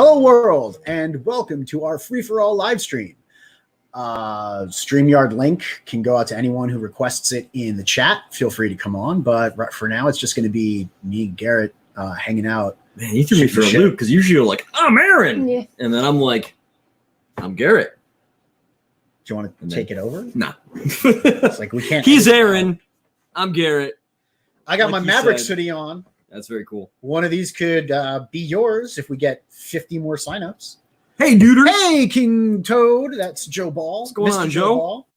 Hello world, and welcome to our free-for-all live stream. StreamYard link can go out to anyone who requests it in the chat. Feel free to come on, but for now, it's just going to be me and Garrett hanging out. Man, you threw me for a loop because usually you're like, I'm Aaron, yeah. And then I'm like, I'm Garrett. Do you want to take it over? No. It's like we can't. He's Aaron. I'm Garrett. I got my MAVRICS hoodie on. That's very cool. One of these could be yours if we get 50 more signups. Hey, duders. Hey, King Toad. That's Joe Ball. What's going on, Joe? Ball.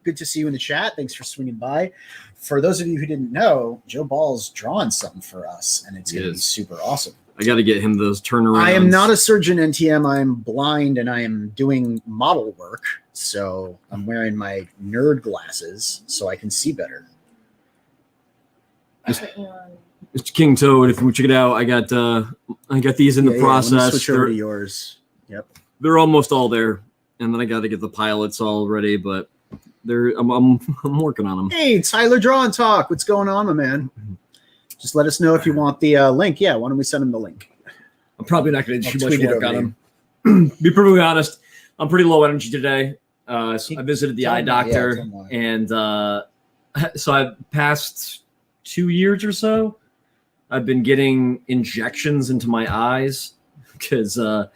Good to see you in the chat. Thanks for swinging by. For those of you who didn't know, Joe Ball's drawing something for us, and it's going to be super awesome. I got to get him those turnarounds. I am not a surgeon NTM. I am blind, and I am doing model work, so I'm wearing my nerd glasses so I can see better. Mr. King Toad, if you check it out, I got these in the process. Let me switch over to yours. Yep, they're almost all there, and then I got to get the pilots all ready. But I'm working on them. Hey, Tyler, Draw and Talk. What's going on, my man? Just let us know if you want the link. Yeah, why don't we send him the link? I'm probably not going to do too much work on him. Be perfectly honest, I'm pretty low energy today. So I visited the eye doctor, and so I've passed 2 years or so. I've been getting injections into my eyes because a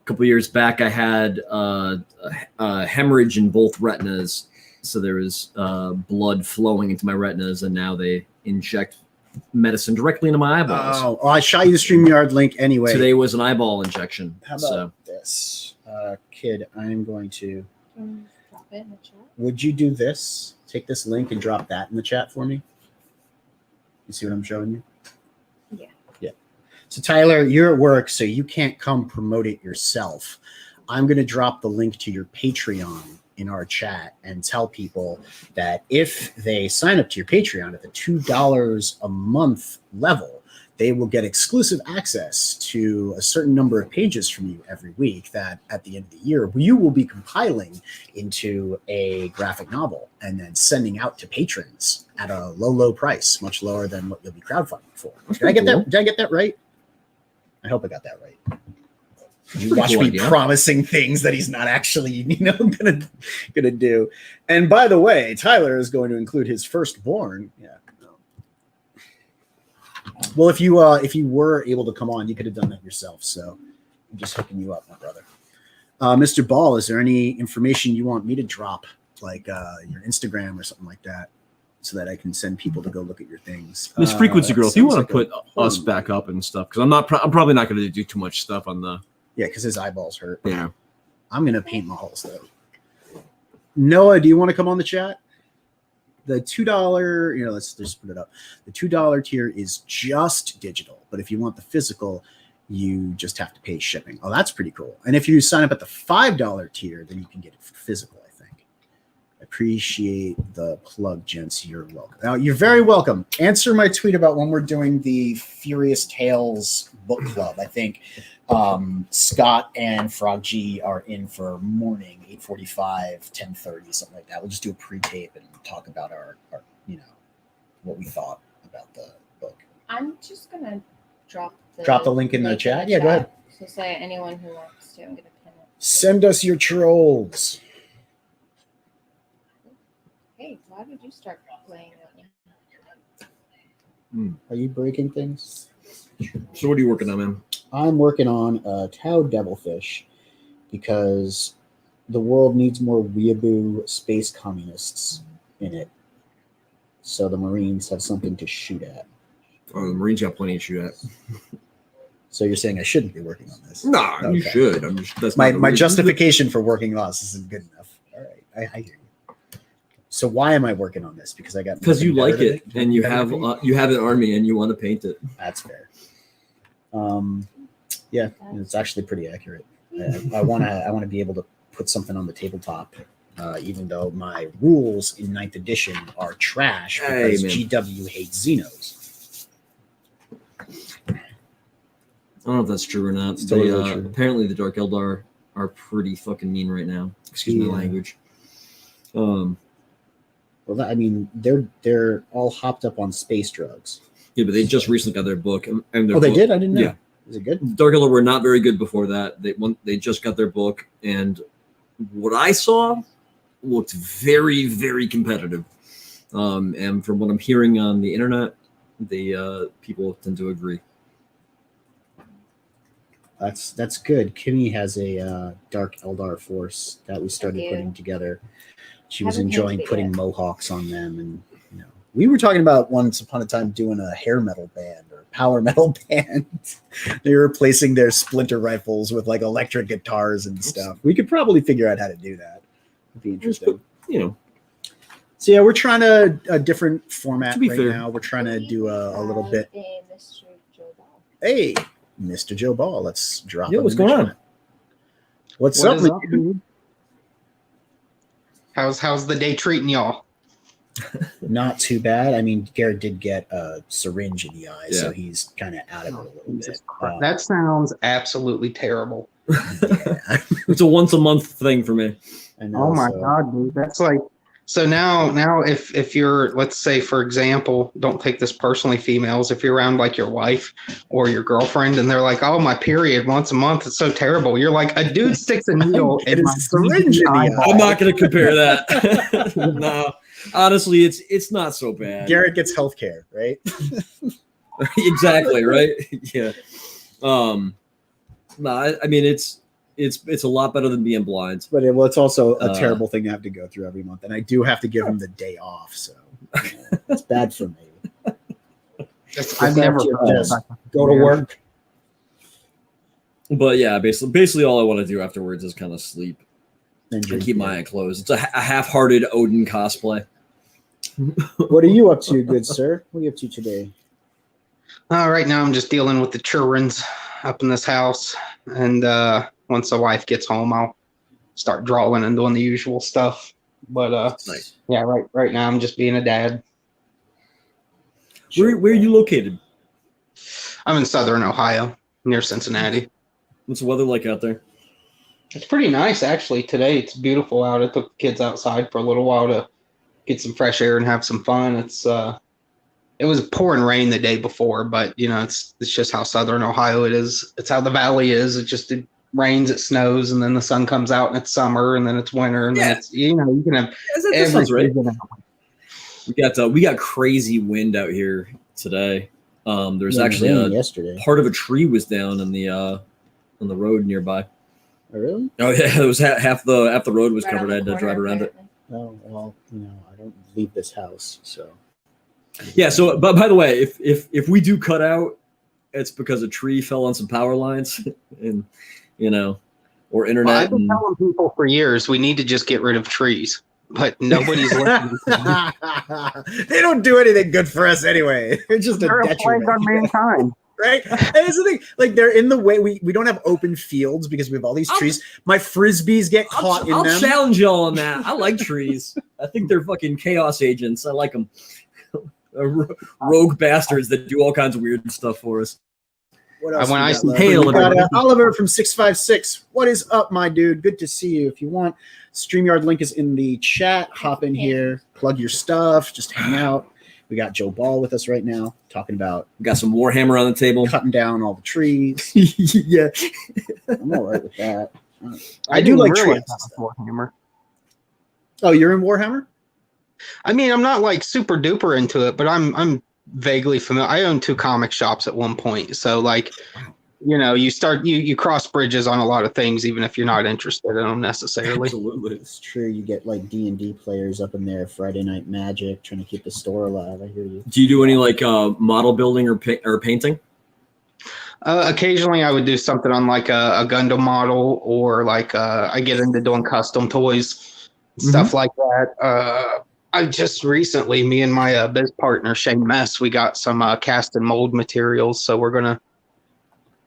couple of years back I had a hemorrhage in both retinas. So there was blood flowing into my retinas, and now they inject medicine directly into my eyeballs. Oh, I shot you the StreamYard link anyway. Today was an eyeball injection. How about this? Kid, I'm going to... drop it in the chat. Would you do this? Take this link and drop that in the chat for me. You see what I'm showing you? Yeah. So Tyler, you're at work, so you can't come promote it yourself. I'm going to drop the link to your Patreon in our chat and tell people that if they sign up to your Patreon at the $2 a month level, they will get exclusive access to a certain number of pages from you every week that at the end of the year, you will be compiling into a graphic novel and then sending out to patrons at a low price, much lower than what you'll be crowdfunding for. Did I get that right? I hope I got that right. You watch me promising things that he's not actually, gonna do. And by the way, Tyler is going to include his firstborn. Yeah. Well, if you were able to come on, you could have done that yourself. So I'm just hooking you up, my brother. Mr. Ball, is there any information you want me to drop, like your Instagram or something like that, so that I can send people to go look at your things? Miss Frequency Girl, if you want to put us back up and stuff, because I'm probably not going to do too much stuff on the. Yeah, because his eyeballs hurt. Yeah. I'm going to paint my holes, though. Noah, do you want to come on the chat? The $2, let's just put it up. The $2 tier is just digital, but if you want the physical, you just have to pay shipping. Oh, that's pretty cool. And if you sign up at the $5 tier, then you can get it for physical, I think. Appreciate the plug, gents. You're welcome. Now, you're very welcome. Answer my tweet about when we're doing the Furious Tales book club. I think Scott and Frog G are in for morning, 8:45, 10:30, something like that. We'll just do a pre-tape and talk about our what we thought about the book. I'm just gonna drop the link in the chat. Yeah, go ahead. So say anyone who wants to, I'm gonna pin it. Send us your trolls. Hey, why did you start playing on Are you breaking things? So what are you working on, man? I'm working on a Tau Devilfish because the world needs more weeaboo space communists in it. So the Marines have something to shoot at. Oh, the Marines got plenty to shoot at. So you're saying I shouldn't be working on this? No, okay. You should. That's my justification for working on this isn't good enough. All right, I hear you. So why am I working on this? Because because you like it and you have an army and you want to paint it. That's fair. Yeah, it's actually pretty accurate. I want to be able to put something on the tabletop, even though my rules in 9th edition are trash because GW hates Xenos. I don't know if that's true or not. It's totally true. Apparently, the Dark Eldar are pretty fucking mean right now. Excuse my language. Well, I mean, they're all hopped up on space drugs. Yeah, but they just recently got their book. And they did? I didn't know. Yeah. Is it good? Dark Eldar were not very good before that. They just got their book, and what I saw looked very, very competitive. And from what I'm hearing on the internet, the people tend to agree. That's good. Kimmy has a Dark Eldar force that we started putting together. She was enjoying putting mohawks on them, and we were talking about once upon a time doing a hair metal band or power metal band. They were replacing their splinter rifles with like electric guitars and stuff. We could probably figure out how to do that. It'd be interesting. So yeah, we're trying a different format right now. We're trying to do a little bit. Hey, Mr. Joe Ball, let's drop. What's going on? What's up, dude? How's the day treating y'all? Not too bad. I mean, Garrett did get a syringe in the eye, so he's kind of out of it a little bit. That sounds absolutely terrible. It's a once a month thing for me. Oh my god, dude! That's like so now. If you're, let's say, for example, don't take this personally, females. If you're around like your wife or your girlfriend, and they're like, "Oh, my period once a month, it's so terrible." You're like, "A dude sticks a needle in my syringe." I'm not going to compare that. No. Honestly, it's not so bad. Garrett gets healthcare, right? Exactly, right? Yeah. No, I mean it's a lot better than being blind. But it's also a terrible thing to have to go through every month, and I do have to give him the day off, so it's bad for me. I've never just go to work. But yeah, basically all I want to do afterwards is kind of sleep. And keep my eye closed. It's a half-hearted Odin cosplay. What are you up to, good sir? What are you up to today? Right now I'm just dealing with the children up in this house, and once the wife gets home, I'll start drawing and doing the usual stuff. But nice. Yeah, right now I'm just being a dad. Where are you located? I'm in southern Ohio, near Cincinnati. What's the weather like out there? It's pretty nice, actually. Today it's beautiful out. I took the kids outside for a little while to get some fresh air and have some fun. It was pouring rain the day before, but it's just how southern Ohio it is. It's how the valley is. It rains, it snows, and then the sun comes out, and it's summer, and then it's winter, and then it's you can have that sounds right. We got crazy wind out here today. There's actually yesterday part of a tree was down on the road nearby. Oh, really? Oh yeah, it was half the road was covered. I had to drive around it. Oh well, I don't leave this house, so. Yeah. So, but by the way, if we do cut out, it's because a tree fell on some power lines, and or internet. Well, I've been telling people for years we need to just get rid of trees, but nobody's listening. They don't do anything good for us anyway. They're just a detriment on mankind. Right? And it's the thing, like they're in the way. We don't have open fields because we have all these trees. My frisbees get caught in them. I'll challenge y'all on that. I like trees. I think they're fucking chaos agents. I like them. Rogue bastards that do all kinds of weird stuff for us. What else? Hail, Oliver from 656. What is up, my dude? Good to see you. If you want, StreamYard link is in the chat. Hop in here, plug your stuff, just hang out. We got Joe Ball with us right now, talking about. We got some Warhammer on the table, cutting down all the trees. Yeah, I'm all right with that. I do like trees. Warhammer. Oh, you're in Warhammer? I mean, I'm not like super duper into it, but I'm vaguely familiar. I owned 2 comic shops at one point, so like, you cross bridges on a lot of things, even if you're not interested in them necessarily. Absolutely, it's true. You get like D&D players up in there, Friday Night Magic, trying to keep the store alive. I hear you. Do you do any like model building or painting? Occasionally, I would do something on like a Gundam model, or like I get into doing custom toys, stuff like that. I just recently, me and my biz partner Shane Mess, we got some cast and mold materials, so we're gonna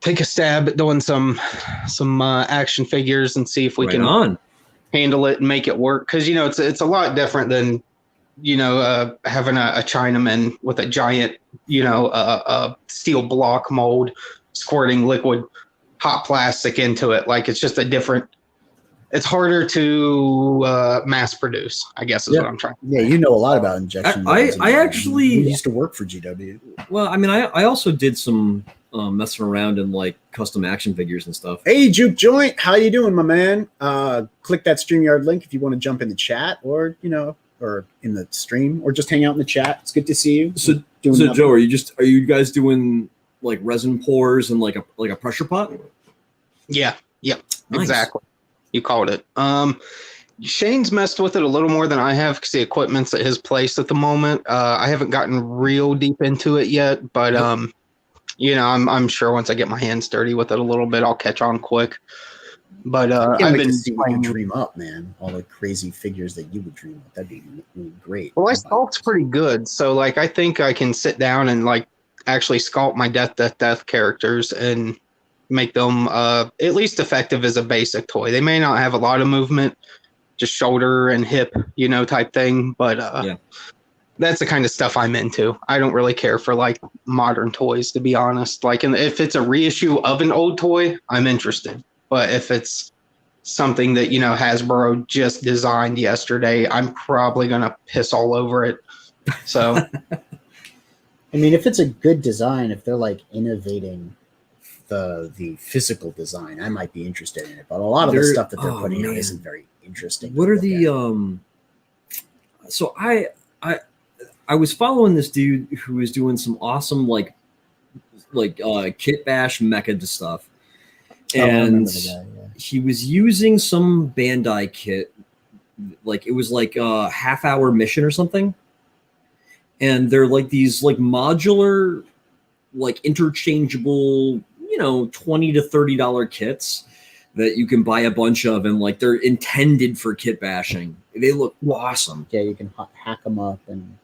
take a stab at doing some action figures and see if we can handle it and make it work. Because it's a lot different than having a Chinaman with a giant steel block mold squirting liquid hot plastic into it. Like it's just a different. It's harder to mass produce, I guess is what I'm trying to say. Yeah, you know a lot about injection. I actually used to work for GW. Well, I mean, I also did some messing around in like custom action figures and stuff. Hey, Juke Joint, how you doing, my man? Click that StreamYard link if you want to jump in the chat, or or in the stream, or just hang out in the chat. It's good to see you. So Joe, are you guys doing like resin pours and like a pressure pot? Yeah. Nice. Exactly. You called it. Shane's messed with it a little more than I have because the equipment's at his place at the moment. I haven't gotten real deep into it yet, but I'm sure once I get my hands dirty with it a little bit, I'll catch on quick. But I've been playing dream up, man. All the crazy figures that you would dream up. That'd be really great. Well, I sculpt's pretty good, so like I think I can sit down and like actually sculpt my death characters and make them at least effective as a basic toy. They may not have a lot of movement, just shoulder and hip, type thing. But that's the kind of stuff I'm into. I don't really care for like modern toys, to be honest. Like, if it's a reissue of an old toy, I'm interested. But if it's something that, Hasbro just designed yesterday, I'm probably going to piss all over it. So, I mean, if it's a good design, if they're like innovating the physical design, I might be interested in it, but a lot of the stuff that they're putting out isn't very interesting. What are the so I was following this dude who was doing some awesome like kit bash mecha stuff, and he was using some Bandai kit, like it was like a half-hour mission or something, and they're like these like modular, like interchangeable, $20 to $30 kits that you can buy a bunch of, and like they're intended for kit bashing. They look awesome. Yeah, you can hack them up, and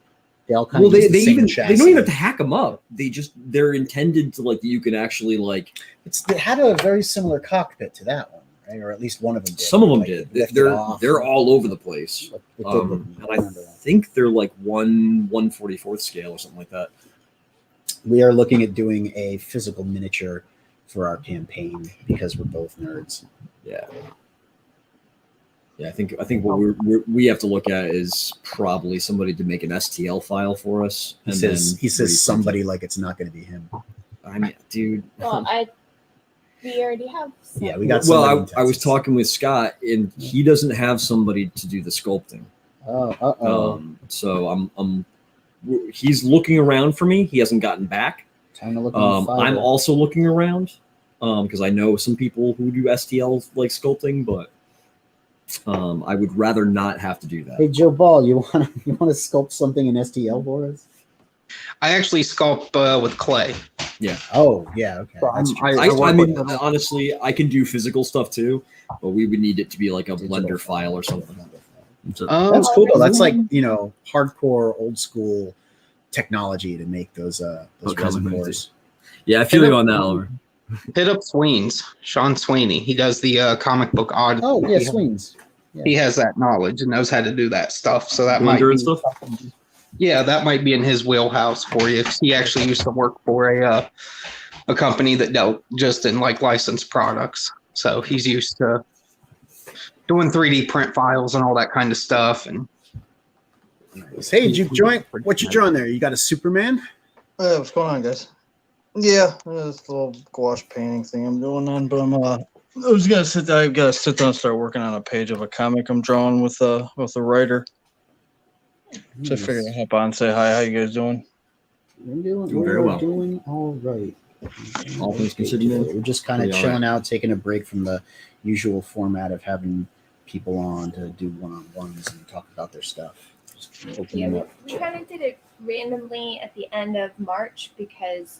they all kind of they don't even have to hack them up. They're intended to like you can actually like. They had a very similar cockpit to that one, right? Or at least one of them did. Some of them did. They're all over the place. And I think they're like 1/144th scale or something like that. We are looking at doing a physical miniature for our campaign because we're both nerds. Yeah, I think what we have to look at is probably somebody to make an STL file for us. He says somebody like it's not going to be him. I mean, dude. Well, we already have. Yeah, we got. Well, I was talking with Scott, and he doesn't have somebody to do the sculpting. So he's looking around for me. He hasn't gotten back. Time to look. I'm also looking around because I know some people who do STL like sculpting, but I would rather not have to do that. Hey, Joe Ball, you want to sculpt something in STL for us? I actually sculpt with clay. Yeah. Oh, yeah. Okay. I mean, honestly, I can do physical stuff too, but we would need it to be like a Blender file or something. That's cool though. That's like hardcore old school technology to make those resin cores. Yeah, I feel you on that, Oliver. Hit up Sweens, Sean Sweeney. He does the comic book odd. Oh yeah, Sweens. Yeah. He has that knowledge and knows how to do that stuff. So that might be stuff. Yeah, that might be in his wheelhouse for you. He actually used to work for a company that dealt just in like licensed products. So he's used to doing 3D print files and all that kind of stuff. And nice. Hey, Juke Joint, what you drawing there? You got a Superman? What's going on, guys? Yeah, this little gouache painting thing I'm doing on, but I was gonna sit down. I've got to sit down and start working on a page of a comic I'm drawing with a writer. So I figured I'd hop on and say hi. How you guys doing? We're doing very well. Doing all right. All things considered, we're just kind of chilling out, taking a break from the usual format of having people on to do one-on-ones and talk about their stuff. Yeah, we kind of did it randomly at the end of March because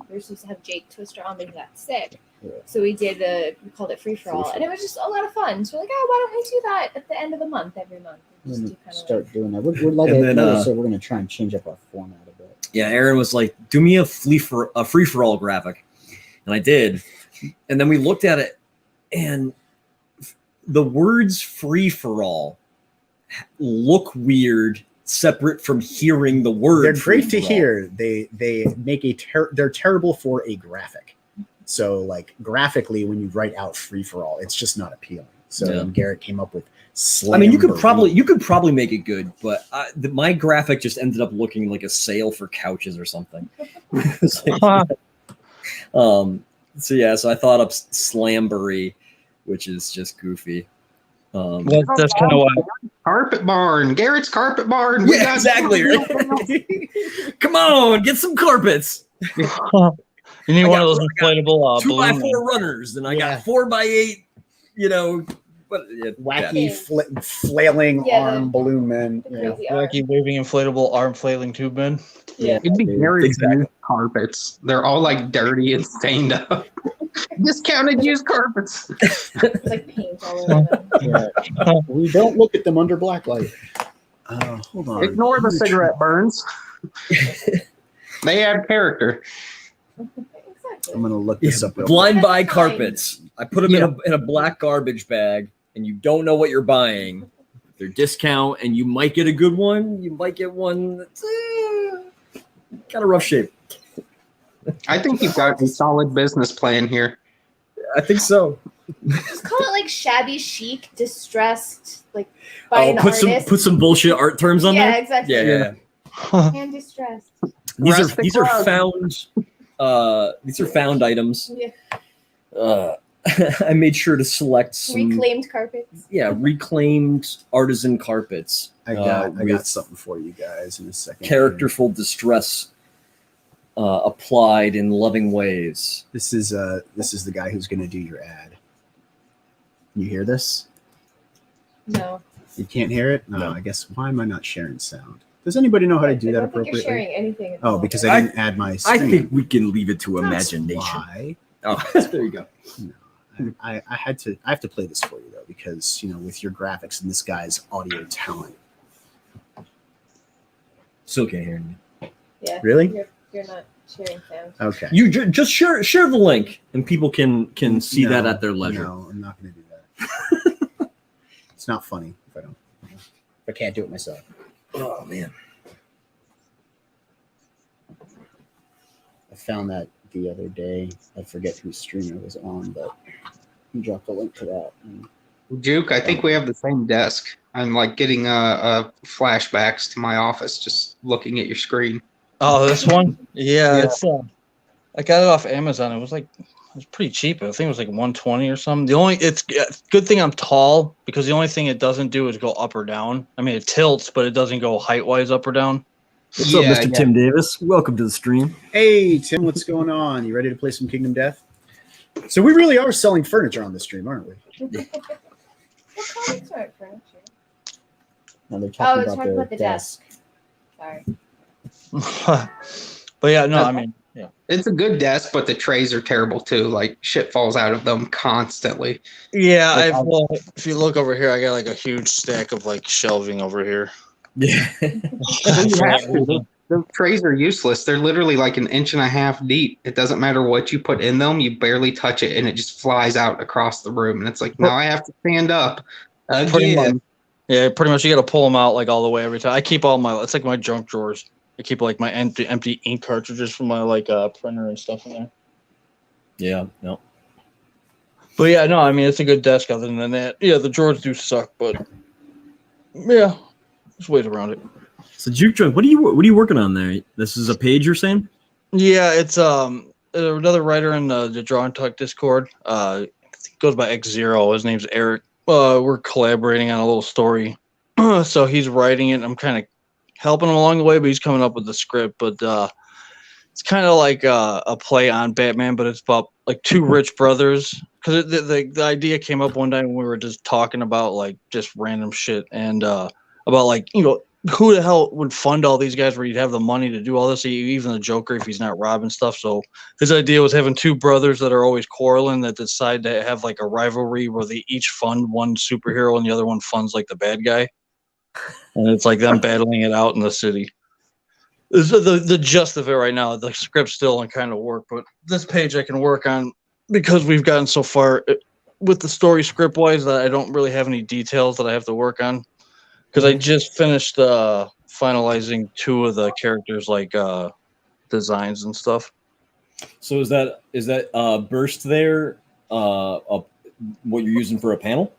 we were supposed to have Jake Twister on, but he got sick. So we called it free for all, and it was just a lot of fun. So we're like, oh, why don't we do that at the end of the month every month? Start doing that. We're like I said, we're going to try and change up our format a bit. Yeah, Aaron was like, "Do me a free for all graphic," and I did. And then we looked at it, and the words "free for all" look weird, separate from hearing the word. They're great to hear. They make they're terrible for a graphic. So like graphically, when you write out "free for all," it's just not appealing. So Garrett came up with Slamboree. I mean, you could probably make it good, but my graphic just ended up looking like a sale for couches or something. So I thought up Slamboree, which is just goofy. That's kind of why. Carpet barn, Garrett's carpet barn. Yeah, exactly. Come on, get some carpets. You need one of those inflatable 2x4 runners, and I got 4x8. But wacky flailing arm balloon men. Wacky waving inflatable arm flailing tube men. Yeah, it'd be Garrett's used carpets. They're all like dirty and stained up. Discounted used carpets. It's like paint all over them. We don't look at them under black light. Hold on. Ignore the cigarette burns. They have character. Exactly. I'm gonna look this up. Blind buy carpets. I put them in a black garbage bag, and you don't know what you're buying. They're discount, and you might get a good one. You might get one that's kind of rough shape. I think you've got a solid business plan here. I think so. Just call it like shabby chic, distressed, like by an artist. Put some bullshit art terms on there. Yeah, exactly. Yeah. And distressed. These are found. These are found items. Yeah. I made sure to select some Reclaimed carpets. Yeah, reclaimed artisan carpets. I got something for you guys in a second. Characterful distress applied in loving ways. This is the guy who's going to do your ad. You hear this? No. You can't hear it? No. I guess why am I not sharing sound? Does anybody know how to do that I don't think appropriately? you're sharing anything. Oh, because I didn't add my I screen. think we can leave it to That's imagination. why. Oh, there you go. No, I have to play this for you though, because with your graphics and this guy's audio talent. Still can't hear me. Yeah. Really? You're not sharing sound. Okay. You just share the link, and people can see that at their leisure. No, I'm not going to do that. It's not funny if I can't do it myself. Oh man. I found that the other day. I forget whose stream it was on, but he dropped a link to that. Juke, I think we have the same desk. I'm like getting flashbacks to my office just looking at your screen. Oh, this one? Yeah. It's I got it off Amazon. It was pretty cheap. I think it was like $120 or something. It's good thing I'm tall, because the only thing it doesn't do is go up or down. I mean, it tilts, but it doesn't go height wise up or down. What's up, Mr. Tim Davis? Welcome to the stream. Hey, Tim, what's going on? You ready to play some Kingdom Death? So we really are selling furniture on the stream, aren't we? What comics are furniture? No, they're talking it's talking about the desk. Sorry. But yeah, no, I mean, yeah. It's a good desk, but the trays are terrible too. Like shit falls out of them constantly. Yeah, if you look over here, I got like a huge stack of like shelving over here. Yeah. The trays are useless. They're literally like 1.5 inches deep. It doesn't matter what you put in them. You barely touch it, and it just flies out across the room. And it's like, now I have to stand up again. Pretty much you got to pull them out like all the way every time. I keep it's like my junk drawers. I keep like my empty ink cartridges from my like printer and stuff in there. Yeah, no. But yeah, no, I mean, it's a good desk other than that. Yeah, the drawers do suck, but yeah, there's ways around it. So Juke Drunk, what are you working on there? This is a page you're saying? Yeah, it's another writer in the Draw and Talk Discord. I think it goes by X0. His name's Eric. We're collaborating on a little story. So he's writing it. I'm kind of helping him along the way, but he's coming up with the script. But it's kind of like a play on Batman, but it's about like two rich brothers. Because the idea came up one day when we were just talking about like just random shit and about like, who the hell would fund all these guys where you'd have the money to do all this? Even the Joker, if he's not robbing stuff. So his idea was having two brothers that are always quarreling that decide to have like a rivalry where they each fund one superhero and the other one funds like the bad guy. And it's like them battling it out in the city. This is the gist of it right now. The script's still in kind of work, but this page I can work on because we've gotten so far with the story script wise that I don't really have any details that I have to work on. Because I just finished finalizing 2 of the characters like designs and stuff. So is that burst there what you're using for a panel?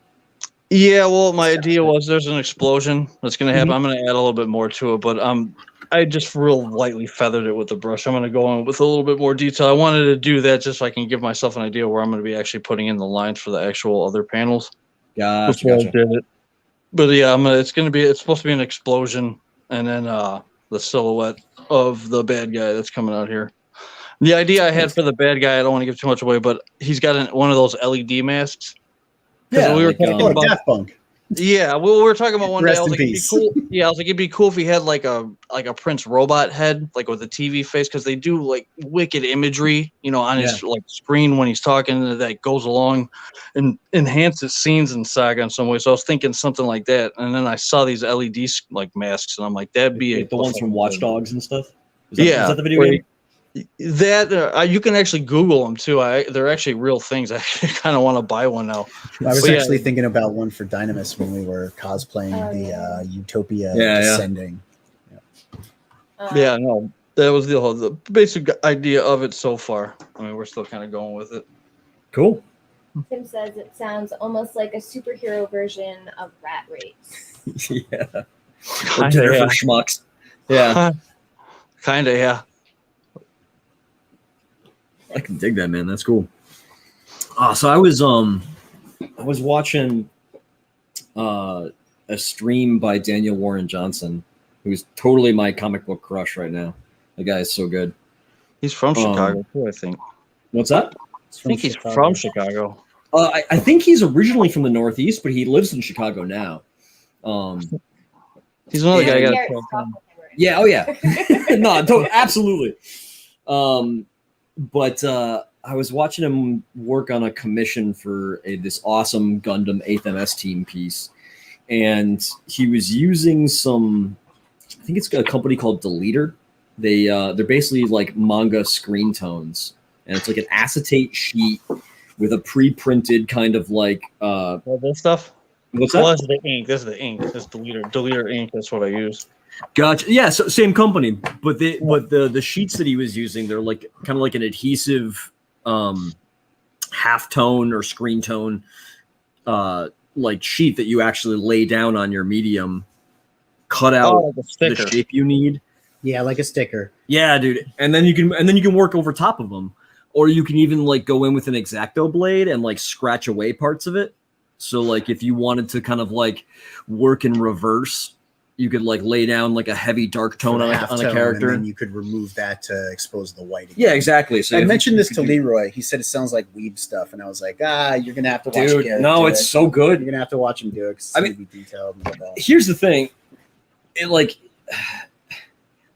Yeah, well, my idea was there's an explosion that's going to happen. I'm going to add a little bit more to it, but I just real lightly feathered it with the brush. I'm going to go on with a little bit more detail. I wanted to do that just so I can give myself an idea where I'm going to be actually putting in the lines for the actual other panels. Gotcha. I did it. But yeah, it's supposed to be an explosion and then the silhouette of the bad guy that's coming out here. The idea I had for the bad guy, I don't want to give too much away, but he's got one of those LED masks. Yeah, we were talking about Daft Punk. Yeah, we were talking about one day. I was like, it'd be peace. cool. Yeah, I was like, it'd be cool if he had like a Prince robot head, like with a TV face, because they do like wicked imagery, on his like screen when he's talking that goes along and enhances scenes in Saga in some way. So I was thinking something like that, and then I saw these LED like masks, and I'm like, that'd be the ones from Watch Dogs and stuff. Is that the video game? That you can actually Google them too. They're actually real things. I kind of want to buy one now. I was actually thinking about one for Dynamis when we were cosplaying the Utopia Descending. No, that was the basic idea of it so far. I mean, we're still kind of going with it. Cool. Tim says it sounds almost like a superhero version of Rat Race. Yeah. Or Dinner for Schmucks. Yeah. Kind of, yeah. I can dig that, man. That's cool. So I was watching a stream by Daniel Warren Johnson, who's totally my comic book crush right now. The guy is so good. He's from Chicago too, I think. What's that? I think he's from Chicago. I think he's originally from the Northeast, but he lives in Chicago now. He's another guy. Yeah. Oh yeah. No, absolutely. But I was watching him work on a commission for this awesome Gundam 8th MS team piece, and he was using some. I think it's a company called Deleter. They're basically like manga screen tones, and it's like an acetate sheet with a pre-printed kind of like. This stuff. What's that? Well, this is the ink. This is the ink. This is Deleter ink. That's what I use. Gotcha. Yeah, so same company, but the sheets that he was using, they're like kind of like an adhesive half tone or screen tone like sheet that you actually lay down on your medium, cut out like the shape you need. Yeah, like a sticker. Yeah, dude. And then you can work over top of them, or you can even like go in with an X-Acto blade and like scratch away parts of it. So like if you wanted to kind of like work in reverse, you could like lay down like a heavy dark tone on a character, and then you could remove that to expose the white again. Yeah, exactly. So I mentioned this to Leroy. He said it sounds like weeb stuff, and I was like, you're gonna have to watch Dude, Garrett no, do it's it. so good. You're gonna have to watch him do it. It's gonna be detailed. Here's the thing,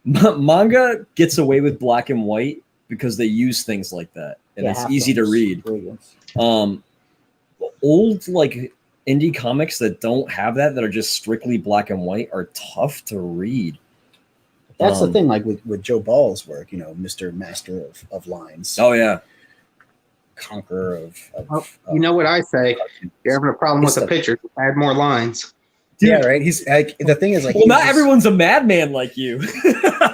manga gets away with black and white because they use things like that, and it's easy to read. Old like indie comics that don't have that are just strictly black and white are tough to read. That's the thing, like with Joe Ball's work, Mr. Master of Lines. Oh yeah. Conqueror of you know what I say? You're having a problem with the picture. Add more lines. Dude, yeah, right. He's like, the thing is like, well, not everyone's a madman like you.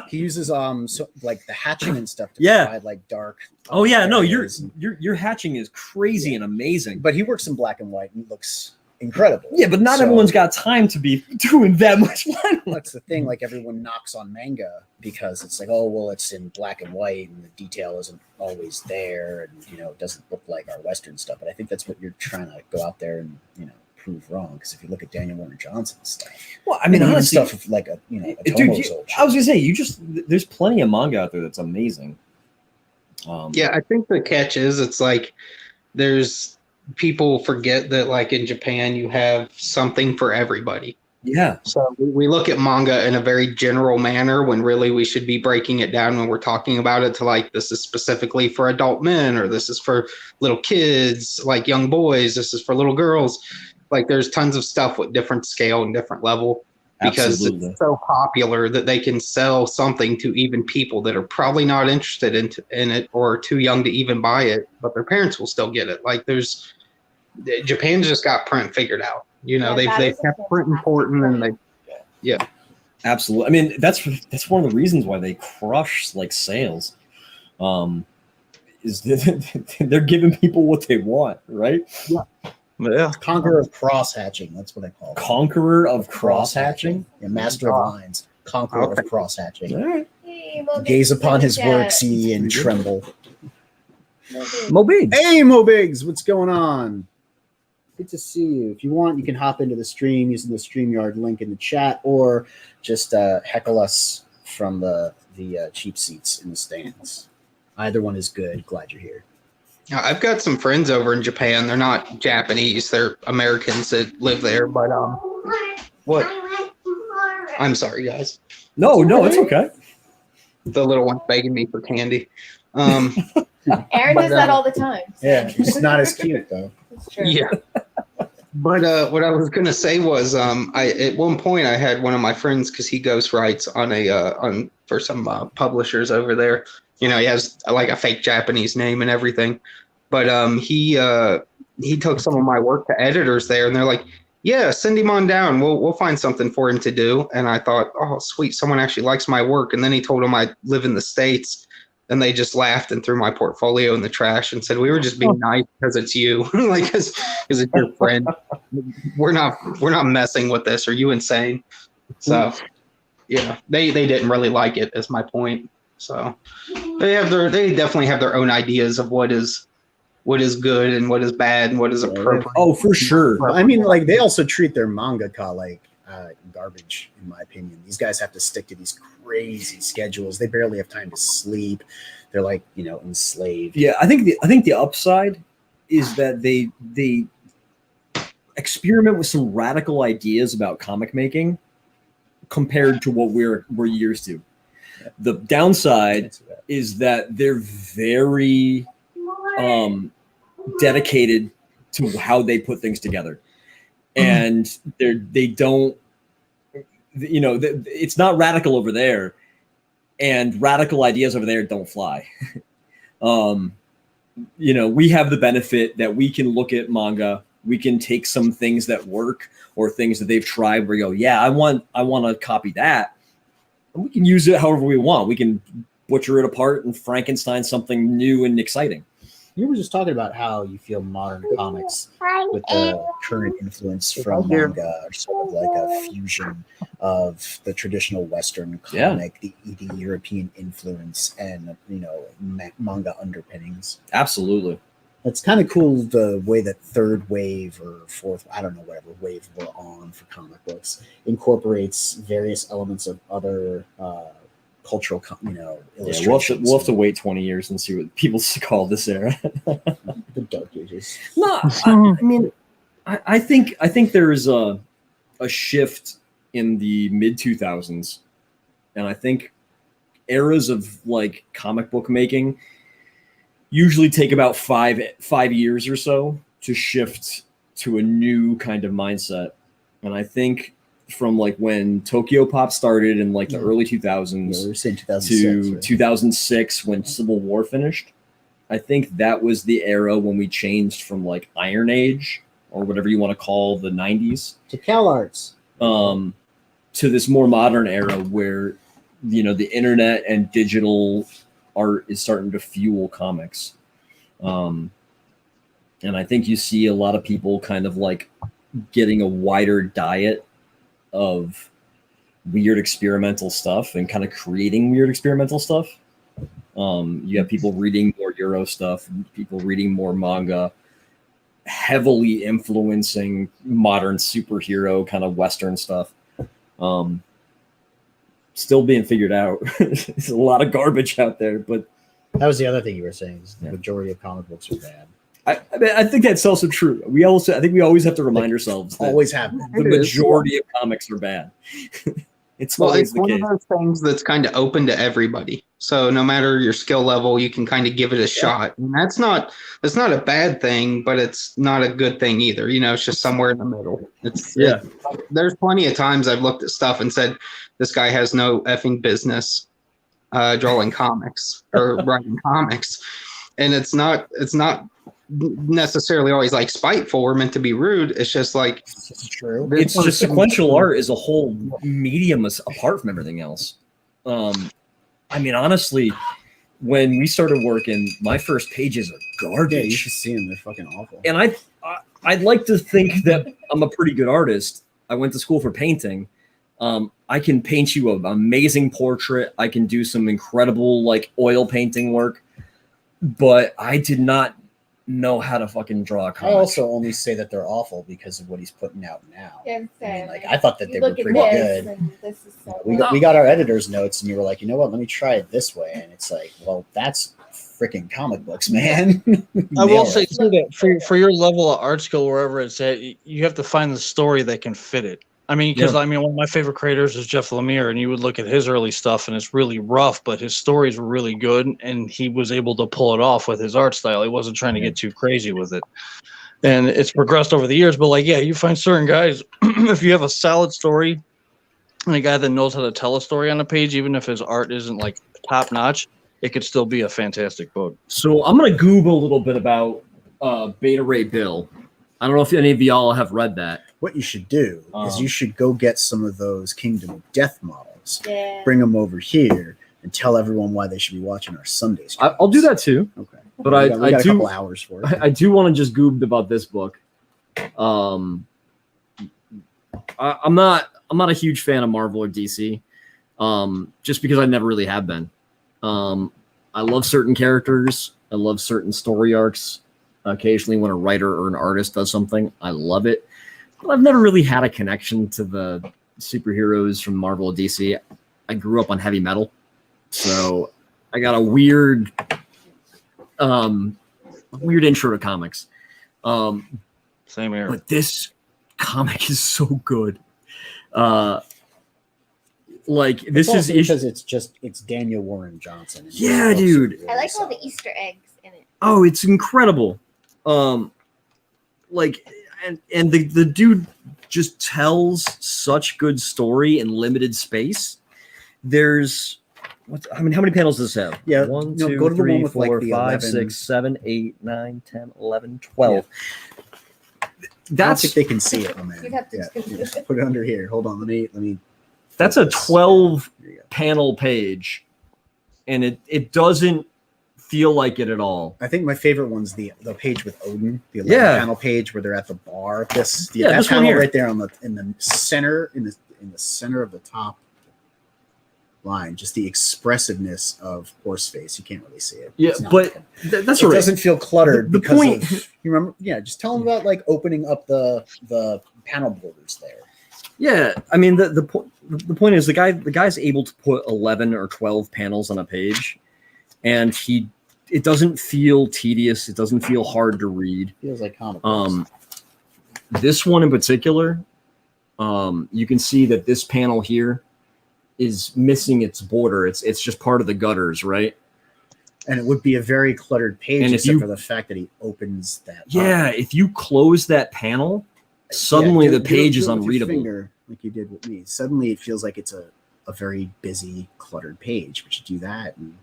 He uses so like the hatching and stuff to provide like dark. Oh yeah, no, your hatching is crazy and amazing. But he works in black and white and looks incredible. Yeah, but not everyone's got time to be doing that much fun. That's the thing. Like everyone knocks on manga because it's like, oh well, it's in black and white and the detail isn't always there, and it doesn't look like our Western stuff. But I think that's what you're trying to go out there and prove wrong. Because if you look at Daniel Warren Johnson's stuff, well, I mean, honestly, stuff of like a dude, I was gonna say there's plenty of manga out there that's amazing. Yeah, I think the catch is it's like there's people forget that like in Japan you have something for everybody. Yeah. So we look at manga in a very general manner when really we should be breaking it down when we're talking about it to like, this is specifically for adult men, or this is for little kids, like young boys. This is for little girls. Like there's tons of stuff with different scale and different level because Absolutely. it's so popular that they can sell something to even people that are probably not interested in it or too young to even buy it, but their parents will still get it. Like Japan's just got print figured out. You know, they've kept print important, and yeah. Absolutely. I mean, that's one of the reasons why they crush like sales. Is they're giving people what they want, right? Yeah. Conqueror of cross hatching. That's what I call it. Conqueror of cross hatching. Yeah, master of lines. Conqueror of cross hatching. All right. Hey, Mo Gaze Biggs, upon his chat. work, see and tremble. Mo Biggs. Hey, Mo Biggs, what's going on? Good to see you. If you want, you can hop into the stream using the StreamYard link in the chat, or just heckle us from the cheap seats in the stands. Either one is good. Glad you're here. I've got some friends over in Japan. They're not Japanese. They're Americans that live there. But what? I'm sorry, guys. No, it's okay. The little one's begging me for candy. Aaron does that all the time. So. Yeah, it's not as cute though. It's true. Yeah. But what I was gonna say was, I at one point I had one of my friends, because he ghostwrites on for some publishers over there. You know, he has like a fake Japanese name and everything. But he took some of my work to editors there, and they're like, "Yeah, send him on down. We'll find something for him to do." And I thought, "Oh, sweet, someone actually likes my work." And then he told him I live in the States, and they just laughed and threw my portfolio in the trash and said, "We were just being nice because it's you, like because it's your friend. We're not messing with this. Are you insane?" So, yeah, they didn't really like it. Is my point. So they definitely have their own ideas of what is good and what is bad and what is appropriate. Oh, for sure. I mean, like they also treat their mangaka like garbage, in my opinion. These guys have to stick to these crazy schedules. They barely have time to sleep. They're like, enslaved. Yeah, I think the upside is that they experiment with some radical ideas about comic making compared to what we're used to. The downside is that they're very dedicated to how they put things together, and they don't, it's not radical over there, and radical ideas over there don't fly. We have the benefit that we can look at manga, we can take some things that work or things that they've tried where you go, yeah, I want to copy that. We can use it however we want. We can butcher it apart and Frankenstein something new and exciting. You were just talking about how you feel modern comics with the current influence from manga are sort of like a fusion of the traditional Western comic, the European influence, and manga underpinnings. Absolutely. It's kind of cool the way that third wave or fourth, I don't know, whatever wave we're on for comic books, incorporates various elements of other cultural, illustrations. Yeah, we'll have to wait 20 years and see what people call this era. The Dark Ages. No, I mean, I think there is a shift in the mid 2000s, and I think eras of like comic book making usually take about five years or so to shift to a new kind of mindset. And I think from like when Tokyo Pop started in like the early 2000s we were saying 2006, to right? 2006 when Civil War finished, I think that was the era when we changed from like Iron Age or whatever you want to call the 90s to Cal Arts, to this more modern era where the internet and digital art is starting to fuel comics. And I think you see a lot of people kind of like getting a wider diet of weird experimental stuff and kind of creating weird experimental stuff. You have people reading more Euro stuff, people reading more manga, heavily influencing modern superhero kind of Western stuff. Still being figured out. There's a lot of garbage out there, but that was the other thing you were saying. Is the majority of comic books are bad. I think that's also true. I think we always have to remind ourselves that Always have. the majority of comics are bad. It's always the one case. of those things that's kind of open to everybody. So no matter your skill level, you can kind of give it a shot. And that's not a bad thing, but it's not a good thing either. It's just somewhere in the middle. There's plenty of times I've looked at stuff and said, this guy has no effing business drawing comics or writing comics. And it's not necessarily always like spiteful or meant to be rude. It's just like it's true. It's just sequential art is a whole medium apart from everything else. I mean, honestly, when we started working, my first pages are garbage. Yeah, you should see them; they're fucking awful. And I'd like to think that I'm a pretty good artist. I went to school for painting. I can paint you an amazing portrait. I can do some incredible like oil painting work, but I did not know how to fucking draw a comic. I also only say that they're awful because of what he's putting out now. Yeah, I thought that they were pretty good. This is so We got our editor's notes, and you were like, you know what? Let me try it this way, and it's like, well, that's freaking comic books, man. I will say too that for your level of art skill, wherever it's at, you have to find the story that can fit it. I mean, because one of my favorite creators is Jeff Lemire, and you would look at his early stuff, and it's really rough, but his stories were really good, and he was able to pull it off with his art style. He wasn't trying to get too crazy with it, and it's progressed over the years. But you find certain guys, if you have a solid story, and a guy that knows how to tell a story on a page, even if his art isn't like top notch, it could still be a fantastic book. So I'm gonna Google a little bit about Beta Ray Bill. I don't know if any of y'all have read that. What you should do is you should go get some of those Kingdom of Death models, bring them over here, and tell everyone why they should be watching our Sunday streams. I'll do that too. Okay, but we got a couple hours for it. I do want to just Google about this book. I'm not a huge fan of Marvel or DC, just because I never really have been. I love certain characters. I love certain story arcs. Occasionally, when a writer or an artist does something, I love it. But I've never really had a connection to the superheroes from Marvel or DC. I grew up on heavy metal, so I got a weird intro to comics. Same here. But this comic is so good. This is because it's Daniel Warren Johnson. Yeah, dude. Really I like all the Easter eggs in it. Oh, it's incredible. And the dude just tells such good story in limited space. There's how many panels does this have? Yeah, 1, 2, go to 3, the one with 4, the 5, 11. 6, 7, 8, 9, 10, 11, 12. I don't think they can see it, man. You'd have to just put it under here. Hold on, let me. That's a 12 panel page, and it doesn't feel like it at all. I think my favorite one's the page with Odin, the 11 panel page where they're at the bar. That this panel one here. right there in the center of the top line, just the expressiveness of Horseface. You can't really see it. Yeah, but that's it right. Doesn't feel cluttered. The because point. You remember? Yeah, just tell them about like opening up the panel borders there. Yeah, I mean the point is the guy's able to put 11 or 12 panels on a page, and it doesn't feel tedious. It doesn't feel hard to read. Feels like comic books. This one in particular, you can see that this panel here is missing its border. It's just part of the gutters, right? And it would be a very cluttered page, and except for the fact that he opens that. Yeah, if you close that panel, suddenly the page is unreadable. Finger, like you did with me. Suddenly it feels like it's a very busy, cluttered page. But you do that, and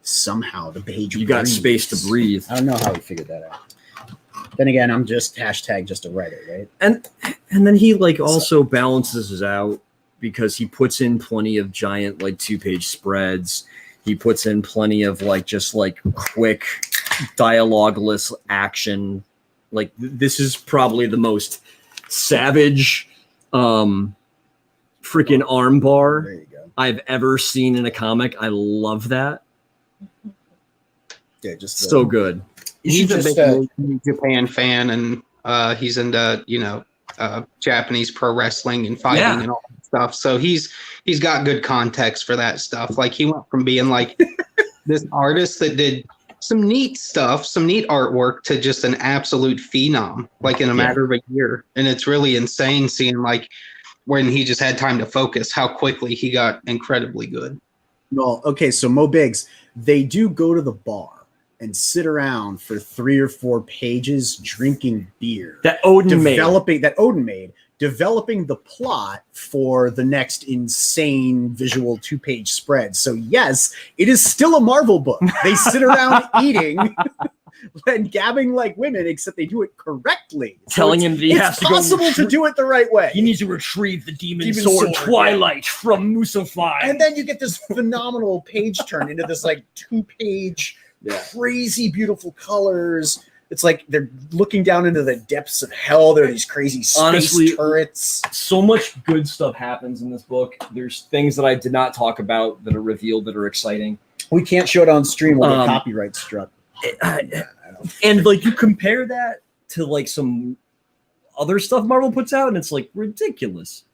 somehow the page you got space to breathe. I don't know how he figured that out. Then again, I'm just a writer, right? And then he also balances it out because he puts in plenty of giant 2-page spreads. He puts in plenty of quick dialogueless action. This is probably the most savage freaking armbar I've ever seen in a comic. I love that. Yeah, just so good. He's a big New Japan fan, and he's into Japanese pro wrestling and fighting and all that stuff. So he's got good context for that stuff. He went from being this artist that did some neat stuff, some neat artwork to just an absolute phenom, like in a matter of a year. And it's really insane seeing like when he just had time to focus, how quickly he got incredibly good. Well, okay, so Mo Biggs, they do go to the bar and sit around for 3 or 4 pages drinking beer. That Odin made. Developing the plot for the next insane visual 2-page spread. So yes, it is still a Marvel book. They sit around eating and gabbing like women, except they do it correctly. Telling him that he has to go. It's possible to do it the right way. He needs to retrieve the demon sword Twilight from Musafai. And then you get this phenomenal page turn into this like 2-page crazy beautiful colors. It's like they're looking down into the depths of hell. There are these crazy space turrets. So much good stuff happens in this book. There's things that I did not talk about that are revealed that are exciting. We can't show it on stream. We'll get copyright struck. And like you compare that to like some other stuff Marvel puts out, and it's like ridiculous.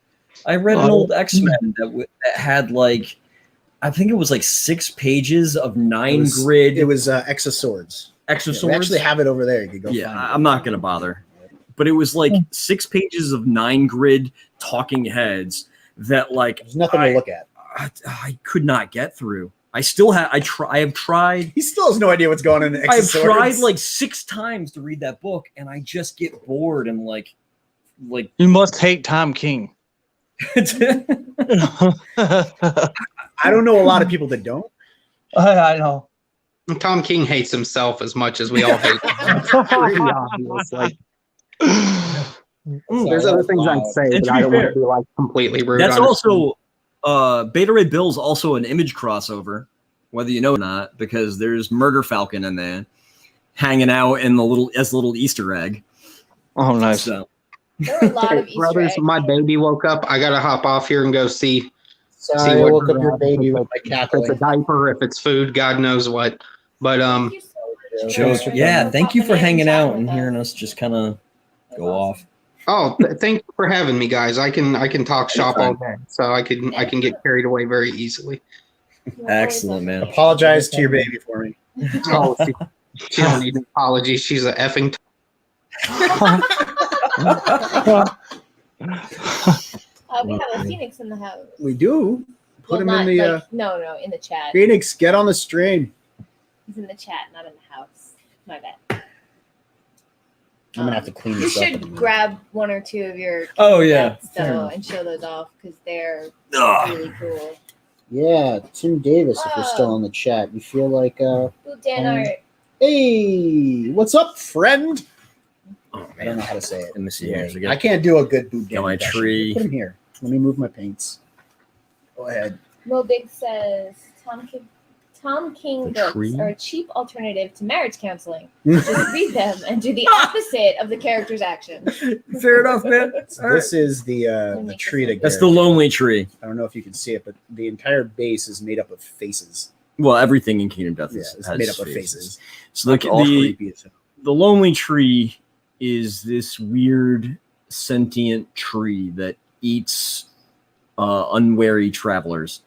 I read an old X-Men that had like, I think it was like 6 pages of 9 grid. It was Exoswords. Exoswords. We actually have it over there. You could go find it. I'm not gonna bother. But it was like 6 pages of 9 grid talking heads that like there's nothing to look at. I could not get through. I still have. I have tried. He still has no idea what's going on in I've tried like 6 times to read that book, and I just get bored and like. You must hate Tom King. I don't know a lot of people that don't. I know. Tom King hates himself as much as we all hate him. There's other things I'd say, but I don't want to be like completely rude. That's also Beta Ray Bill's also an Image crossover, whether you know or not, because there's Murder Falcon in there, hanging out in the little Easter egg. Oh, nice. So. There were a lot of Easter brothers, eggs. my baby woke up. I gotta hop off here and go see. Sorry, I woke up your baby with my cackling. If it's a diaper, if it's food, God knows what. But Thank you for hanging out and hearing us just kind of go off. Oh, thank you for having me, guys. I can talk shop all day, so I can get carried away very easily. Excellent, man. Apologize to your baby for me. Oh, she don't need an apology. She's a effing. We have a Phoenix in the house. We do. Put him in the. No, in the chat. Phoenix, get on the stream. He's in the chat, not in the house. My bad. I'm gonna have to clean this You up. should grab 1 or 2 of your pets, though, and show those off because they're really cool. Yeah, Tim Davis, if you're still on the chat, you feel like Ooh, Dan Art. Hey, what's up, friend? Oh, I don't know how to say it. Let me see here. So I can't do a good boot. Got my tree. Put him here. Let me move my paints. Go ahead. Mo Big says Tom King books are a cheap alternative to marriage counseling. Just read them and do the opposite of the character's actions. Fair enough, man. This is the tree to That's the lonely tree. I don't know if you can see it, but the entire base is made up of faces. Well, everything in Kingdom Death is made up of faces. So the lonely tree is this weird sentient tree that eats unwary travelers,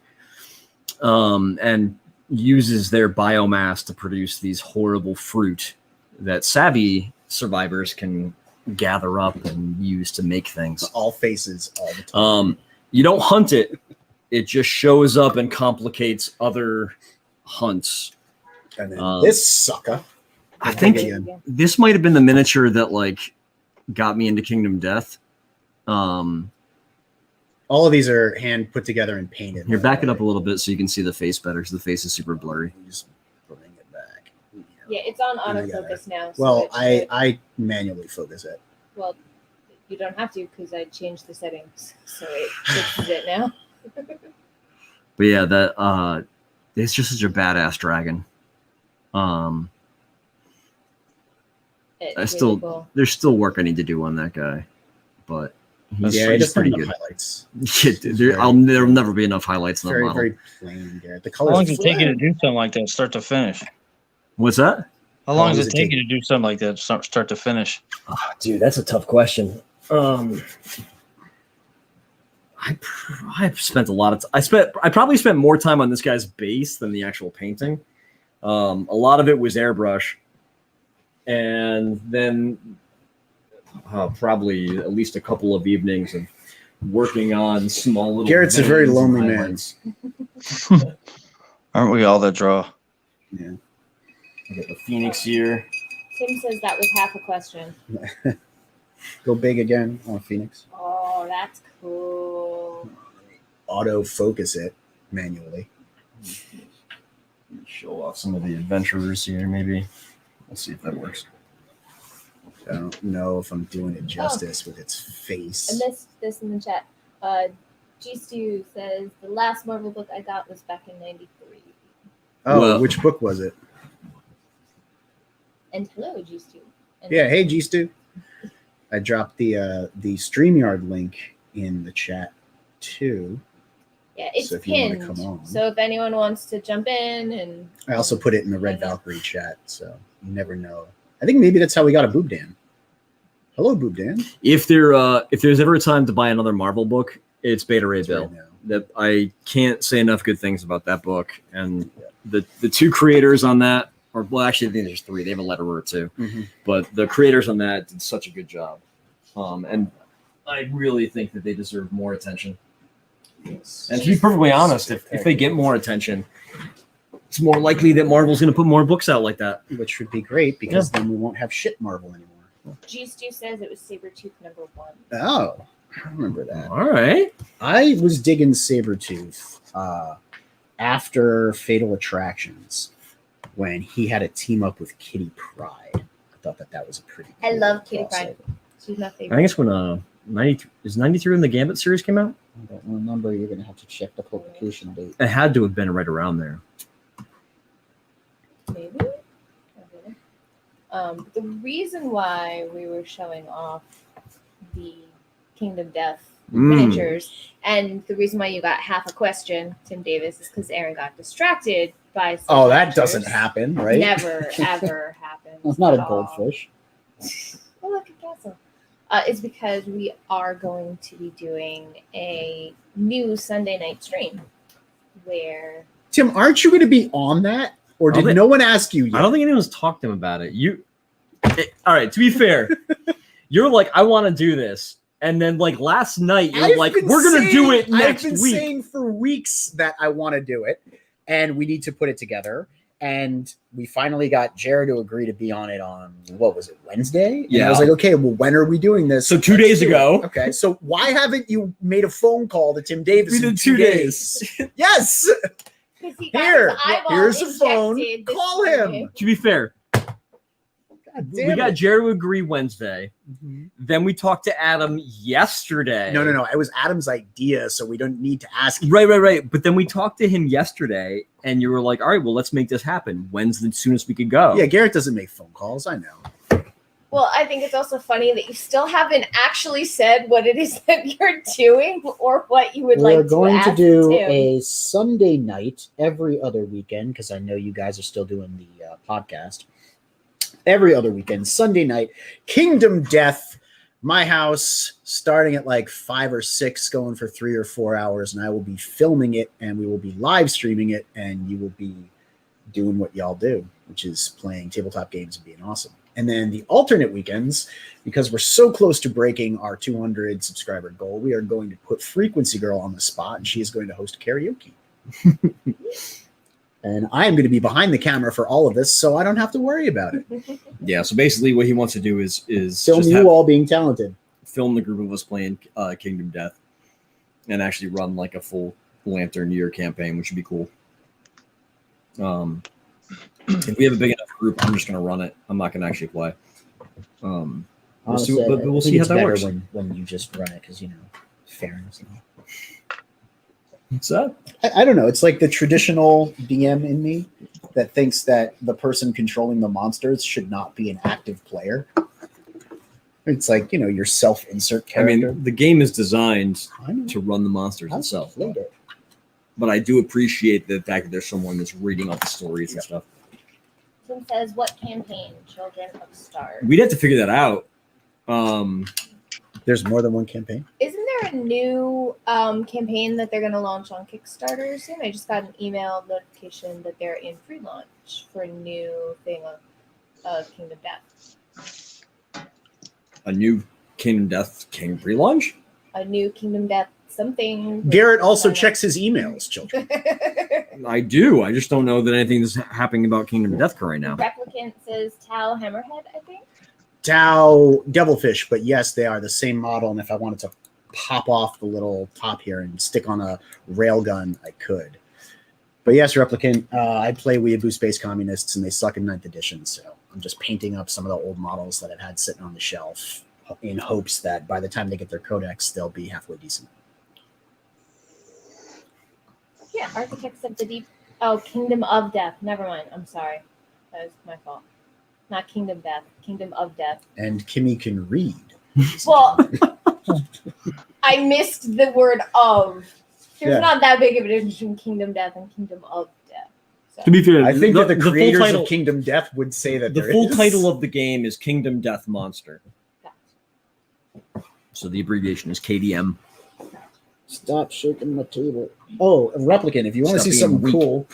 and uses their biomass to produce these horrible fruit that savvy survivors can gather up and use to make things. All faces all the time. You don't hunt it. It just shows up and complicates other hunts. And then this sucker. I think this might have been the miniature that like got me into Kingdom Death. All of these are hand put together and painted. Here, back it up a little bit so you can see the face better, because the face is super blurry. Just bring it back. Yeah, it's on autofocus now. So well, I manually focus it. Well, you don't have to because I changed the settings, so it fixes it now. But yeah, that it's just such a badass dragon. There's still work I need to do on that guy, but he's pretty good. Highlights. There'll never be enough highlights in the model. Very plain, Garrett. The How long does it take you to do something like that, start to finish? What's that? How long does it take you to do something like that, start to finish? Oh, dude, that's a tough question. I've spent a lot of I probably spent more time on this guy's base than the actual painting. A lot of it was airbrush, and then probably at least a couple of evenings of working on small little. Garrett's a very lonely man. Aren't we all that draw? Yeah. I got the Phoenix here. Tim says that was half a question. Go big again on Phoenix. Oh, that's cool. Auto focus it manually. Show off some of the adventurers here, maybe. We'll see if that works. I don't know if I'm doing it justice with its face. I missed this in the chat. G Stu says the last Marvel book I got was back in '93. Oh, Well, which book was it? And hello, G Stu. Yeah, hey G Stu. I dropped the StreamYard link in the chat too. Yeah, it's So if you wanna pinned. come on. So if anyone wants to jump in and I also put it in the Red Valkyrie chat, so you never know. I think maybe that's how we got a Boob Dan. Hello, Boob Dan. If there's ever a time to buy another Marvel book, it's Beta Ray Bill. Right now. That I can't say enough good things about that book, and the two creators on that, or well, actually, I think there's three. They have a letterer too, but the creators on that did such a good job, and I really think that they deserve more attention. Yes. And to be perfectly honest, if they get more attention, it's more likely that Marvel's going to put more books out like that. Which would be great because then we won't have shit Marvel anymore. G Stu says it was Sabretooth #1. Oh, I remember that. All right. I was digging Sabretooth after Fatal Attractions when he had a team up with Kitty Pryde. I thought that was a pretty I cool love Kitty crossover. Pryde. She's my I favorite. think it's when 93 when the Gambit series came out. I don't remember. You're going to have to check the publication date. It had to have been right around there. Maybe. The reason why we were showing off the Kingdom Death miniatures, and the reason why you got half a question, Tim Davis, is because Aaron got distracted by. Some Oh, that miniatures. doesn't happen, right? Never, ever happens. It's not a at all. goldfish. Oh, look at Castle. It's because we are going to be doing a new Sunday night stream where Tim, aren't you going to be on that? Or did no one ask you yet? I don't think anyone's talked to him about it. All right, to be fair, you're like, I want to do this. And then like last night, you're like, we're going to do it next week. I've been saying for weeks that I want to do it and we need to put it together. And we finally got Jared to agree to be on it on, what was it, Wednesday? And I was like, okay, well, when are we doing this? So 2 days ago. Okay, so why haven't you made a phone call to Tim Davis? We did 2 days. Yes. Here's a phone. Call him. To be fair, we got Jared to agree Wednesday. Then we talked to Adam yesterday. No. It was Adam's idea, so we don't need to ask him. Right. But then we talked to him yesterday, and you were like, all right, well, let's make this happen. When's the soonest we could go? Yeah, Garrett doesn't make phone calls. I know. Well, I think it's also funny that you still haven't actually said what it is that you're doing or what you would like to ask. We're going to do Tim. a Sunday night every other weekend because I know you guys are still doing the podcast. Every other weekend, Sunday night, Kingdom Death, my house, starting at like 5 or 6, going for 3 or 4 hours, and I will be filming it, and we will be live streaming it, and you will be doing what y'all do, which is playing tabletop games and being awesome. And then the alternate weekends, because we're so close to breaking our 200 subscriber goal, we are going to put Frequency Girl on the spot, and she is going to host karaoke. And I am going to be behind the camera for all of this, so I don't have to worry about it. Yeah, so basically what he wants to do is Film just you all being talented. film the group of us playing Kingdom Death and actually run like a full Lantern Year campaign, which would be cool. If we have a big enough group, I'm just going to run it. I'm not going to actually play. We'll see how that works. When you just run it, because, fairness. What's that? I don't know. It's like the traditional DM in me that thinks that the person controlling the monsters should not be an active player. It's like, your self-insert character. I mean, the game is designed to run the monsters I've itself. played it. But I do appreciate the fact that there's someone that's reading out the stories and stuff. Tim says, what campaign? Children of Stars. We'd have to figure that out. There's more than one campaign? Isn't there a new campaign that they're going to launch on Kickstarter soon? I just got an email notification that they're in free launch for a new thing of Kingdom Death. A new Kingdom Death King pre-launch? A new Kingdom Death something. Garrett also checks his emails, children. I do. I just don't know that anything is happening about Kingdom Death right now. Replicant says Tau Hammerhead, I think. Tau Devilfish, but yes, they are the same model. And if I wanted to pop off the little top here and stick on a railgun, I could. But yes, Replicant, I play Weeaboo Space Communists, and they suck in 9th edition. So I'm just painting up some of the old models that I've had sitting on the shelf in hopes that by the time they get their codex, they'll be halfway decent. Yeah, Architects of the Deep. Oh, Kingdom of Death. Never mind. I'm sorry. That was my fault. Not Kingdom Death. Kingdom of Death. And Kimmy can read. Well, I missed the word of. There's not that big of a difference between Kingdom Death and Kingdom of Death. So. To be fair, I think that the full creators title, of Kingdom Death would say that the there full is. title of the game is Kingdom Death Monster. Gotcha. So the abbreviation is KDM. Stop shaking my table. Oh, a Replicant, if you want to see Stop being something weak. cool,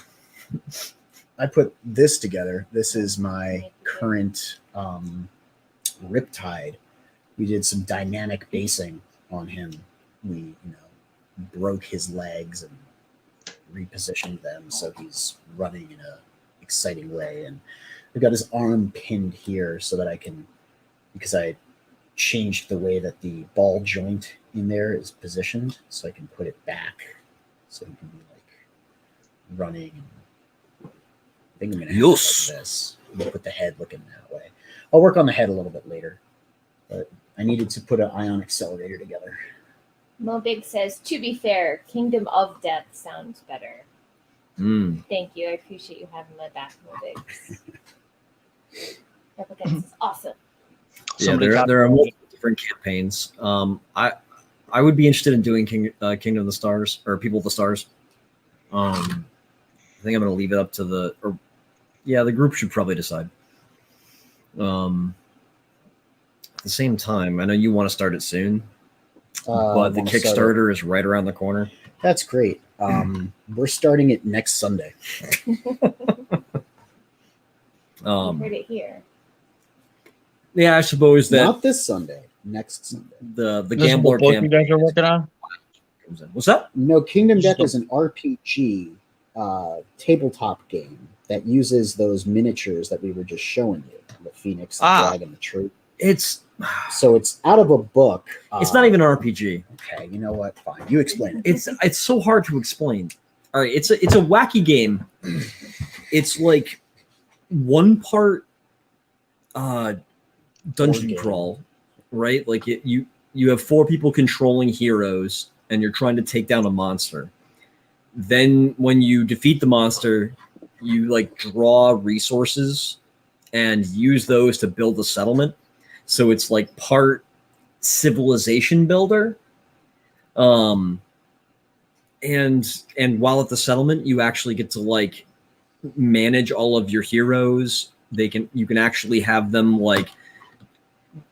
I put this together. This is my current Riptide. We did some dynamic basing on him. We, broke his legs and repositioned them so he's running in a exciting way. And I've got his arm pinned here so that I can, because I changed the way that the ball joint in there is positioned, so I can put it back so he can be like running. I think I'm gonna have it like this. I'm gonna put the head looking that way. I'll work on the head a little bit later, but I needed to put an ion accelerator together. Mobig says, to be fair, Kingdom of Death sounds better. Thank you. I appreciate you having my back, Mobig. Replicants is awesome. Yeah, there are multiple different campaigns. I would be interested in doing Kingdom of the Stars or People of the Stars. I think I'm going to leave it up to the group should probably decide. At the same time, I know you want to start it soon, but the Kickstarter is right around the corner. That's great. We're starting it next Sunday. You heard it here. Yeah, I suppose that not this Sunday, next Sunday. The Gambler campaign you guys are working on. What's that? No, Kingdom Death is an RPG tabletop game that uses those miniatures that we were just showing you: the Phoenix, the Dragon, the Tree. It's out of a book. It's not even an RPG. Okay, you know what? Fine, you explain it. It's so hard to explain. All right, it's a wacky game. It's like one part dungeon crawl, right? Like you have 4 people controlling heroes, and you're trying to take down a monster. Then when you defeat the monster, you like draw resources and use those to build a settlement. So it's like part civilization builder. And while at the settlement, you actually get to like manage all of your heroes. You can actually have them like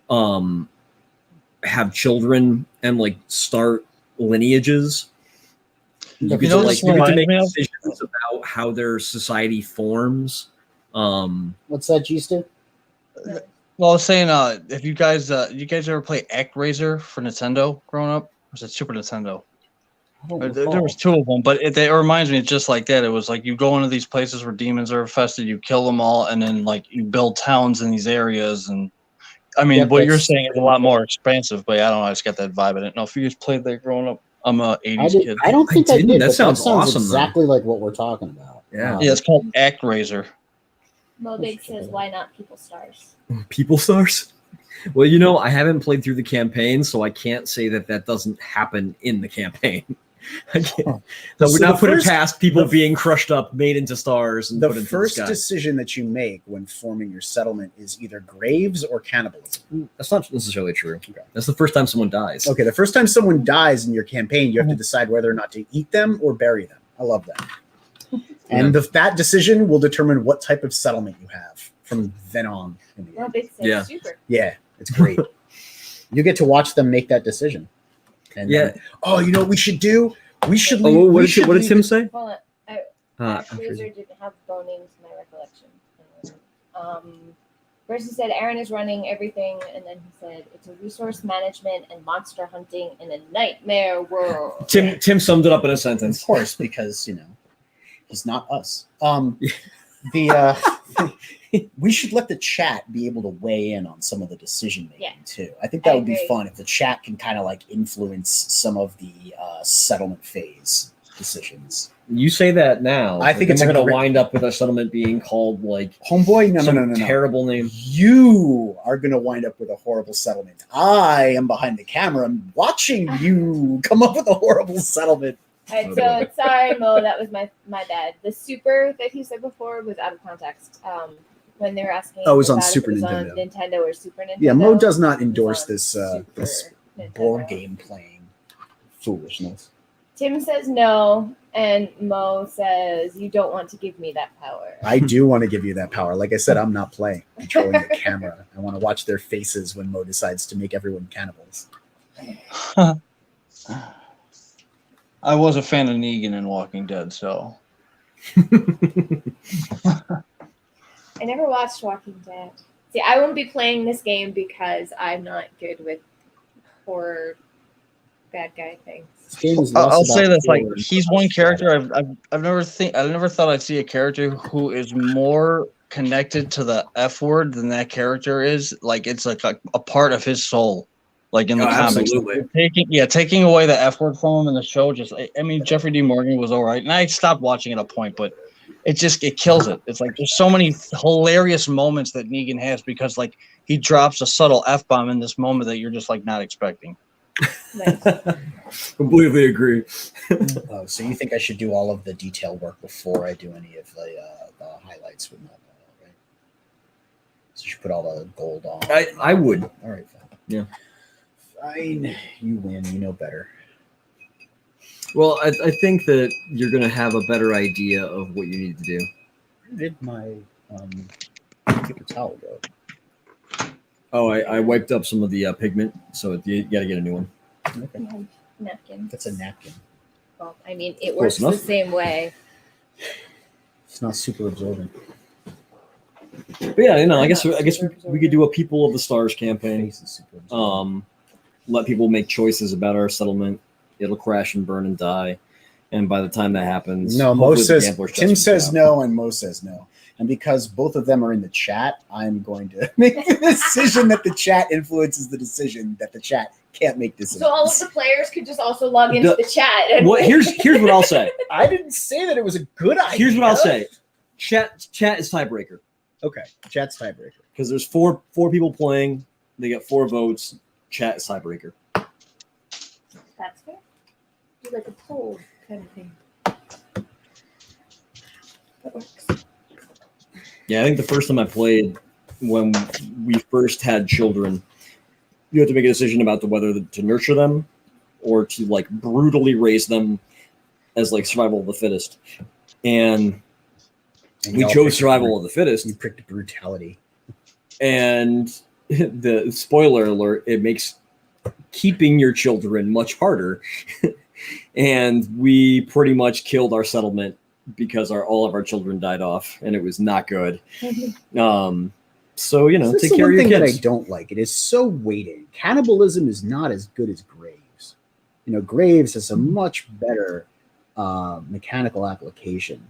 have children and like start lineages. You get to make decisions about how their society forms. What's that, G-Stu? Well, I was saying, if you guys ever play ActRaiser for Nintendo growing up? Or was it Super Nintendo? There was 2 of them, but it reminds me just like that. It was like you go into these places where demons are infested, you kill them all, and then like you build towns in these areas. And I mean, what you're saying is a lot more expansive, but I don't know. I just got that vibe. I didn't know if you guys played that growing up. I'm a 80s kid. I don't think I did. That sounds awesome. Exactly like what we're talking about. Yeah, it's called ActRaiser. Mobig says, why not People Stars? People Stars? Well, I haven't played through the campaign, so I can't say that doesn't happen in the campaign. So we're not putting past people being crushed up, made into stars. And the put into first the sky. decision that you make when forming your settlement is either graves or cannibalism. That's not necessarily true. Okay. That's the first time someone dies. Okay, the first time someone dies in your campaign, you have to decide whether or not to eat them or bury them. I love that. And that decision will determine what type of settlement you have from then on. Mobig says, super. Yeah, it's great. You get to watch them make that decision. And Yeah. oh, you know what we should do? We should. Oh, what did Tim say? Hold on. Fraser didn't have boning to my recollection. First he said Aaron is running everything, and then he said it's a resource management and monster hunting in a nightmare world. Tim summed it up in a sentence. Of course, because he's not us. We should let the chat be able to weigh in on some of the decision making too. I think that would be fun if the chat can kind of like influence some of the settlement phase decisions. You say that now. I think it's going to wind up with a settlement being called like Homeboy. No. Terrible name. You are going to wind up with a horrible settlement. I am behind the camera. I'm watching you come up with a horrible settlement. All right, so sorry, Mo, that was my bad. The super that he said before was out of context. When they were asking, it was on about if Super it was Nintendo. on Nintendo or Super Nintendo. Yeah, Mo does not endorse on this Nintendo. board game playing foolishness. Tim says no, and Mo says you don't want to give me that power. I do want to give you that power. Like I said, I'm not playing. I'm controlling the camera. I want to watch their faces when Mo decides to make everyone cannibals. I was a fan of Negan in Walking Dead, so. I never watched Walking Dead. See, I won't be playing this game because I'm not good with horror bad guy things. I'll say this: like, he's one character I've never thought I'd see a character who is more connected to the F word than that character is. Like, it's like a part of his soul. Like in the comics, taking away the F word from him in the show. I mean, Jeffrey D. Morgan was all right, and I stopped watching at a point, but it kills it. It's like there's so many hilarious moments that Negan has because like he drops a subtle F bomb in this moment that you're just like not expecting. Nice. Completely agree. Oh, so you think I should do all of the detail work before I do any of the highlights with that, right? So you should put all the gold on. I would. All right, fine. Yeah. Fine. You win. You know better. Well, I think that you're going to have a better idea of what you need to do. Where did my paper towel go? Oh, I wiped up some of the pigment, so you got to get a new one. Okay. Napkin. That's a napkin. Well, I mean, it works the same way. It's not super absorbent. But yeah, I guess we could do a People of the Stars campaign. Face is super absorbent. Let people make choices about our settlement. It'll crash and burn and die. And by the time that happens, no, Mo says Tim says out. no, and Mo says no. And because both of them are in the chat, I'm going to make the decision that the chat influences the decision that the chat can't make decisions. So all of the players could just also log into the chat. And here's what I'll say. I didn't say that it was a good idea. Here's what I'll say. Chat is tiebreaker. Okay, chat's tiebreaker. Because there's four people playing. They get 4 votes. Chat is tiebreaker. That's fair. Do like a poll kind of thing. That works. Yeah, I think the first time I played, when we first had children, you had to make a decision about whether to nurture them or to like brutally raise them as like survival of the fittest. And we chose survival of the fittest. You picked brutality. And the spoiler alert, it makes keeping your children much harder. And we pretty much killed our settlement because all of our children died off, and it was not good. So this take is care of your kids. That I kids. don't like. It is so weighted. Cannibalism is not as good as Graves. Graves has a much better mechanical application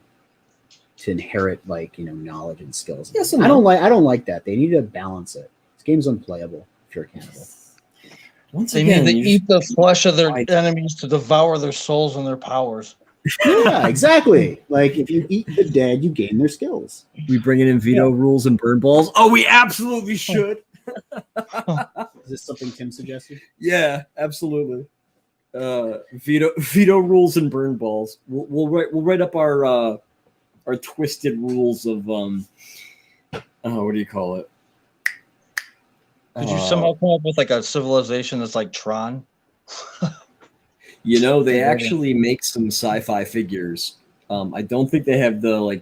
to inherit knowledge and skills. Yes, I don't like that. They need to balance it. This game's unplayable if you're a cannibal. Once They again, need to eat the flesh of their enemies to devour their souls and their powers. Yeah, exactly. Like if you eat the dead, you gain their skills. we bringing in veto rules and burn balls. Oh, we absolutely should. Is this something Tim suggested? Yeah, absolutely. Veto rules and burn balls. We'll write up our twisted rules of what do you call it? Could you somehow come up with like a civilization that's like Tron? They actually make some sci-fi figures. I don't think they have the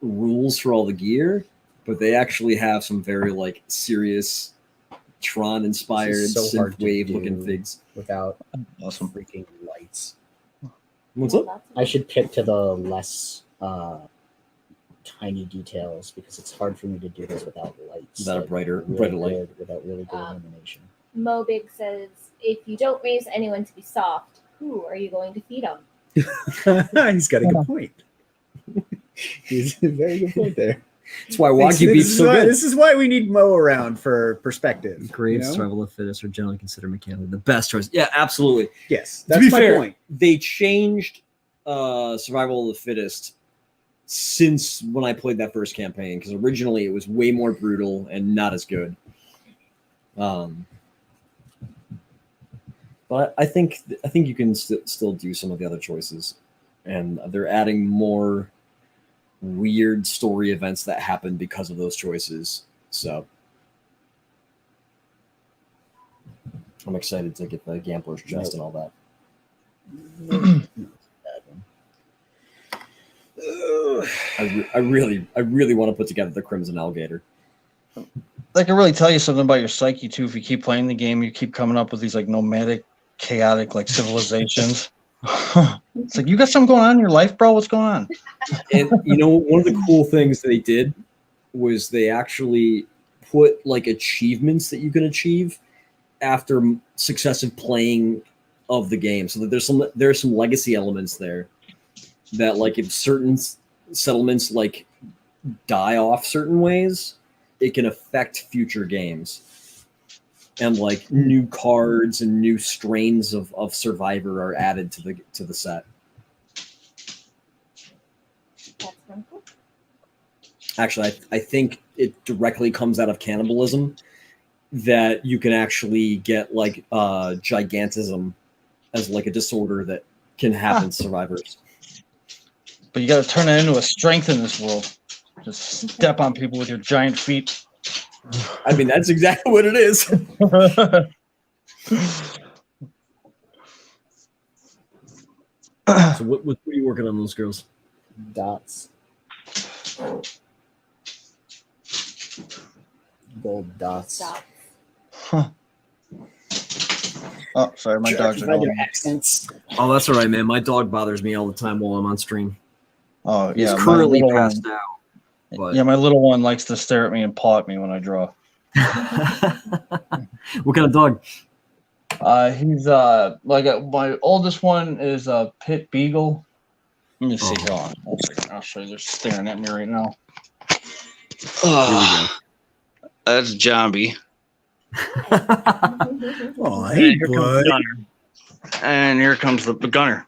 rules for all the gear, but they actually have some very serious Tron-inspired so hard to synthwave-looking do. figs. Without Awesome. freaking lights. What's up? I should pick to the less tiny details because it's hard for me to do this without lights. Without a like, brighter really light. good- without really good illumination. Mobig says, if you don't raise anyone to be soft, who are you going to feed on? He's got a good point. He's a very good point there. That's why Wagyu beef's so good. This is why we need Mo around for perspective. Graves, survival of the fittest are generally considered mechanically the best choice. Yeah, absolutely. Yes, To that's be my fair, point. they changed survival of the fittest since when I played that first campaign, because originally it was way more brutal and not as good. But I think you can still do some of the other choices, and they're adding more weird story events that happen because of those choices. So I'm excited to get the gambler's chest and all that. I really want to put together the Crimson Alligator. That can really tell you something about your psyche too. If you keep playing the game, you keep coming up with these like nomadic, chaotic like civilizations. It's like, you got something going on in your life, bro? What's going on? And you know, one of the cool things they did was they actually put like achievements that you can achieve after successive playing of the game, so that there's some legacy elements there that, like, if certain settlements like die off certain ways, it can affect future games, and like new cards and new strains of Survivor are added to the set. That's kind of cool. Actually, I think it directly comes out of cannibalism, that you can actually get like gigantism as like a disorder that can happen to survivors. But you got to turn it into a strength in this world. Just step on people with your giant feet. I mean, that's exactly what it is. So what are you working on, those girls? Dots. Gold dots. Stop. Oh, sorry, my dogs are going. accents. Oh, that's all right, man. My dog bothers me all the time while I'm on stream. Oh, He's yeah. my currently little passed one- out. But Yeah, my little one likes to stare at me and paw at me when I draw. what kind of dog? He's my oldest one is a pit beagle. Let me see. Hold on. I'll show you. They're staring at me right now. That's Jambi. Oh, hey, Here comes bud. Gunner. And here comes the Gunner.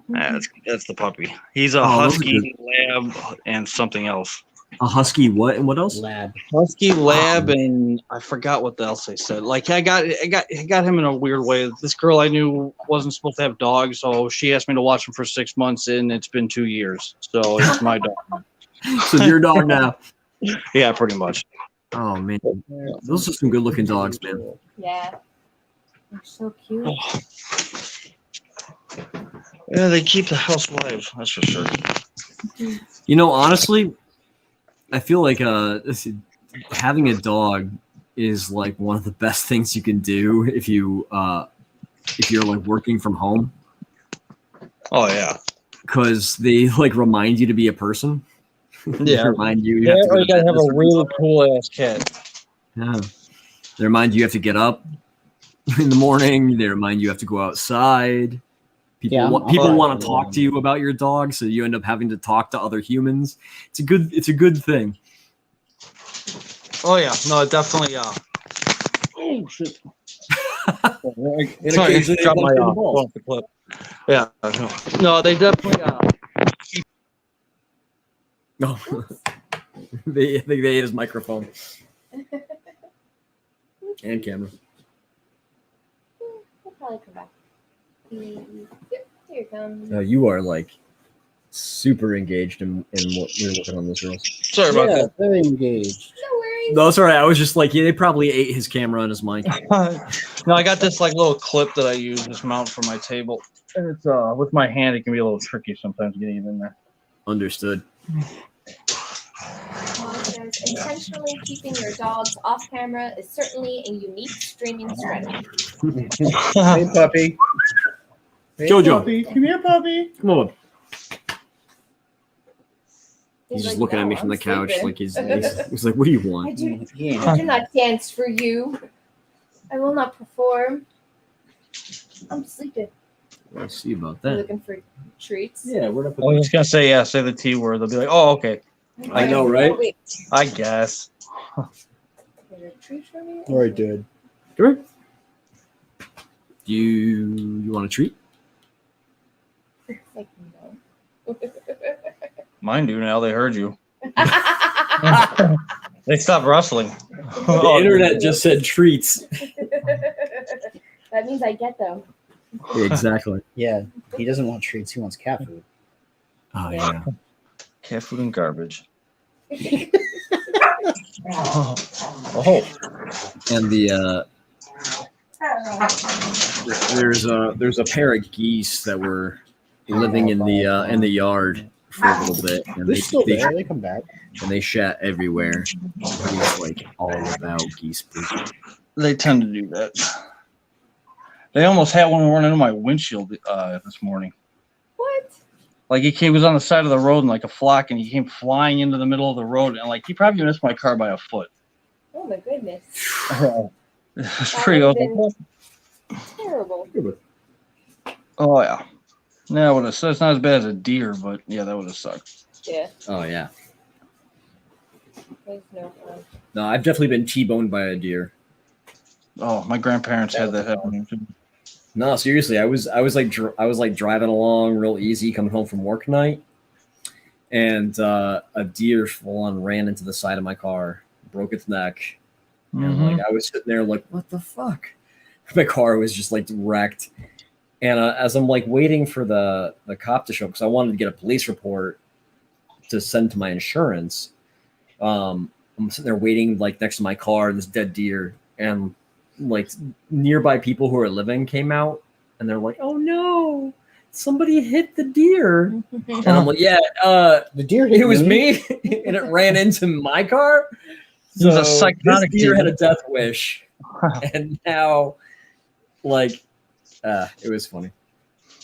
That's the puppy. He's a husky lab and something else. A husky what and what else? Lab. Husky lab and I forgot what else they said. Like I got him in a weird way. This girl I knew wasn't supposed to have dogs, so she asked me to watch him for 6 months, and it's been 2 years. So it's my dog. So your dog now. Yeah, pretty much. Oh man, those are some good looking dogs, man. Yeah. They're so cute. Yeah, they keep the house alive. That's for sure. You know, honestly, I feel like having a dog is like one of the best things you can do if you're like working from home. Oh yeah. Because they like remind you to be a person. Yeah. They remind you. Yeah, have to you gotta have a really cool ass cat. Yeah. They remind you have to get up in the morning. They remind you have to go outside. People want to talk to you about your dog, so you end up having to talk to other humans. It's a good thing. Oh yeah, no, definitely. Oh shit! And Sorry, occasionally they drop bust my through the balls. off the clip. Yeah, no, they definitely. No, they ate his microphone and camera. He'll probably come back. Yep, here it comes. You are like super engaged in what we're working on, those girls. Sorry about that. Very engaged. No worries. No, that's all right. I was just like, yeah, they probably ate his camera and his mic. No, I got this like little clip that I use as mount for my table, and it's with my hand. It can be a little tricky sometimes getting it in there. Understood. If intentionally keeping your dogs off camera is certainly a unique streaming strategy. Hey, puppy. Hey, Jojo. puppy. Come here, puppy. Come on. He's just like, looking at "No, me from I'm the couch, sleeping." like he's like, "What do you I want?" do, Yeah. I do not dance for you. I will not perform. I'm sleeping. Let's see about You that. looking for treats? Yeah, we're up. I was just gonna say yeah. Say the T word. They'll be like, oh, okay. I know, right? Wait, I guess. is there a treat for me? All right, dude. Come here. Do you want a treat? Like, no. Mine do now. They heard you. They stopped rustling. The internet just said treats. That means I get them. Exactly. Yeah, he doesn't want treats. He wants cat food. Oh yeah. Cat food and garbage. Oh, And there's a pair of geese that were living in the yard for a little bit, and they're still there. They come back. and they shat everywhere. He's like all about geese poop. They tend to do that. They almost had one run into my windshield this morning. What? Like he was on the side of the road in like a flock, and he came flying into the middle of the road, and like he probably missed my car by a foot. Oh my goodness. It's pretty awful. Terrible. Oh yeah. Yeah, would have. It's not as bad as a deer, but yeah, that would have sucked. Yeah. Oh yeah. There's no fun. No, I've definitely been T-boned by a deer. Oh, my grandparents had that happen too. No, seriously, I was like driving along real easy, coming home from work night, and a deer full on ran into the side of my car, broke its neck, and like I was sitting there like, what the fuck? My car was just like wrecked, and as I'm like waiting for the cop to show up because I wanted to get a police report to send to my insurance. I'm sitting there waiting like next to my car, this dead deer, and like nearby people who are living came out, and they're like, "Oh no, somebody hit the deer!" And I'm like, "Yeah, The deer hit it was me. me, and it ran into my car." He was a So psychotic this deer had deer. a death wish, and now, like, it was funny.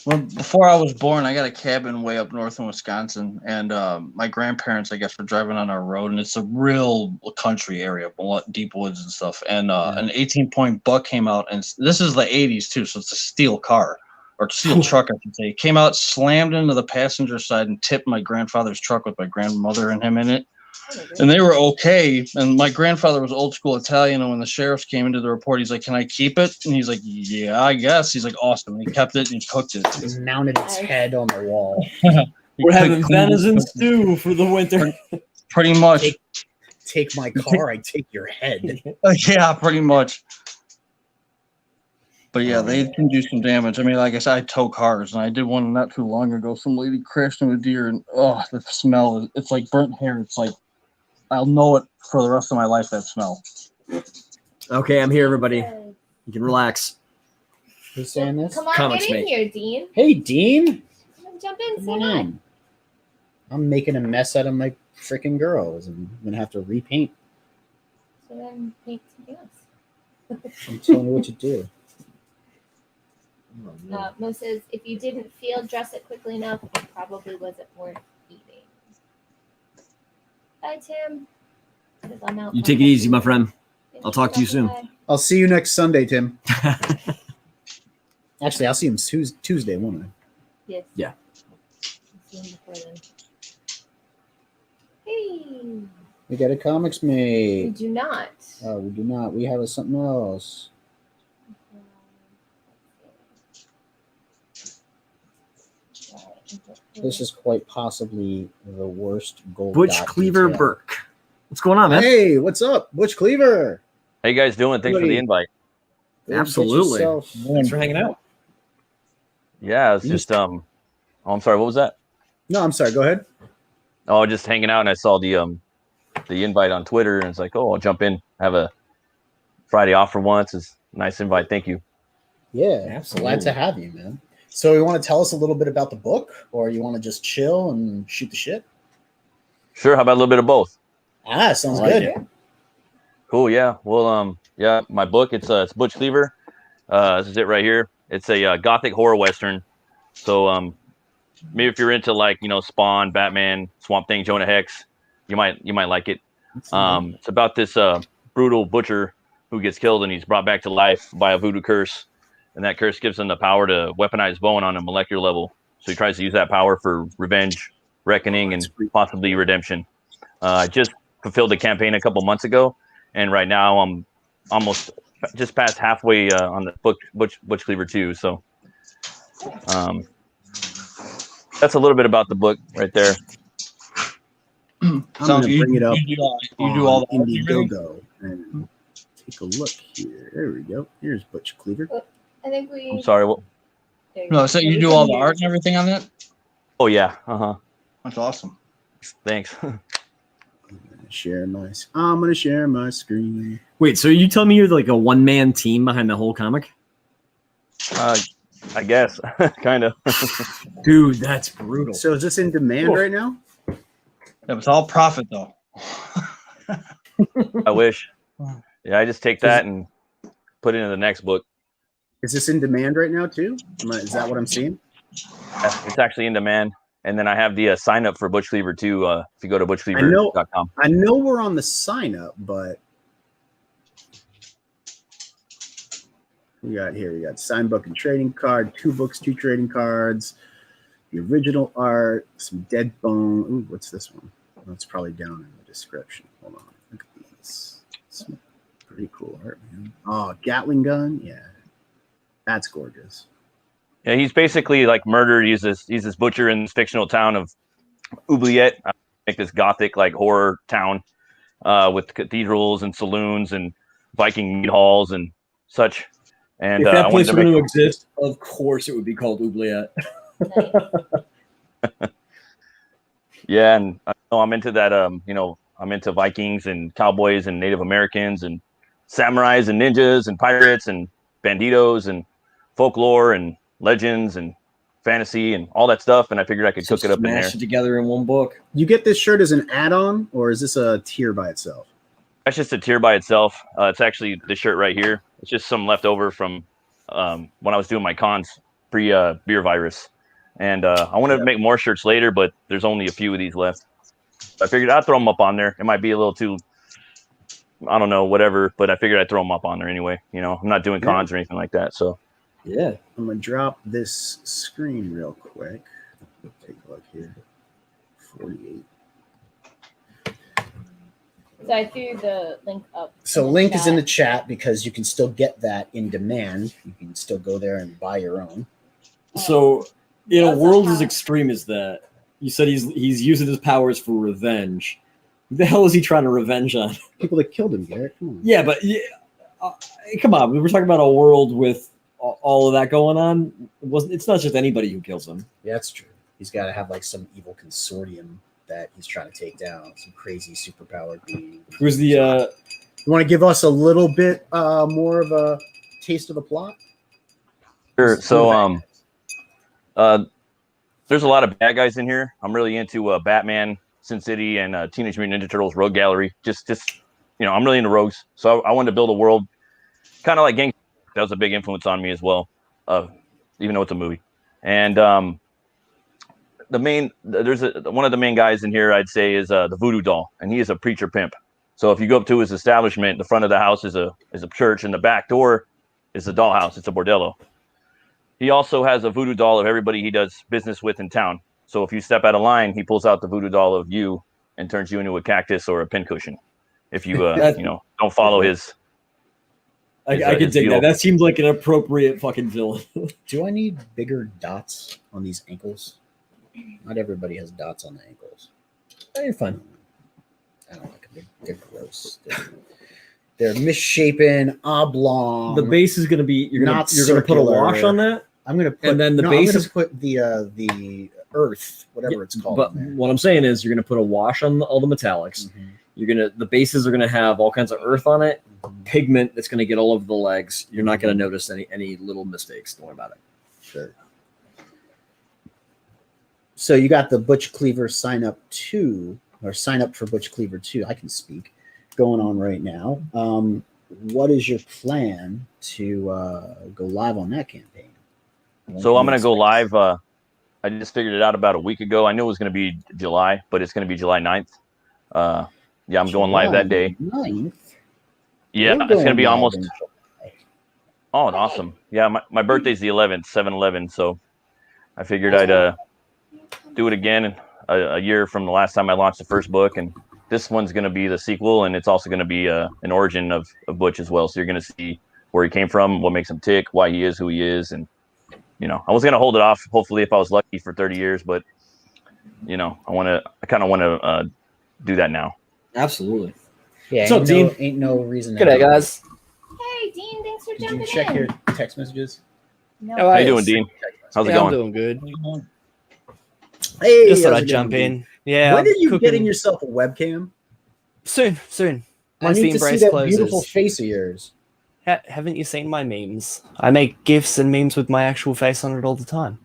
Well, before I was born, I got a cabin way up north in Wisconsin, and my grandparents, I guess, were driving on our road, and it's a real country area, deep woods and stuff. And an 18-point buck came out, and this is the 80s too, so it's a steel car or steel truck, I should say. It came out, slammed into the passenger side, and tipped my grandfather's truck with my grandmother and him in it. And they were okay. And my grandfather was old school Italian. And when the sheriffs came into the report, he's like, "Can I keep it?" And he's like, "Yeah, I guess." He's like, "Awesome." And he kept it and he cooked it. He mounted its head on the wall. We're having venison stew for the winter. Pretty much. Take my car, I take your head. Yeah, pretty much. But yeah, they can do some damage. I mean, like I said, I tow cars, and I did one not too long ago. Some lady crashed into a deer, and oh, the smell, it's like burnt hair. It's like, I'll know it for the rest of my life, that smell. Okay, I'm here, everybody. You can relax. Who's saying this? Come on, Comics, get in mate. here, Dean. Hey, Dean. Come on, jump in, Come say on hi. in. I'm making a mess out of my freaking girls. I'm gonna have to repaint. So then paint something else. I'm telling you what to do. Mo says, if you didn't dress it quickly enough, it probably wasn't worth eating. Bye, Tim. 'Cause I'm out. You take it easy, my friend. I'll talk to you soon. Bye. I'll see you next Sunday, Tim. Actually, I'll see him Tuesday, won't I? Yes. Yeah. I'll see him before then. Hey. We got a comics We mate. do not. Oh, we do not. We have something else. This is quite possibly the worst gold. Butch dot Cleaver detail. Burke. What's going on, man? Hey, what's up, Butch Cleaver? How you guys doing? Thanks for the invite. Go get Absolutely. yourself- Thanks for hanging out. Yeah, it's just oh, I'm sorry, what was that? No, I'm sorry. Go ahead. Oh, just hanging out, and I saw the invite on Twitter, and it's like, oh, I'll jump in. Have a Friday off for once. It's a nice invite. Thank you. Yeah, Absolutely. glad to have you, man. So, you want to tell us a little bit about the book, or you want to just chill and shoot the shit? Sure. How about a little bit of both? Sounds I like good. Cool. Yeah. Well, yeah, my book, it's Butch Cleaver. This is it right here. It's a gothic horror western. So maybe if you're into like, Spawn, Batman, Swamp Thing, Jonah Hex, you might like it. It's about this brutal butcher who gets killed and he's brought back to life by a voodoo curse, and that curse gives him the power to weaponize bone on a molecular level. So he tries to use that power for revenge, reckoning, and possibly redemption. I just fulfilled the campaign a couple months ago, and right now I'm almost just past halfway on the book, Butch Cleaver 2. So that's a little bit about the book right there. I'm Sounds gonna bring it up. You do all the Indiegogo and take a look here. There we go. Here's Butch Cleaver. I think we. I'm sorry. What? No, so you do all the art and everything on that? Oh yeah. That's awesome. Thanks. I'm gonna share my screen. Wait, so you tell me you're like a one-man team behind the whole comic? I guess, kind of. Dude, that's brutal. So is this in demand right now? Yeah, it's all profit though. I wish. Yeah, I just take that and put it into the next book. Is this in demand right now too? Is that what I'm seeing? Yeah, it's actually in demand. And then I have the sign up for Butch Cleaver too. If you go to butchcleaver.com. I know we're on the sign up, but we got signed book and trading card, 2 books, 2 trading cards, the original art, some dead bone. Ooh, what's this one? That's probably down in the description. Hold on. Look at these. Some pretty cool art, man. Oh, Gatling gun. Yeah. That's gorgeous. Yeah, he's basically like murdered. He's this butcher in this fictional town of Oubliette, like this gothic like horror town with cathedrals and saloons and Viking meat halls and such. And if that place were going to exist, of course it would be called Oubliette. Yeah, and I'm into that. I'm into Vikings and cowboys and Native Americans and samurais and ninjas and pirates and banditos and folklore and legends and fantasy and all that stuff. And I figured I could cook it up in there. Smash it together in one book. You get this shirt as an add-on, or is this a tier by itself? That's just a tier by itself. It's actually the shirt right here. It's just some leftover from when I was doing my cons pre-beer virus. And I want to make more shirts later, but there's only a few of these left. I figured I'd throw them up on there. It might be a little too, I don't know, whatever, but I figured I'd throw them up on there anyway. I'm not doing cons or anything like that. So yeah, I'm going to drop this screen real quick. Take a look here. 48. So I threw the link up. So link is in the chat because you can still get that in demand. You can still go there and buy your own. So in a world as extreme as that, you said he's using his powers for revenge. Who the hell is he trying to revenge on? People that killed him, Garrett. Come on. Yeah, but come on. We were talking about a world with all of that going on. It's not just anybody who kills him. Yeah, that's true. He's got to have like some evil consortium that he's trying to take down. Some crazy superpowered being. Who's the? You want to give us a little bit more of a taste of the plot? Sure. So there's a lot of bad guys in here. I'm really into Batman, Sin City, and Teenage Mutant Ninja Turtles Rogue Gallery. Just I'm really into rogues. So I wanted to build a world kind of like Gang. That was a big influence on me as well, even though it's a movie. And one of the main guys in here, I'd say, is the Voodoo Doll, and he is a preacher pimp. So if you go up to his establishment, the front of the house is a church, and the back door is the dollhouse. It's a bordello. He also has a voodoo doll of everybody he does business with in town. So if you step out of line, he pulls out the voodoo doll of you and turns you into a cactus or a pincushion. If you don't follow his. I could dig that. That seems like an appropriate fucking villain. Do I need bigger dots on these ankles? Not everybody has dots on the ankles. You're fine. I don't like them. They're gross. They're misshapen, oblong. The base is going to be you're going to put a wash on that. I'm going to put, and then the base is put the earth, whatever it's called. But what I'm saying is, you're going to put a wash on all the metallics. Mm-hmm. The bases are going to have all kinds of earth on it, pigment that's going to get all over the legs. You're not going to notice any little mistakes. Don't worry about it. Sure. So you got the Butch Cleaver sign up 2. or sign up for Butch Cleaver 2. I can speak. Going on right now. What is your plan to go live on that campaign? So I'm going to go live. I just figured it out about a week ago. I knew it was going to be July, but it's going to be July 9th. Yeah, I'm going live that day. 9th? Yeah, it's going to be almost. Oh, awesome. Yeah, my birthday's the 11th, 7/11. So I figured I'd do it again a year from the last time I launched the first book. And this one's going to be the sequel, and it's also going to be an origin of Butch as well. So you're going to see where he came from, what makes him tick, why he is who he is. And, I was going to hold it off, hopefully, if I was lucky for 30 years. But, I kind of want to do that now. Absolutely. Yeah, What's up, Dean? Ain't no reason. Good day, guys. Hey, Dean, thanks for Did jumping you check in. your text messages? No. How How you doing, Dean? How's it Yeah, I'm going? doing good. Hey, Just thought how's I'd it jump going, in. Yeah. When I'm are you cooking. getting yourself a webcam? Soon. I Once need the to see embrace that closes. beautiful face of yours. Haven't you seen my memes? I make GIFs and memes with my actual face on it all the time.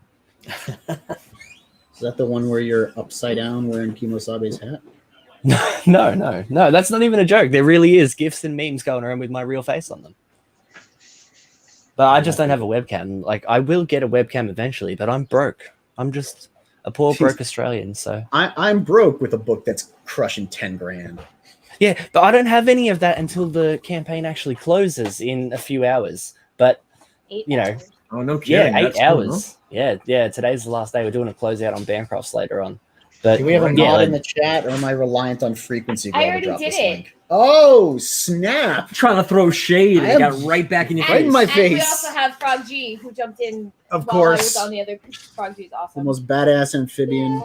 Is that the one where you're upside down wearing Kimosabe's hat? No. That's not even a joke. There really is GIFs and memes going around with my real face on them. But I just don't have a webcam. Like, I will get a webcam eventually, but I'm broke. I'm just a poor broke Australian. So I'm broke with a book that's crushing 10 grand. yeah, but I don't have any of that until the campaign actually closes in a few hours. But 8 you know, hours. Oh, no kidding. yeah, 8 That's cool, hours. Yeah. Today's the last day. We're doing a closeout on Bancrofts later on. But Do we have a yeah, mod like, in the chat, or am I reliant on frequency? I already did it. Link? Oh, snap! Trying to throw shade, and I it got am- right back in your Right face. in my And we face. also have Frog G, who jumped in Of while I was course. on the other. Frog G is The awesome. most badass amphibian.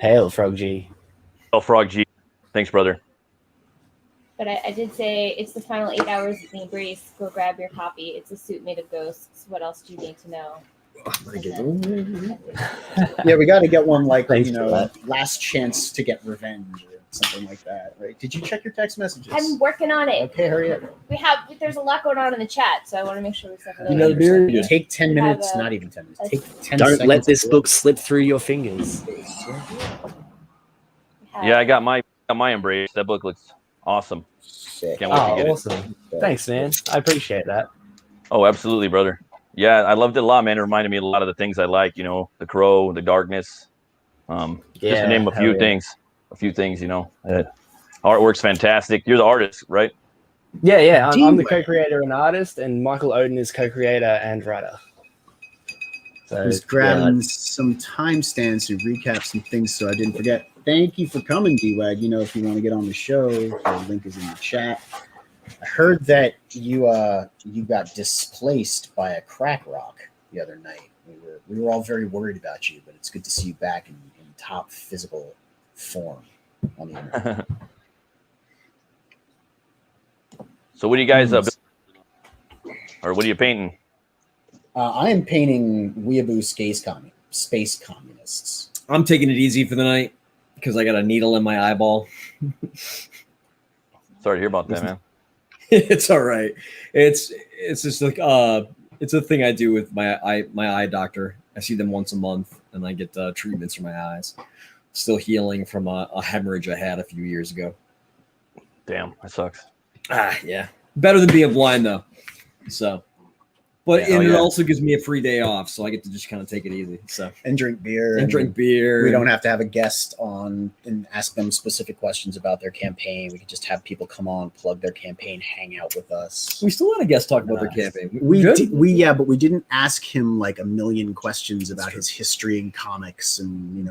hail, Frog G. Oh, Frog G. Thanks, brother. But I did say it's the final 8 hours of the embrace. Go grab your copy. It's a suit made of ghosts. What else do you need to know? Yeah, we got to get one like, Thanks for that. last chance to get revenge or something like that, right? Did you check your text messages? I'm working on it. Okay, hurry up. There's a lot going on in the chat, so I want to make sure we stuff it Another over. beer? Yeah. Take 10 We have minutes, a- not even 10 minutes. Take 10 Don't seconds. let this to do book slip through your fingers. Yeah, I got my embrace. That book looks awesome. it. Sick. Can't wait to get awesome. Thanks, man. I appreciate that. Oh, absolutely, brother. Yeah, I loved it a lot, man. It reminded me of a lot of the things I like, the crow, the darkness. Just to name a hell few yeah. things. Artwork's fantastic. You're the artist, right? Yeah. I'm the D-Way. co-creator and artist, and Michael Oden is co-creator and writer. So Just grabbing some timestamps to recap some things so I didn't forget. Thank you for coming, D-Wag. If you want to get on the show, the link is in the chat. I heard that you got displaced by a crack rock the other night. We were all very worried about you, but it's good to see you back in top physical form on the internet. So what do you guys or what are you painting? I am painting Weeaboo space communists. I'm taking it easy for the night because I got a needle in my eyeball. Sorry to hear about that, man. It's all right. It's just like it's a thing I do with my eye doctor. I see them once a month, and I get treatments for my eyes. Still healing from a hemorrhage I had a few years ago. Damn, that sucks. Yeah. Better than being blind though. So, but Yeah, it also gives me a free day off, so I get to just kind of take it easy. So And drink beer. and drink beer. We don't have to have a guest on and ask them specific questions about their campaign. We could just have people come on, plug their campaign, hang out with us. We still let a guest talk about their Nice. campaign. But we didn't ask him like a million questions about his history in comics and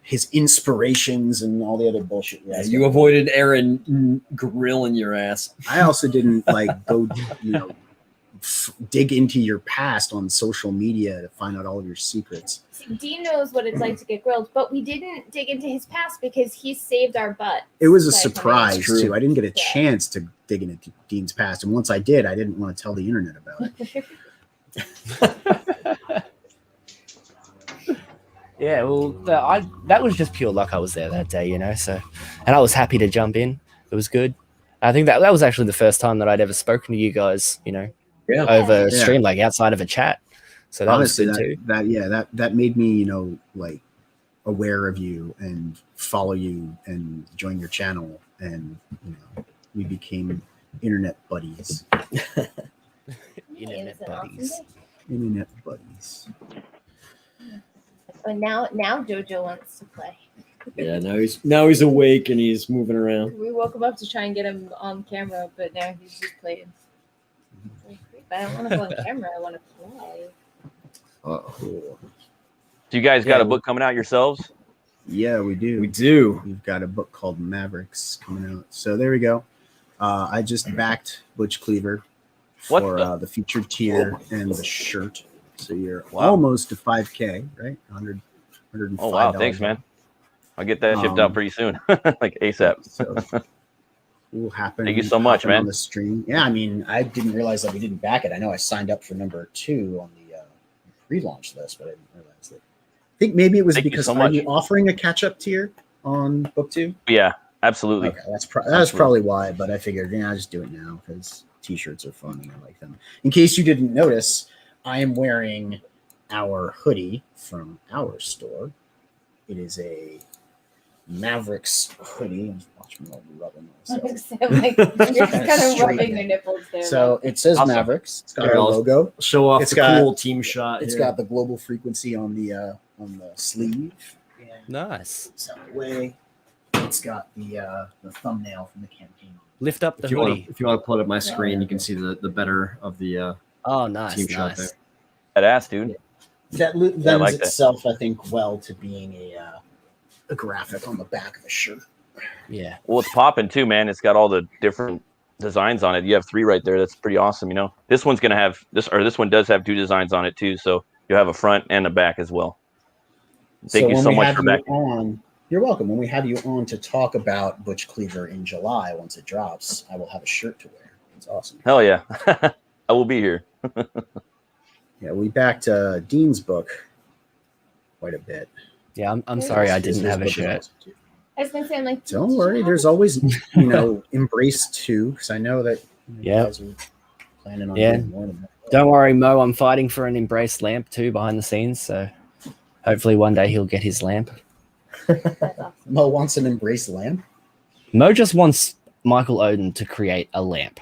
his inspirations and all the other bullshit. Yeah, you avoided Aaron grilling your ass. I also didn't go dig into your past on social media to find out all of your secrets. Dean knows what it's like to get grilled, but we didn't dig into his past because he saved our butt. It was a by surprise True. too. I didn't get a Yeah. chance to dig into Dean's past, and once I did, I didn't want to tell the internet about it. Yeah, well, that was just pure luck. I was there that day, so, and I was happy to jump in. It was good. I think that was actually the first time that I'd ever spoken to you guys, over Yeah. stream, like outside of a chat. So that Honestly, was good too. that made me, aware of you and follow you and join your channel, and we became internet buddies. Internet It's an buddies. awesome Internet buddies. day. But now Jojo wants to play. Yeah, now he's awake and he's moving around. We woke him up to try and get him on camera, but now he's just playing. But I don't want to go on camera. I want to play. Cool. So you guys got a book coming out yourselves? Yeah, we do. We do. We've got a book called MAVRICS coming out. So there we go. I just backed Butch Cleaver for the featured tier and the shirt. So you're almost to 5K, right? 105. Oh wow, thanks, man. I'll get that shipped out pretty soon, like ASAP. So will happen. Thank you so much, man. On the stream. Yeah, I mean, I didn't realize that we didn't back it. I know I signed up for number 2 on the pre-launch list, but I didn't realize that. I think maybe it was because I'm offering a catch-up tier on book 2. Yeah, absolutely. Okay, that's probably why. But I figured, I'll just do it now because t-shirts are fun and I like them. In case you didn't notice, I am wearing our hoodie from our store. It is a MAVRICS hoodie. I'm watching me rubbing myself. Like, you're kind of rubbing your nipples there. So it says Awesome. MAVRICS. It's got our logo. Show off It's the got- cool team shot. It's here. got the global frequency on the sleeve. And Nice. it's out the way. It's got the thumbnail from the campaign. Lift up the If you want hoodie. to pull it up my screen, you can see the better of the Oh, nice, team shot there. nice. Badass, dude. That lends I like that. itself, I think, well to being a graphic on the back of the shirt. Yeah. Well, it's popping too, man. It's got all the different designs on it. You have 3 right there. That's pretty awesome. This one's gonna have this one does have 2 designs on it too. So you have a front and a back as well. Thank you so much for back. You're welcome. When we have you on to talk about Butch Cleaver in July, once it drops, I will have a shirt to wear. It's awesome. Hell yeah, I will be here. Yeah, we backed Dean's book quite a bit. Yeah, I'm sorry I didn't have a His book shirt. also, too. I was gonna say, I'm like, Don't worry. There's always, Embrace 2, because I know that you guys are planning on doing more than that. Don't worry, Mo. I'm fighting for an Embrace lamp too behind the scenes. So hopefully one day he'll get his lamp. that's awesome. Mo wants an Embrace lamp. Mo just wants Michael Odin to create a lamp.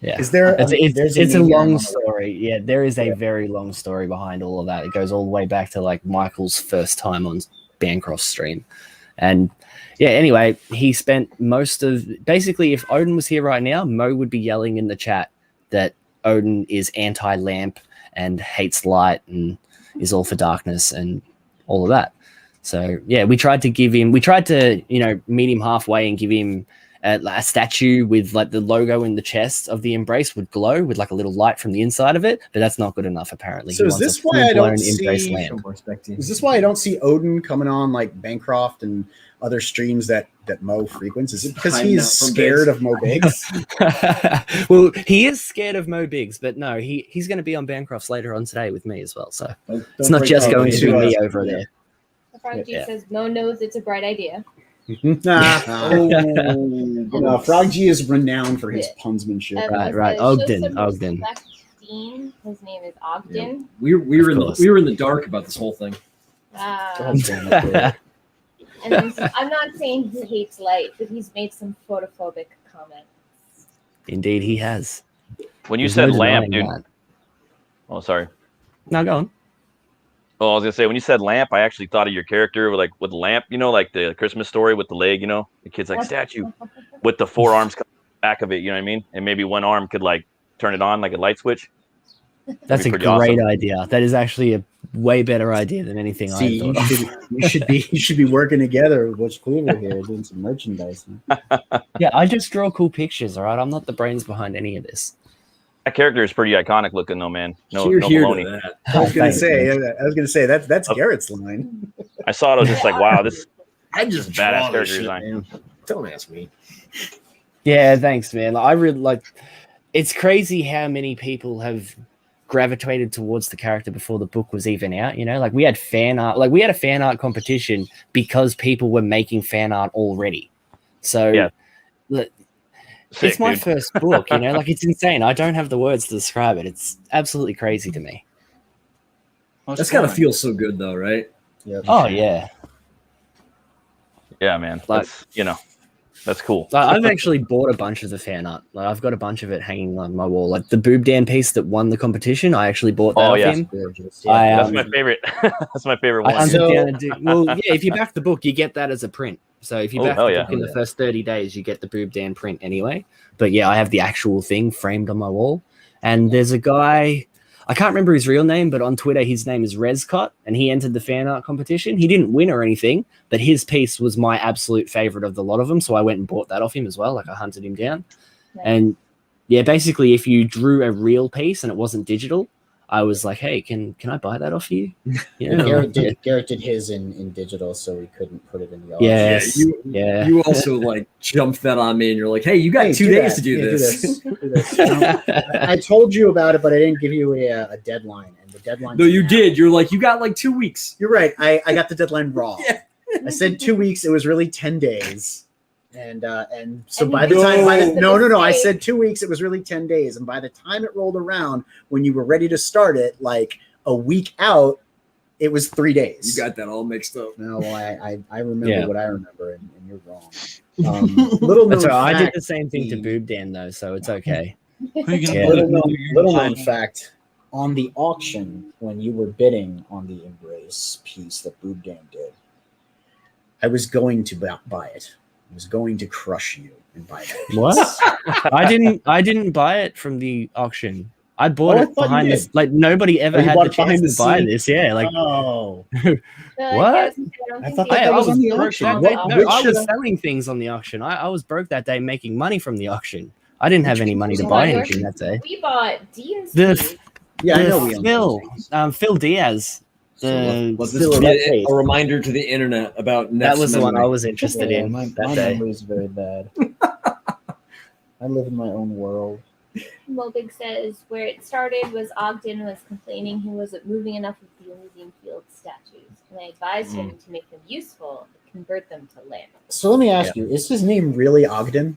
Yeah. Is there? It's a long story. Yeah, there is a very long story behind all of that. It goes all the way back to like Michael's first time on Bancroft's stream. And yeah, anyway, he spent most of basically, if Odin was here right now, Mo would be yelling in the chat that Odin is anti-lamp and hates light and is all for darkness and all of that. So yeah, we tried to meet him halfway and give him a statue with like the logo in the chest of the Embrace would glow with like a little light from the inside of it, but that's not good enough apparently. So He is wants this a why I full-blown don't Embrace see? lamp. Is this why I don't see Odin coming on like Bancroft and other streams that Mo frequents? Is it because Hiding he's out from scared Biggs. of Mo Biggs? Well, he is scared of Mo Biggs, but no, he's going to be on Bancrofts later on today with me as well. So it's not just going to be me over there. The Frog G Yeah. says Mo knows it's a bright idea. No, Frog G is renowned for his punsmanship. Right. Show Ogden, some Ogden. respect to Dean. His name is Ogden. we were Of course. we were in the dark about this whole thing. And then, I'm not saying he hates light, but he's made some photophobic comments. Indeed, he has. When you There's said no lamp, dude. denying that. Oh, sorry. No, go on. Oh, I was gonna say when you said lamp, I actually thought of your character with lamp. Like the Christmas Story with the leg. The kid's like statue with the 4 arms back of it. You know what I mean? And maybe one arm could like turn it on like a light switch. That's a pretty great awesome. idea. That is actually a way better idea than anything See, I thought of. you should be working together with Butch Cleaver here, doing some merchandise. Yeah, I just draw cool pictures, all right? I'm not the brains behind any of this. That character is pretty iconic looking though, man. No Here to baloney. that. I was gonna Thanks, say that's Garrett's line. I saw it. I was just like, wow, this I just badass draw this character shit, design. man. Don't ask me. Yeah, thanks, man. I really like. It's crazy how many people have gravitated towards the character before the book was even out. Like we had fan art. Like we had a fan art competition because people were making fan art already. So Yeah. look, Sick, it's my dude. first book. Like it's insane. I don't have the words to describe it. It's absolutely crazy to me. That's gotta feel so good though, right? Yep. Oh yeah. Yeah, man. Like- That's cool. I've actually bought a bunch of the fan art. Like I've got a bunch of it hanging on my wall. Like the Boob Dan piece that won the competition, I actually bought that off him. Gorgeous. That's my favorite. That's my favorite I one. hunted So- down and well, yeah, if you back the book, you get that as a print. So if you Oh, back the hell yeah. book in the first 30 days, you get the Boob Dan print anyway. But yeah, I have the actual thing framed on my wall. And there's a guy, I can't remember his real name, but on Twitter, his name is Rezcott, and he entered the fan art competition. He didn't win or anything, but his piece was my absolute favorite of the lot of them. So I went and bought that off him as well. Like I hunted him down. Nice. And yeah, basically, if you drew a real piece and it wasn't digital, I was like, hey, can I buy that off you? You know? Garrett did his in digital, so we couldn't put it in the auction. Yes. Yeah, you also like jumped that on me, and you're like, "Hey, you got Hey, 2 days to do Yeah, this." Do this. I told you about it, but I didn't give you a deadline. And the deadline. No, you did. You're like, you got like 2 weeks. You're right. I got the deadline wrong. Yeah. I said 2 weeks. It was really 10 days. And so And by you the time made the I mistake. said 2 weeks. It was really 10 days. And by the time it rolled around, when you were ready to start it, like a week out, it was 3 days. You got that all mixed up. No, well, I remember Yeah. what I rember, and you're wrong. Little known That's all right. I did fact, the same thing to Boob Dan though, so it's okay. Who you gonna Yeah. put it little in? known fact, on the auction, when you were bidding on the Embrace piece that Boob Dan did, I was going to buy it. I was going to crush you and buy that piece. What? I didn't buy it from the auction. I bought Oh, I it thought you behind did. this. Like nobody ever Oh, you had bought the it behind chance the to buy scenes? this. Yeah, like Oh, What? I thought that was on the auction. that What- day, no, which I was should- selling things on the auction. I was broke that day making money from the auction. I didn't have any money to Oh buy my anything that day. We bought Dean's The- piece. yeah, I The know we own Phil, those things. Phil Diaz. Was Still this in that be case. a reminder to the internet about That was the one I memory? was interested Yeah, in my that day. memory is very bad. I live in my own world. Mobig says where it started was Ogden was complaining he wasn't moving enough of the Elysian Field statues, and I advised him to make them useful and convert them to land. So let me ask you: is his name really Ogden?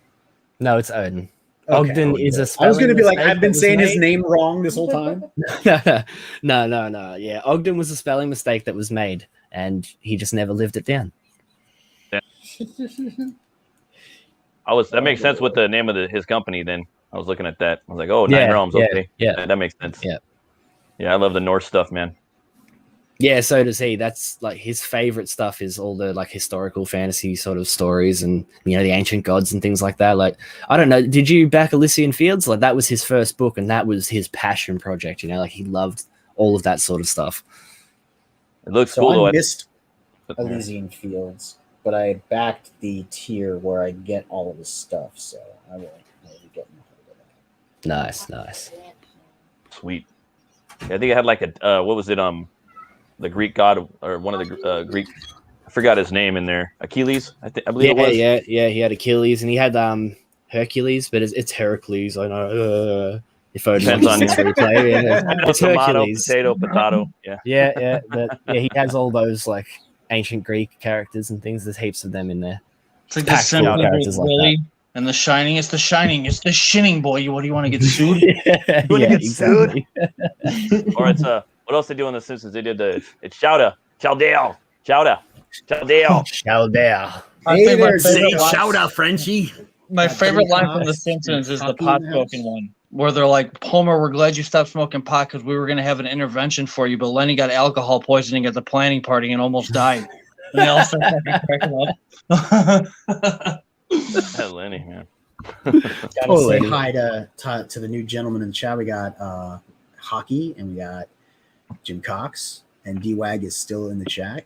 No, it's Odin. Okay. Ogden is a I was going to be like, spelling I've been mistake saying that his was name wrong this whole time. made. No. Yeah, Ogden was a spelling mistake that was made, and he just never lived it down. That makes sense with the name of his company. Then I was looking at that. I was like, oh, Nine Yeah, Realms. yeah, Okay, yeah. that makes sense. Yeah. Yeah, I love the Norse stuff, man. Yeah, so does he. That's like his favorite stuff is all the like historical fantasy sort of stories and the ancient gods and things like that. Like, I don't know, did you back Elysian Fields? Like that was his first book and that was his passion project, like he loved all of that sort of stuff. It looks So cool though. I missed Elysian Fields, but I backed the tier where I get all of his stuff. So I will be getting a hold of it. Nice. Sweet. Yeah, I think I had like a what was it? The Greek god or one of the Greek. I forgot his name in there. Achilles, I believe it was. Yeah. He had Achilles and he had Hercules, but it's Hercules. I know. If Odin Depends wants on to replay, yeah. It's Tomato, Hercules. potato. Yeah. Yeah. But he has all those like ancient Greek characters and things. There's heaps of them in there. It's like Packed the full of Symphony characters of like Willie and the Shining. It's the Shining. It's the Shinning boy. What do you want to get sued? Yeah, wanna get exactly. Or it's what else they do on The Simpsons? They did it's Chowda, Chowdale. Shout out. I Hey think my there, favorite line- Shout out, Frenchie. My favorite line from The House, Simpsons is the Hockey pot in the smoking house. one, where they're like, Homer, we're glad you stopped smoking pot because we were going to have an intervention for you, but Lenny got alcohol poisoning at the planning party and almost died. And they all start fucking cracking up. Lenny, man. Gotta Totally. say hi to the new gentleman in the chat. We got Hockey and we got Jim Cox, and D-Wag is still in the chat.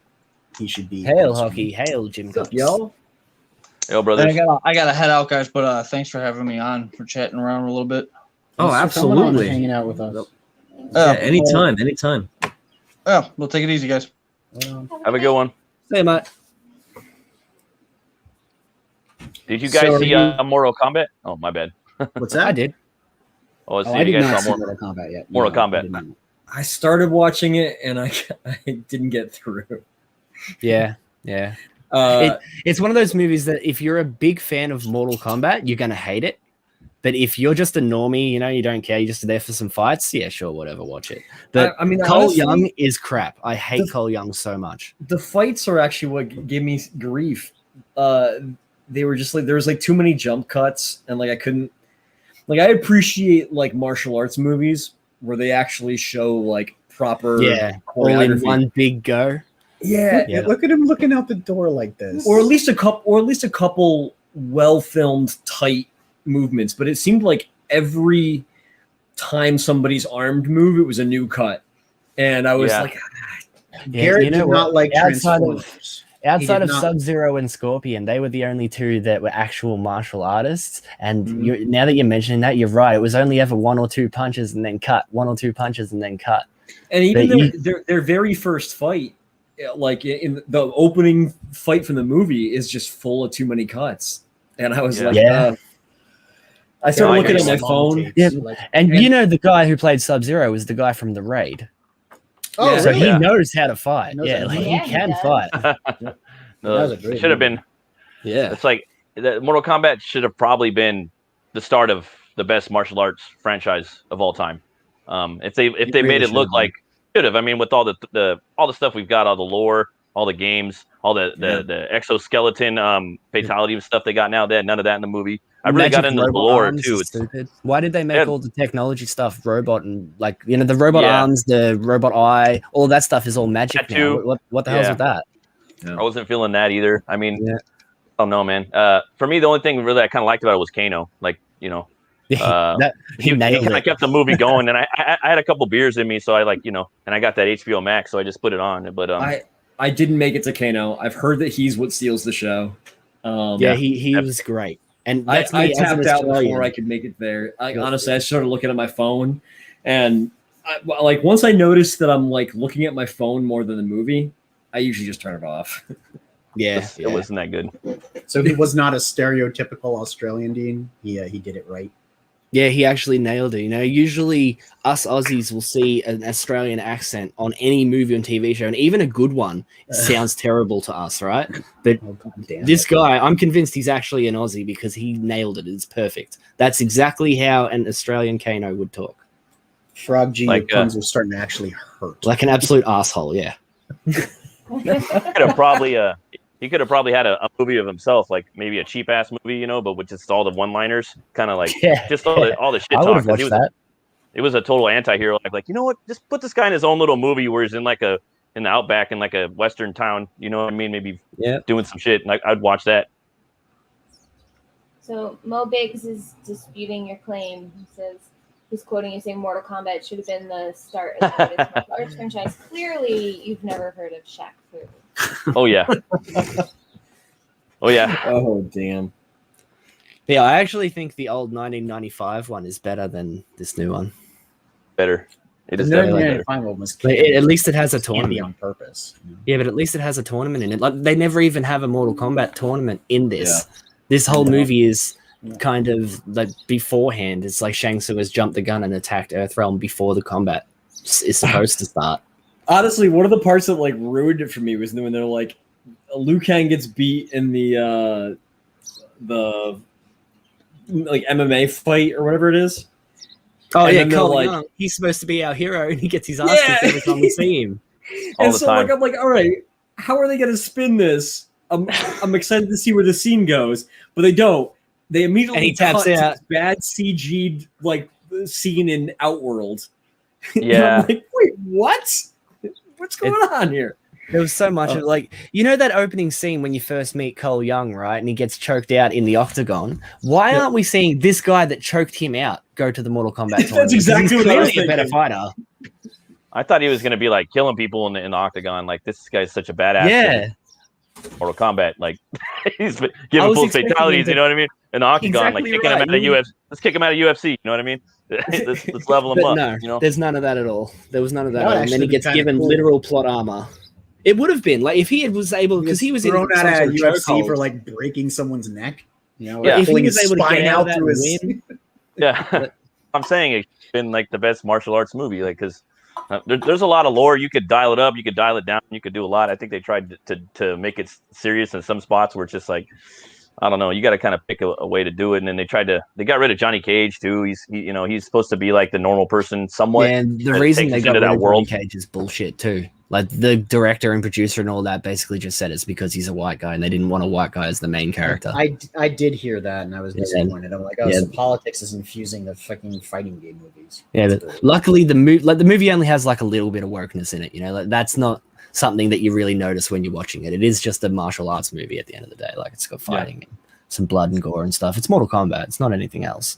He should be. Hail hockey, hail Jim What's up, Cox. yo? Yo, And brothers. I gotta head out, guys, but thanks for having me on, for chatting around a little bit. Oh, Thanks for coming on and absolutely. hanging out with us. Yeah, anytime. Yeah, we'll take it easy, guys. Have a good one. Say, mate. Did you guys So are see you- Mortal Kombat? Oh, my bad. What's I that? did. Oh, I did you guys not saw see Mortal. Mortal Kombat yet. Mortal No, I Kombat. did not. I started watching it and I didn't get through. Yeah. It's one of those movies that if you're a big fan of Mortal Kombat, you're gonna hate it. But if you're just a normie, you know, you don't care, you're just there for some fights, yeah, sure, whatever, watch it. But I mean, Cole honestly, Young is crap. I hate Cole Young so much. The fights are actually what gave me grief. They were just like, there was like too many jump cuts, and like I couldn't, like, I appreciate like martial arts movies where they actually show like proper all in one big go. Yeah. Look at him looking out the door like this. Or at least a couple well filmed tight movements, but it seemed like every time somebody's armed move, it was a new cut. And I was like, Garrett you know did what? not like Transformers. Outside of Sub-Zero and Scorpion, they were the only two that were actual martial artists. And now that you're mentioning that, you're right. It was only ever one or two punches and then cut. One or two punches and then cut. And even their very first fight, like in the opening fight from the movie, is just full of too many cuts. And I was I started looking at my phone. Yeah. And you know, the guy who played Sub-Zero was the guy from The Raid. Oh, so really? he knows how to fight. He can fight. It should have been. Yeah, it's like the Mortal Kombat should have probably been the start of the best martial arts franchise of all time. If they made it look like should have. I mean, with all the stuff we've got, all the lore, all the games, all the exoskeleton fatality stuff they got now. They had none of that in the movie. I really got into the lore too. It's stupid. Why did they make all the technology stuff robot and like, you know, the robot arms, the robot eye, all that stuff is all magic now. What the hell's with that? I wasn't feeling that either. I mean, I don't know, man. For me, the only thing really I kind of liked about it was Kano. Like, you know, he kind of kept the movie going, and I had a couple beers in me, so I like, you know, and I got that HBO Max, so I just put it on. But I didn't make it to Kano. I've heard that he's what steals the show. He was great. And I tapped out before I could make it there. Honestly, I started looking at my phone, and like once I noticed that I'm like looking at my phone more than the movie, I usually just turn it off. It wasn't that good. So he was not a stereotypical Australian Dean. He did it right. Yeah, he actually nailed it. You know, usually us Aussies will see an Australian accent on any movie and TV show, and even a good one sounds terrible to us, right? But this guy, I'm convinced he's actually an Aussie because he nailed it. It's perfect. That's exactly how an Australian Kano would talk. Frog G, your puns are starting to actually hurt. Like an absolute asshole, yeah. He could have probably had a movie of himself, like maybe a cheap ass movie, you know, but with just all the one-liners, kind of like just all the shit talk. I would have watched that. It was a total anti-hero. Like, you know what? Just put this guy in his own little movie where he's in like in the outback in like a western town. You know what I mean? Maybe doing some shit. Like, I'd watch that. So Mo Biggs is disputing your claim. He says he's quoting you saying Mortal Kombat should have been the start of the martial arts franchise. Clearly, you've never heard of Shaq Fu. Oh yeah. Oh damn. Yeah, I actually think the old 1995 one is better than this new one. Better. It is definitely better. At least it has a tournament on purpose. Yeah, but at least it has a tournament in it. Like, they never even have a Mortal Kombat tournament in this. This whole movie is kind of like beforehand. It's like Shang Tsung has jumped the gun and attacked Earthrealm before the combat is supposed to start. Honestly, one of the parts that like ruined it for me was when they're like, Liu Kang gets beat in the like MMA fight or whatever it is. Oh yeah, Cole Young. He's supposed to be our hero, and he gets his ass kicked every time we see him. And so like I'm like, all right, how are they gonna spin this? I'm excited to see where the scene goes, but they don't. They immediately taps out bad CG'd like scene in Outworld. Yeah. I'm like, wait, what? What's going on here? There was so much of like, you know, that opening scene when you first meet Cole Young, right? And he gets choked out in the octagon. Why aren't we seeing this guy that choked him out go to the Mortal Kombat tournament? That's exactly what I was thinking. A better fighter. I thought he was going to be like killing people in the octagon. Like, this guy's such a badass. Yeah. Mortal Kombat, like he's giving full fatalities. You know what I mean? In the octagon, like kicking him out of UFC. Let's kick him out of UFC. You know what I mean? let's level him up. No, you know? There's none of that at all. There was none of that. At all. And then he gets given literal plot armor. It would have been like if he was able, because he was thrown in out of UFC for like breaking someone's neck. You know, if he was able to get out through his win. Yeah, I'm saying it's been like the best martial arts movie, like because. There's a lot of lore. You could dial it up, you could dial it down, you could do a lot. I think they tried to make it serious in some spots where it's just like, I don't know. You got to kind of pick a way to do it. And then they got rid of Johnny Cage too. He's supposed to be like the normal person somewhat. And the reason they got rid of Johnny Cage is bullshit too. Like the director and producer and all that basically just said it's because he's a white guy and they didn't want a white guy as the main character. I did hear that and I was disappointed. I'm like, so politics is infusing the fucking fighting game movies. Yeah, but luckily the movie only has like a little bit of wokeness in it. Like that's not something that you really notice when you're watching it. It is just a martial arts movie at the end of the day. Like it's got fighting and some blood and gore and stuff. It's Mortal Kombat. It's not anything else.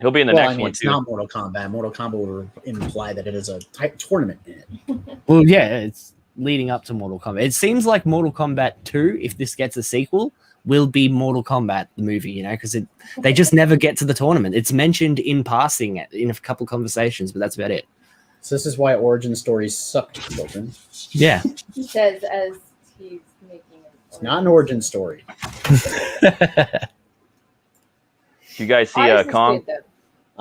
He'll be in the next one it's too. Not Mortal Kombat. Mortal Kombat would imply that it is a type tournament in it. Well, yeah, it's leading up to Mortal Kombat. It seems like Mortal Kombat 2, if this gets a sequel, will be Mortal Kombat the movie, because they just never get to the tournament. It's mentioned in passing in a couple conversations, but that's about it. So this is why origin stories suck, children. Yeah. He says as he's making it. It's not an origin story. You guys see Kong?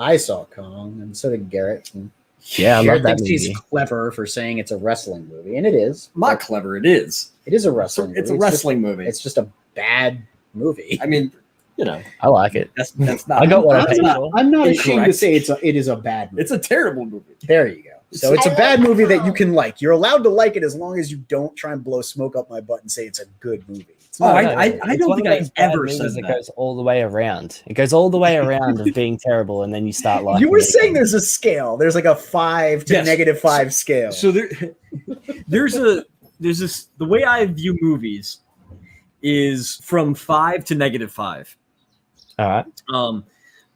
I saw Kong, and so did Garrett. And yeah, I love that movie. He's clever for saying it's a wrestling movie, and it is. Not clever, it is. It is a wrestling movie. It's a wrestling movie. It's just a bad movie. I mean, I like it. That's not. I got what I paid for. I'm not ashamed to say it is a bad movie. It's a terrible movie. There you go. So it's a bad movie that you can like. You're allowed to like it as long as you don't try and blow smoke up my butt and say it's a good movie. I don't think I ever said that. It goes all the way around. It goes all the way around of being terrible, and then you start liking. You were saying there's a scale. There's like a 5 to -5 scale. So there's this. The way I view movies is from 5 to -5. All right.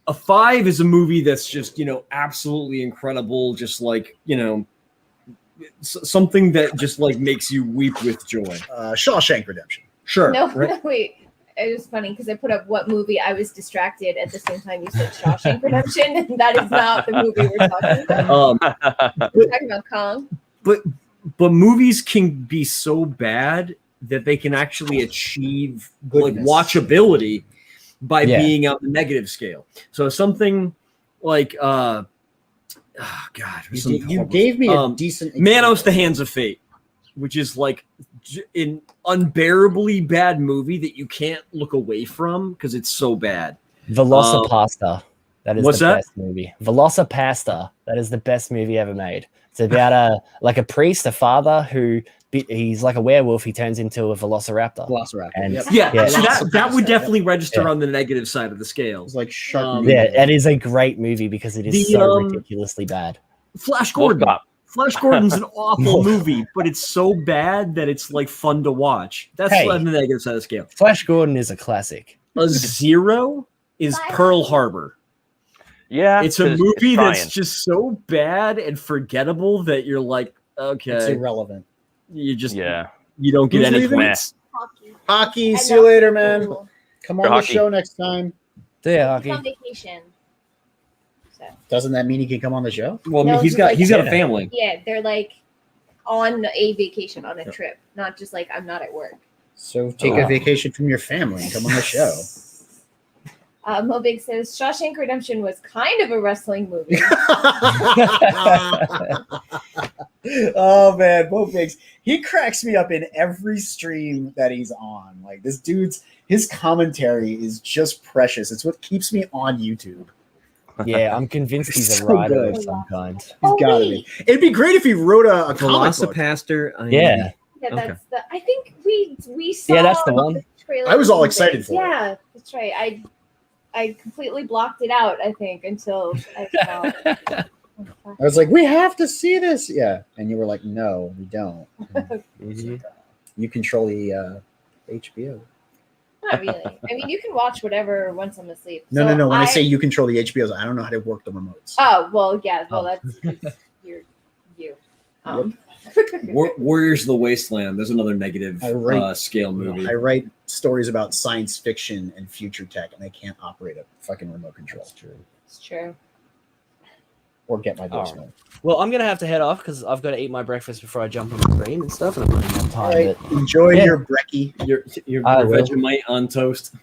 A 5 is a movie that's just absolutely incredible, just like something that just like makes you weep with joy. Shawshank Redemption. Sure. No, wait. It was funny because I put up what movie I was distracted at the same time you said Shawshank Redemption, and that is not the movie we're talking about. We're talking about Kong. But movies can be so bad that they can actually achieve like watchability by being on the negative scale. So something like you gave me a decent Manos: The Hands of Fate, which is like an unbearably bad movie that you can't look away from because it's so bad. Velocipasta. That is the best movie. Velocipasta. That is the best movie ever made. It's about a priest, a father who he's like a werewolf. He turns into a velociraptor. And so that would definitely register on the negative side of the scale. It's like Shark. It is a great movie because it is so ridiculously bad. Flash Gordon. Flash Gordon's an awful movie, but it's so bad that it's like fun to watch. That's on the negative side of the scale. Flash Gordon is a classic. A 0 is Pearl Harbor. Yeah, it's a movie that's just so bad and forgettable that you're like, okay, it's irrelevant. You just you don't get any points. Hockey, see you later, man. Come on the show next time. Yeah, hockey. On vacation. So. Doesn't that mean he can come on the show? Well, no, he's got a family. Yeah, they're like on a vacation, on a trip, not just like I'm not at work. So take a vacation from your family and come on the show. Mo Big says Shawshank Redemption was kind of a wrestling movie. Oh man, Mo Biggs, he cracks me up in every stream that he's on. Like this his commentary is just precious. It's what keeps me on YouTube. Yeah, I'm convinced he's a writer of some kind. He's got to be. It'd be great if he wrote a comic book. Velocipaster. Yeah, that's I think we saw. Yeah, that's the one. I was all excited for it. Yeah, that's right. I completely blocked it out, I think, until I saw it. I was like, we have to see this. Yeah. And you were like, no, we don't. You control the HBO. Not really. I mean, you can watch whatever once I'm asleep. No. When I say you control the HBOs, I don't know how to work the remotes. Oh, well, yeah. Well, that's you. Warriors of the Wasteland. There's another negative scale movie. I write stories about science fiction and future tech, and I can't operate a fucking remote control. It's true. Or get my voicemail. Well, I'm gonna have to head off because I've got to eat my breakfast before I jump on the screen and stuff, and I'm running out of time. Right. Enjoy your brekkie. Your Vegemite on toast.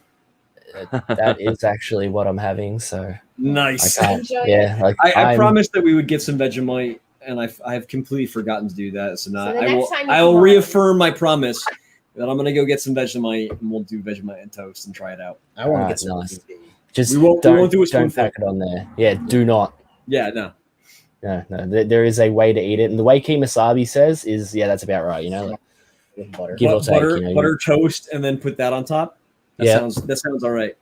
That is actually what I'm having. So nice. I promised that we would get some Vegemite, and I have completely forgotten to do that. So now I I will reaffirm my promise Then I'm gonna go get some Vegemite, and we'll do Vegemite and toast and try it out. I want to Alright, get some. nice. Just We won't do a don't spoonful. pack it on there. Yeah, do not. Yeah, no. No. There is a way to eat it, and the way Kimasabi says is, that's about right. Like, With butter. give or take. Butter toast, and then put that on top. That sounds all right.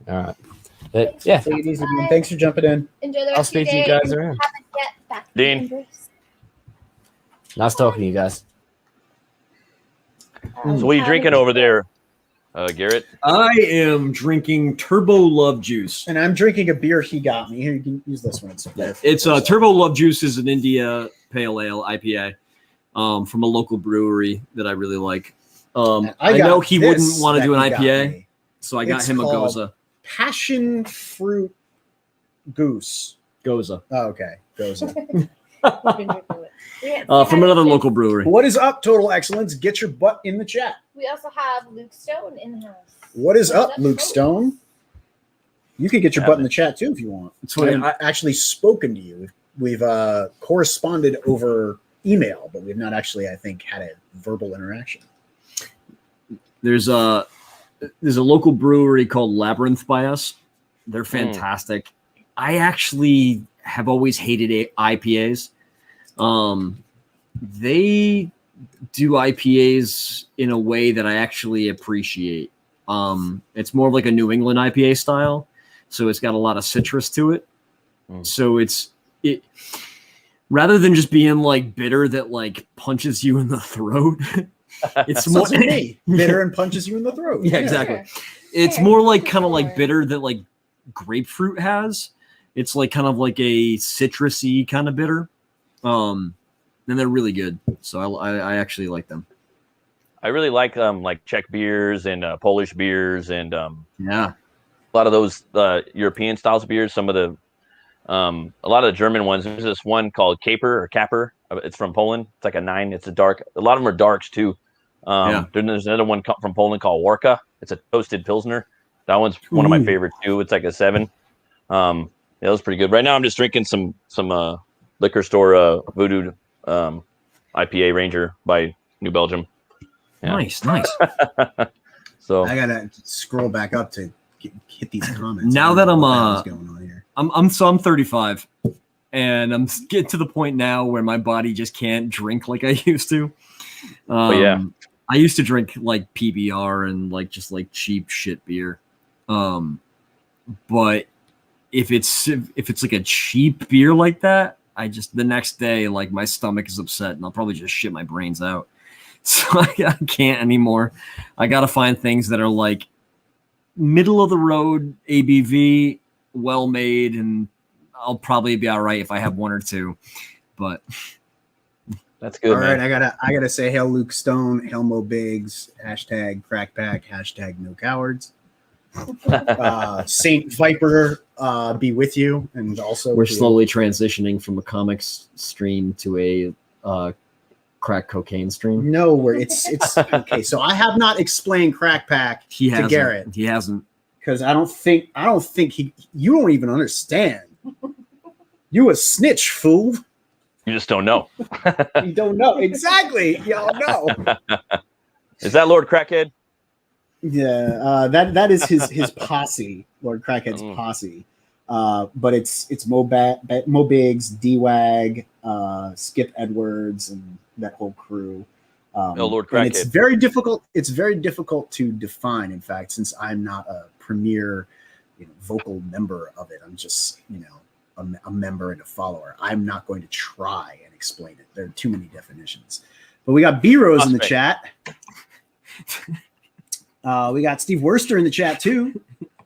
All right. But yeah, Take it easy, Dean. Thanks for jumping in. Enjoy the rest I'll of speak your to you day. guys around. Haven't yet back to Dean. Embrace. Nice talking to you guys. So what are you drinking over there, Garrett? I am drinking Turbo Love Juice. And I'm drinking a beer he got me. Here, you can use this one. It's Turbo Love Juice is an India Pale Ale IPA from a local brewery that I really like. I know he wouldn't want to do an IPA, so I got him a Goza. Passion fruit goose. Goza. Oh, okay. Goza. From another local brewery. What is up, Total Excellence? Get your butt in the chat. We also have Luke Stone in the house. What is up, Luke Stone? You can get your butt in the chat too if you want. So I've actually spoken to you. We've corresponded over email, but we've not actually, I think, had a verbal interaction. There's a local brewery called Labyrinth by us. They're fantastic. I actually have always hated IPAs. They do IPAs in a way that I actually appreciate. It's more of like a New England IPA style, so it's got a lot of citrus to it. So it rather than just being like bitter that like punches you in the throat. It's more bitter and punches you in the throat. Yeah, exactly. Sure. It's more like kind of like bitter that like grapefruit has. It's like kind of like a citrusy kind of bitter. And they're really good. So I actually like them. I really like Czech beers and Polish beers and a lot of those European styles of beers. Some of the a lot of the German ones. There's this one called Kapper. It's from Poland. It's like a 9. It's a dark. A lot of them are darks too. There's another one from Poland called Warka. It's a toasted Pilsner. That one's one of my favorites too. It's like a 7. That was pretty good. Right now I'm just drinking some liquor store Voodoo IPA Ranger by New Belgium. Yeah. Nice. So I gotta scroll back up to hit these comments. Now that I'm going on here. I'm 35, and I'm getting to the point now where my body just can't drink like I used to. I used to drink like PBR and like just like cheap shit beer. But if it's like a cheap beer like that, the next day like my stomach is upset and I'll probably just shit my brains out. So I can't anymore. I got to find things that are like middle of the road ABV, well made, and I'll probably be all right if I have one or two. But that's good. All right, I gotta say, hail Luke Stone, hail Mo Biggs, hashtag crackpack, hashtag no cowards. Saint Viper be with you, and also we're slowly transitioning from a comics stream to a crack cocaine stream. No, where it's okay. So I have not explained crackpack to Garrett. He hasn't, because I don't think you don't even understand. You a snitch, fool. You just don't know. You don't know exactly. Y'all know. Is that Lord Crackhead? Yeah, that is his posse, Lord Crackhead's posse. But it's Mo Biggs, D-Wag, Skip Edwards, and that whole crew. Lord Crackhead. It's very difficult. It's very difficult to define. In fact, since I'm not a premier, vocal member of it, I'm just a member and a follower. I'm not going to try and explain it. There are too many definitions. But we got B-Rose in the chat. We got Steve Worster in the chat too.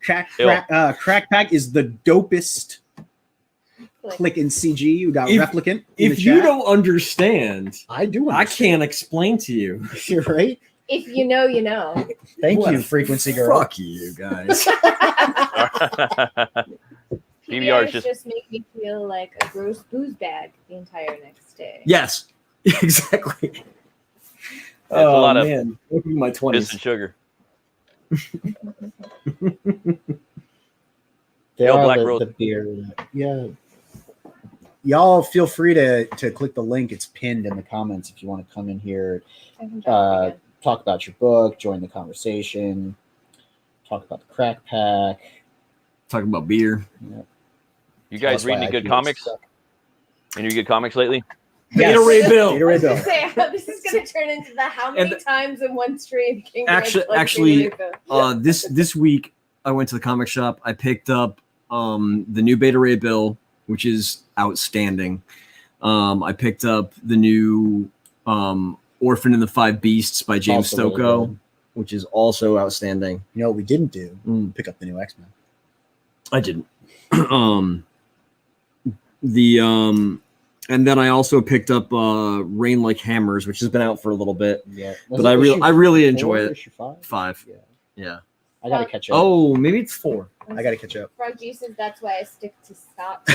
Crackpack is the dopest click in CG. We got Replicant. If you don't understand, I do. I can't explain to you. You're right. If you know, you know. Thank you, Frequency Girl. Fuck you guys. PBR just make me feel like a gross booze bag the entire next day. Yes, exactly. It's a lot of look at my 20s. piss and sugar. They Yo, are Black the Rose. beer. Yeah. Y'all feel free to click the link. It's pinned in the comments if you want to come in here. talk about your book, join the conversation, talk about the crack pack. Talking about beer. Yep. You guys read any good IPAs comics? suck. Any good comics lately? Beta Ray Bill. Beta Ray Bill. Say, this is going to turn into the how many times in one stream King Actually, this week I went to the comic shop. I picked up the new Beta Ray Bill, which is outstanding. I picked up the new Orphan and the Five Beasts by James Also really Stokoe, good. which is also outstanding. You know what we didn't do? Pick up the new X-Men. I didn't. And then I also picked up Rain Like Hammers, which has been out for a little bit. Yeah, But I really enjoy it. Issue 5? 5. Yeah, Yeah. I gotta catch up. Oh, maybe it's 4. I gotta catch up. Frog G says that's why I stick to Scott.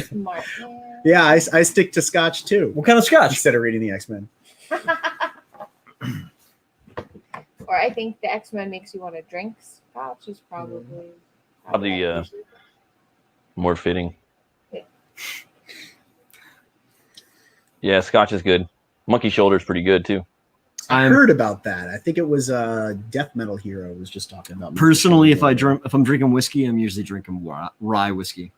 Smart man. Yeah, I stick to Scotch too. What kind of scotch? Instead of reading the X-Men. Or I think the X-Men makes you want to drink Scotch is probably More fitting. Yeah. Yeah, Scotch is good. Monkey Shoulder is pretty good too. I heard about that. I think it was Death Metal Hero was just talking about. Personally, if I'm drinking whiskey, I'm usually drinking rye whiskey.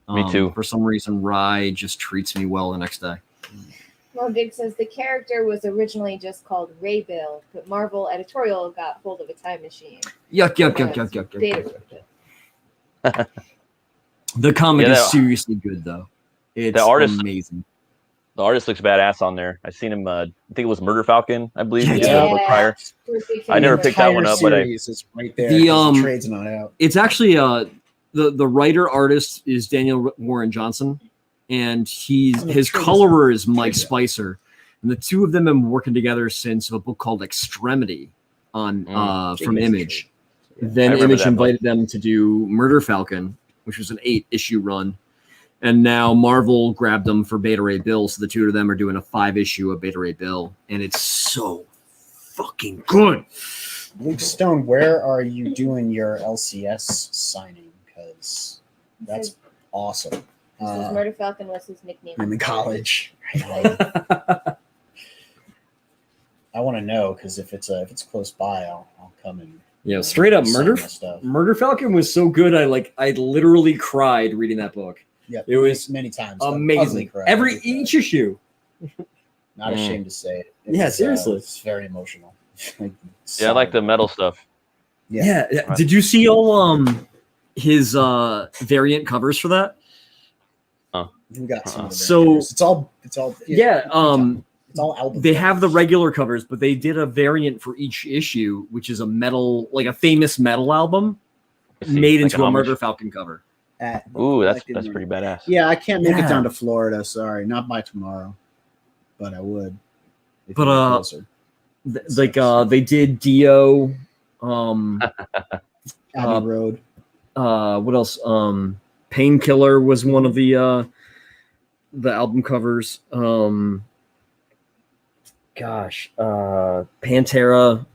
Me too. For some reason, rye just treats me well the next day. Well, Big says the character was originally just called Ray Bill, but Marvel editorial got hold of a time machine. Yuck. The comic is seriously good, though. It's amazing. The artist looks badass on there. I seen him. I think it was Murder Falcon. I believe. Yeah. I never picked that one up, but is right there. The trade's not out. It's actually the writer artist is Daniel Warren Johnson, and his colorer is Mike Spicer, and the two of them have been working together since a book called Extremity on from Image. Yeah. Then Image invited them to do Murder Falcon, which was an 8-issue run. And now Marvel grabbed them for Beta Ray Bill, so the two of them are doing a 5-issue of Beta Ray Bill, and it's so fucking good. Luke Stone, where are you doing your LCS signing? Because that's awesome. Murder Falcon was his nickname. I'm in college. I want to know because if it's close by, I'll come and. Yeah, straight up Murder Falcon was so good. I literally cried reading that book. Yeah, it was many times. Amazing. Each issue. Not ashamed to say it. Yeah, seriously, it's very emotional. Yeah, I like the metal stuff. Yeah. Did you see all his variant covers for that? We got some. So it's all. Yeah. It's all album. They have the regular covers, but they did a variant for each issue, which is a metal, like a famous metal album, made into a Murder Falcon cover. Ooh, that's pretty badass. Yeah, I can't make it down to Florida. Sorry, not by tomorrow, but I would. But they did Dio, Abbey Road. What else? Painkiller was one of the album covers. Pantera,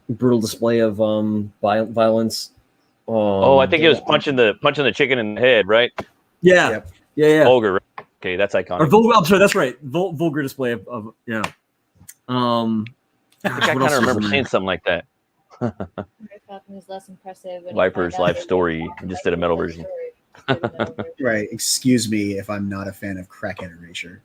brutal display of violence. I think it was punching the chicken in the head, right? Yeah. Vulgar. Right? Okay, that's iconic. I'm sorry, that's right. Vulgar display of yeah. I think I kind of remember seeing something like that. Falcon is less impressive. Viper's life story. He just did a metal version. Right. Excuse me if I'm not a fan of Crackhead Erasure.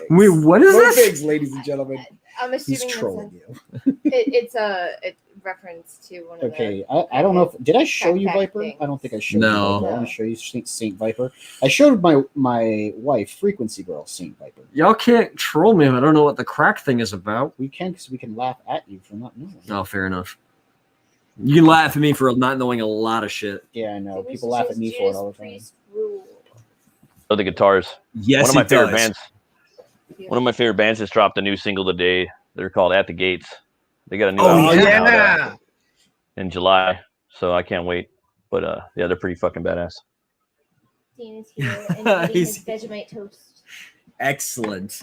Wait, what is this? Pigs, ladies and gentlemen. I'm assuming he's trolling you. It's a reference to one of the. I don't know. Did I show you Viper? Things. I don't think I showed you. I want to show you Saint Viper. I showed my wife Frequency Girl Saint Viper. Y'all can't troll me if I don't know what the crack thing is about. We can because we can laugh at you for not knowing. Oh, fair enough. You can laugh at me for not knowing a lot of shit. Yeah, I know. People laugh at me for it all the time. Oh, the guitars. Yes, one of my favorite bands. One of my favorite bands just dropped a new single today. They're called At the Gates. They got a new album out, in July, so I can't wait. But yeah, they're pretty fucking badass. Dean is here and eating his Vegemite toast. Excellent.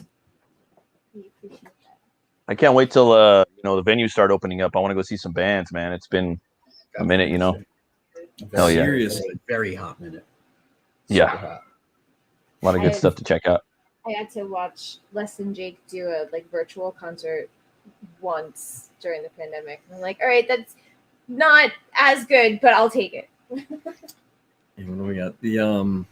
We appreciate that. I can't wait till the venues start opening up. I want to go see some bands, man. It's been a minute, Hell yeah. Seriously, very hot minute. Yeah. Hot. A lot of good stuff to check out. I had to watch Les and Jake do a virtual concert once during the pandemic. And I'm like, all right, that's not as good, but I'll take it. And what do we got? The I'm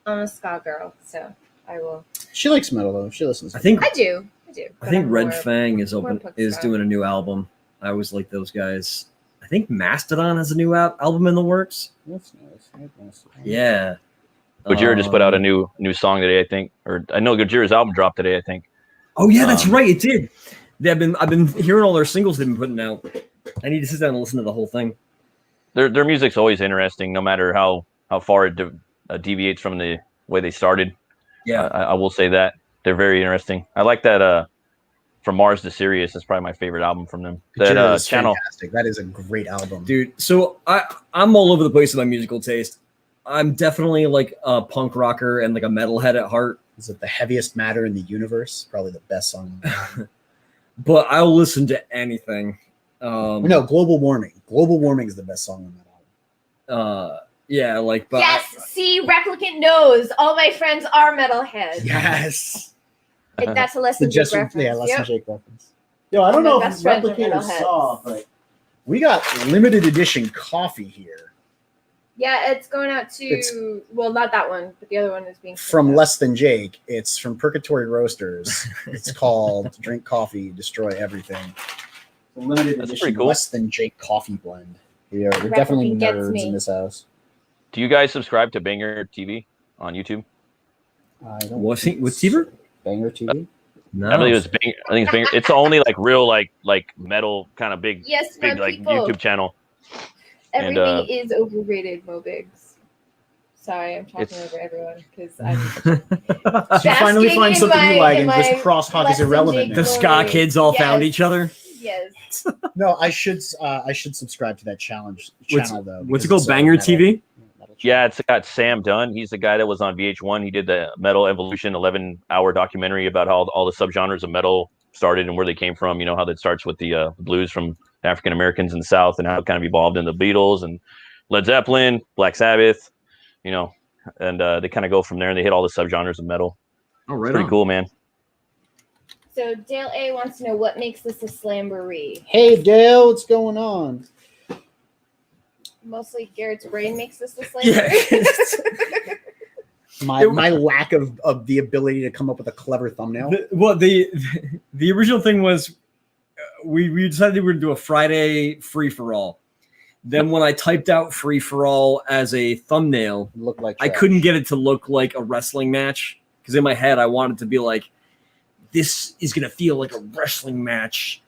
a ska girl, so I will. She likes metal though. She listens. I think I do. I but think I'm Red more- Fang is more open punk is ska. doing a new album. I always like those guys. I think Mastodon has a new album in the works. That's nice. Yeah. Gojira just put out a new song today, I think. Or I know Gojira's album dropped today, I think. Oh yeah, that's right. It did. I've been hearing all their singles they've been putting out. I need to sit down and listen to the whole thing. Their music's always interesting, no matter how far it deviates from the way they started. Yeah, I will say that they're very interesting. I like that. From Mars to Sirius is probably my favorite album from them. That Gojira is channel. fantastic. That is a great album, dude. So I'm all over the place with my musical taste. I'm definitely like a punk rocker and like a metalhead at heart. Is it the heaviest matter in the universe? Probably the best song. But I'll listen to anything. No, Global Warming. Global Warming is the best song on that album. Yeah, like. But Yes, see, Replicant knows. All my friends are metalheads. Yes. That's a Less The Than Jake Just reference. yeah, Less Than Yep. Jake reference. Yo, I don't My know if best friends are Replicators metalheads. saw, but we got limited edition coffee here Yeah, it's going out to It's- well, not that one, but the other one is being sent from out. Less Than Jake. It's from Purgatory Roasters. It's called Drink Coffee, Destroy Everything. The limited That's edition pretty cool. Less Than Jake coffee blend. We're Replicant definitely gets nerds me. in this house. Do you guys subscribe to Banger TV on YouTube? I don't What's think Tiver? Banger TV? No. I believe it's Banger. I think it's Banger. It's the only like real like metal kind of big Yes, my like people. YouTube channel. Everything and, is overrated, Mo Biggs. Sorry, I'm talking It's- over everyone because I'm So you finally Basking find in something my- you like, in and this my crosstalk Less is Than irrelevant. Jake now. The ska kids all found Yes. each other. yes. No, I should subscribe to that challenge channel though. What's it because called? it's, Banger metal- TV? metal channel. Yeah, it's got Sam Dunn. He's the guy that was on VH1. He did the Metal Evolution 11-hour documentary about how all the subgenres of metal started and where they came from. You know, how that starts with the blues from African Americans in the South and how it kind of evolved into the Beatles and Led Zeppelin, Black Sabbath, you know, and they kind of go from there and they hit all the subgenres of metal. Oh, It's right pretty on. cool, man. So Dale A wants to know what makes this a Slamboree. Hey Dale, what's going on? Mostly Garrett's brain makes this a Yeah. Slamboree. My lack of the ability to come up with a clever thumbnail. The original thing was we decided we were going to do a Friday free for all. Then when I typed out free for all as a thumbnail, It looked like I trash. couldn't get it to look like a wrestling match because in my head I wanted to be like, this is going to feel like a wrestling match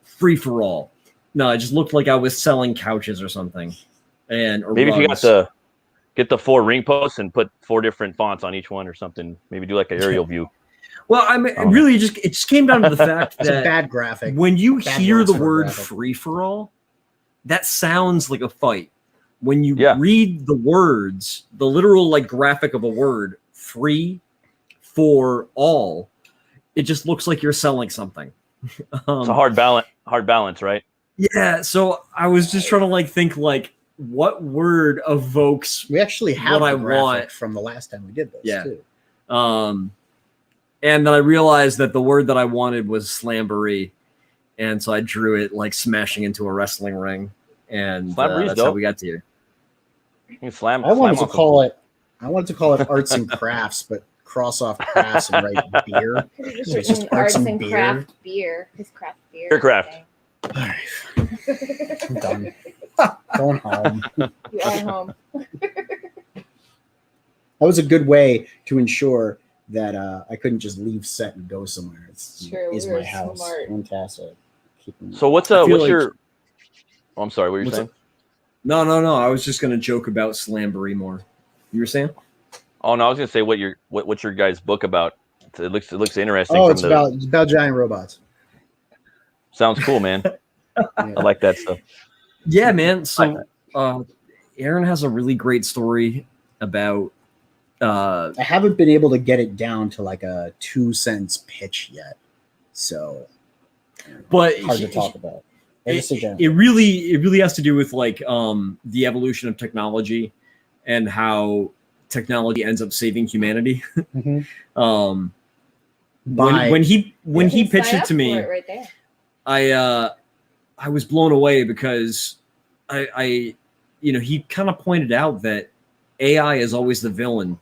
free for all. No, it just looked like I was selling couches or something. Or Maybe if you got rugs. get the 4 ring posts and put 4 different fonts on each one or something. Maybe do like an aerial view. Well, it just came down to the fact It's a that bad graphic. when you Bad hear words the for a word graphic. free for all, that sounds like a fight. When you Yeah. read the words, the literal like graphic of a word, free for all, it just looks like you're selling something. It's a hard balance, right? Yeah, so I was just trying to like think like what word evokes We actually have what the I graphic want. from the last time we did this Yeah. too. And then I realized that the word that I wanted was Slamboree. And so I drew it like smashing into a wrestling ring. And Slamboree's that's how dope. we got to you. You can slam. I wanted slam to off call it arts and crafts, but cross off crafts and write beer. Just So it's just arts arts and and beer. craft beer. Because craft beer. Beer craft. All right, I'm done. Going home. You are home. That was a good way to ensure that I couldn't just leave set and go somewhere. It's True, is we my were house. smart. Fantastic. Keeping- So what's I feel like- your? Oh, I'm sorry. What were you What's saying? No. I was just gonna joke about Slamboree more. You were saying? Oh no, I was gonna say what's your guys' book about? It looks interesting. Oh, from it's about giant robots. Sounds cool, man. Yeah. I like that stuff. Yeah, man. So Aaron has a really great story about I haven't been able to get it down to like a 2-sentence pitch yet, so but hard to talk about. it really has to do with like the evolution of technology and how technology ends up saving humanity. Mhm. When he You pitched can sign it up to me, for it right there. I was blown away because I he kind of pointed out that AI is always the villain,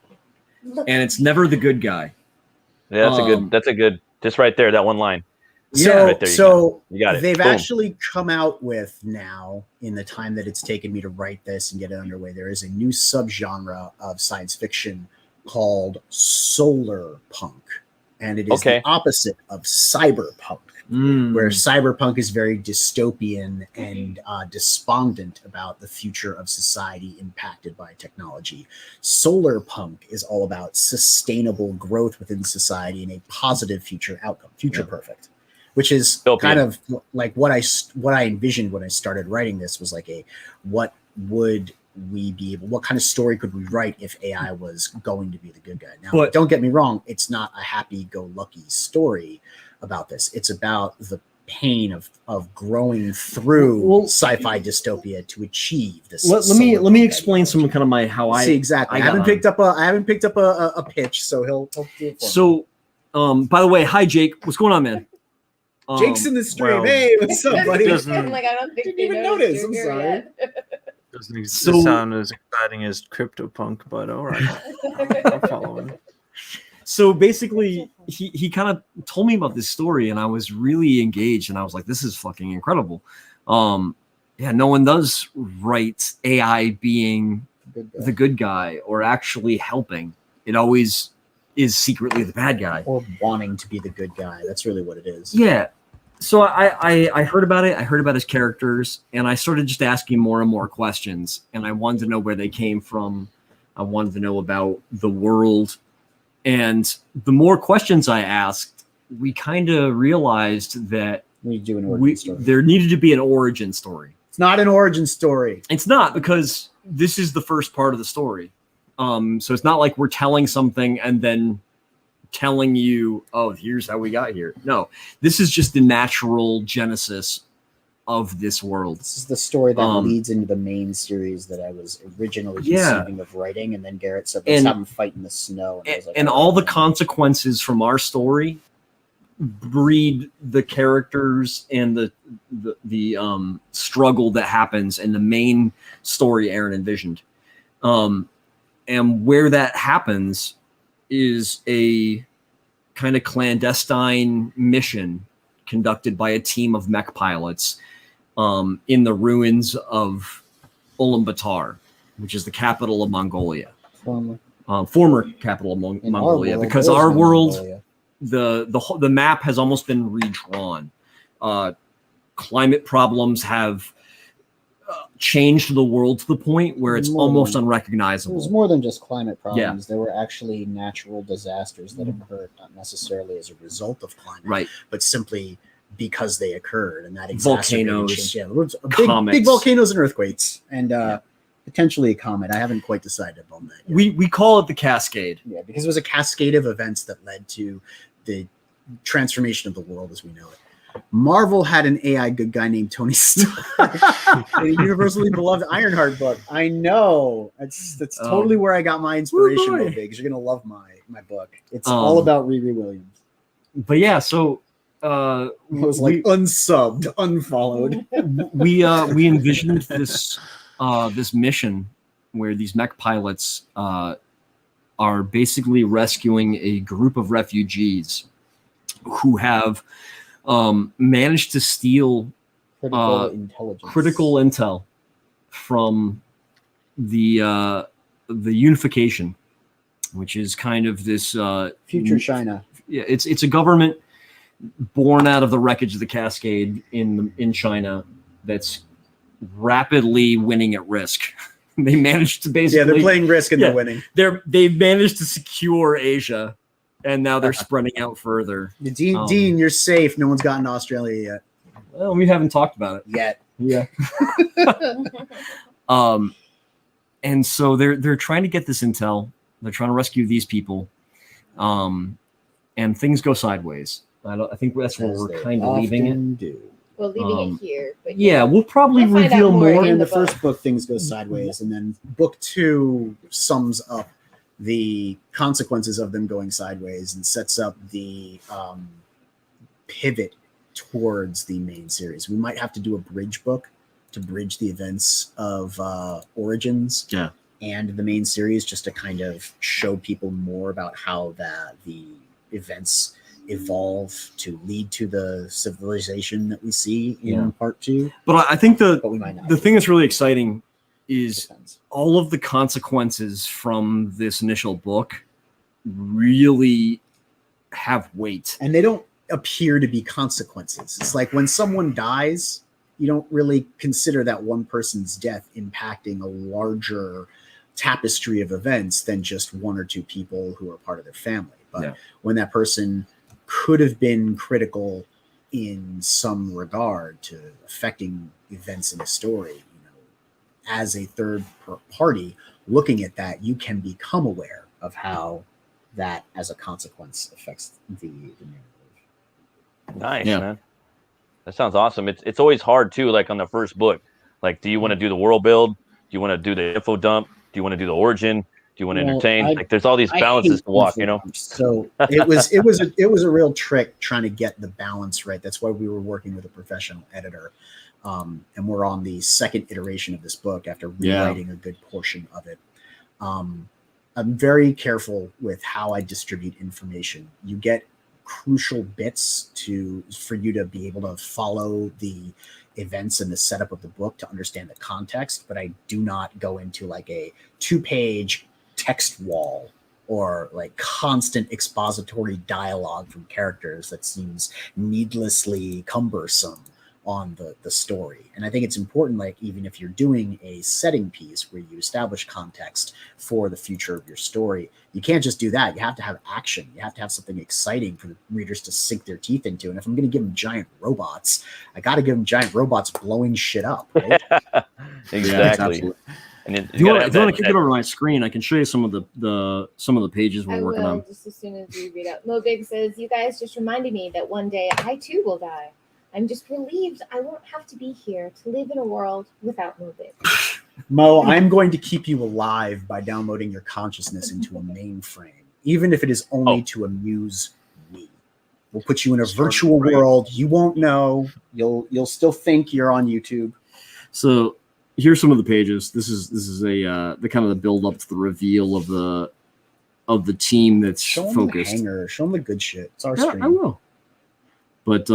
and it's never the good guy. Yeah, that's a good. Just right there, that one line. So, right there, you got it. They've Boom. actually come out with now, in the time that it's taken me to write this and get it underway, there is a new subgenre of science fiction called solar punk. And it is the opposite of cyberpunk, where cyberpunk is very dystopian and despondent about the future of society impacted by technology. Solar punk is all about sustainable growth within society and a positive future outcome, future perfect, which is kind of like what I envisioned when I started writing this. Was like what kind of story could we write if AI was going to be the good guy? Now, but don't get me wrong, it's not a happy-go-lucky story about this. It's about the pain of growing through sci-fi dystopia to achieve this. Let me explain some kind of how I see exactly. I haven't picked up a pitch, so he'll do it for me. By the way, hi Jake, what's going on, man? Jake's in the stream. Hey, what's up, buddy? I'm like, I don't think didn't even notice. I'm sorry. Doesn't sound as exciting as CryptoPunk, but all right. I'm following. So basically, he kind of told me about this story, and I was really engaged, and I was like, this is fucking incredible. Yeah, no one does write AI being the good guy or actually helping. It always is secretly the bad guy. Or wanting to be the good guy. That's really what it is. Yeah. So I heard about it. I heard about his characters, and I started just asking more and more questions. And I wanted to know where they came from. I wanted to know about the world. And the more questions I asked, we kind of realized that there needed to be an origin story. It's not an origin story. It's not, because this is the first part of the story. So it's not like we're telling something and then telling you, oh, here's how we got here. No, this is just the natural genesis of this world. This is the story that leads into the main series that I was originally conceiving of writing, and then Garrett said, let's have them fight in the snow. And I was like, and all the consequences from our story breed the characters and the struggle that happens in the main story Aaron envisioned. And where that happens is a kind of clandestine mission conducted by a team of mech pilots in the ruins of Ulaanbaatar, which is the capital of Mongolia. Former capital of Mongolia, because our world, the map has almost been redrawn. Climate problems have changed the world to the point where it's almost unrecognizable. It was more than just climate problems. There were actually natural disasters that occurred, not necessarily as a result of climate, but simply because they occurred, and that volcanoes, big volcanoes and earthquakes, and potentially a comet. I haven't quite decided on that yet. We call it the cascade. Yeah, because it was a cascade of events that led to the transformation of the world as we know it. Marvel had an AI good guy named Tony Stark, a universally beloved Ironheart book. I know that's totally where I got my inspiration from, because you're gonna love my book. It's all about Riri Williams. But yeah, so it was like unsubbed, unfollowed. We envisioned this this mission where these mech pilots are basically rescuing a group of refugees who have managed to steal critical intel from the unification, which is kind of this future China. Yeah, it's a government born out of the wreckage of the Cascade in China that's rapidly winning at Risk. They managed to basically they're playing Risk and they're winning. They've managed to secure Asia. And now they're spreading out further. Dean, you're safe. No one's gotten to Australia yet. Well, we haven't talked about it yet. Yeah. And so they're trying to get this intel. They're trying to rescue these people, and things go sideways. I think that's where we're kind of leaving it. Well, leaving it here, but we'll probably reveal more in the first book. Things go sideways, and then book 2 sums up the consequences of them going sideways and sets up the pivot towards the main series. We might have to do a bridge book to bridge the events of Origins and the main series, just to kind of show people more about how the events evolve to lead to the civilization that we see in part 2. But I think the might thing that's really exciting is all of the consequences from this initial book really have weight. And they don't appear to be consequences. It's like when someone dies, you don't really consider that one person's death impacting a larger tapestry of events than just one or two people who are part of their family. But when that person could have been critical in some regard to affecting events in a story, you know, as a third party looking at that, you can become aware of how that as a consequence affects the narrative. Nice, man. That sounds awesome. It's always hard too, like on the first book. Like, do you want to do the world build? Do you want to do the info dump? Do you want to do the origin? Do you want to entertain? Like, there's all these balances to walk, you know? So it was a real trick trying to get the balance right. That's why we were working with a professional editor. And we're on the second iteration of this book after rewriting a good portion of it. I'm very careful with how I distribute information. You get crucial bits for you to be able to follow the events and the setup of the book to understand the context, but I do not go into like a 2-page text wall or like constant expository dialogue from characters that seems needlessly cumbersome on the story. And I think it's important, like, even if you're doing a setting piece where you establish context for the future of your story, you can't just do that. You have to have action. You have to have something exciting for the readers to sink their teeth into. And if I'm going to give them giant robots, I got to give them giant robots blowing shit up, right? Exactly. And if you want to kick it over my screen, I can show you some of the pages we're working on. Just as soon as we read out. MoBig says, "You guys just reminded me that one day I too will die. I'm just relieved I won't have to be here to live in a world without MoBig." Mo, I'm going to keep you alive by downloading your consciousness into a mainframe, even if it is only to amuse me. We'll put you in a virtual world. You won't know. You'll still think you're on YouTube. So here's some of the pages. This is the kind of the build up to the reveal of the team that's Show focused. Them the hanger. Show them the good shit. It's our stream. I will. But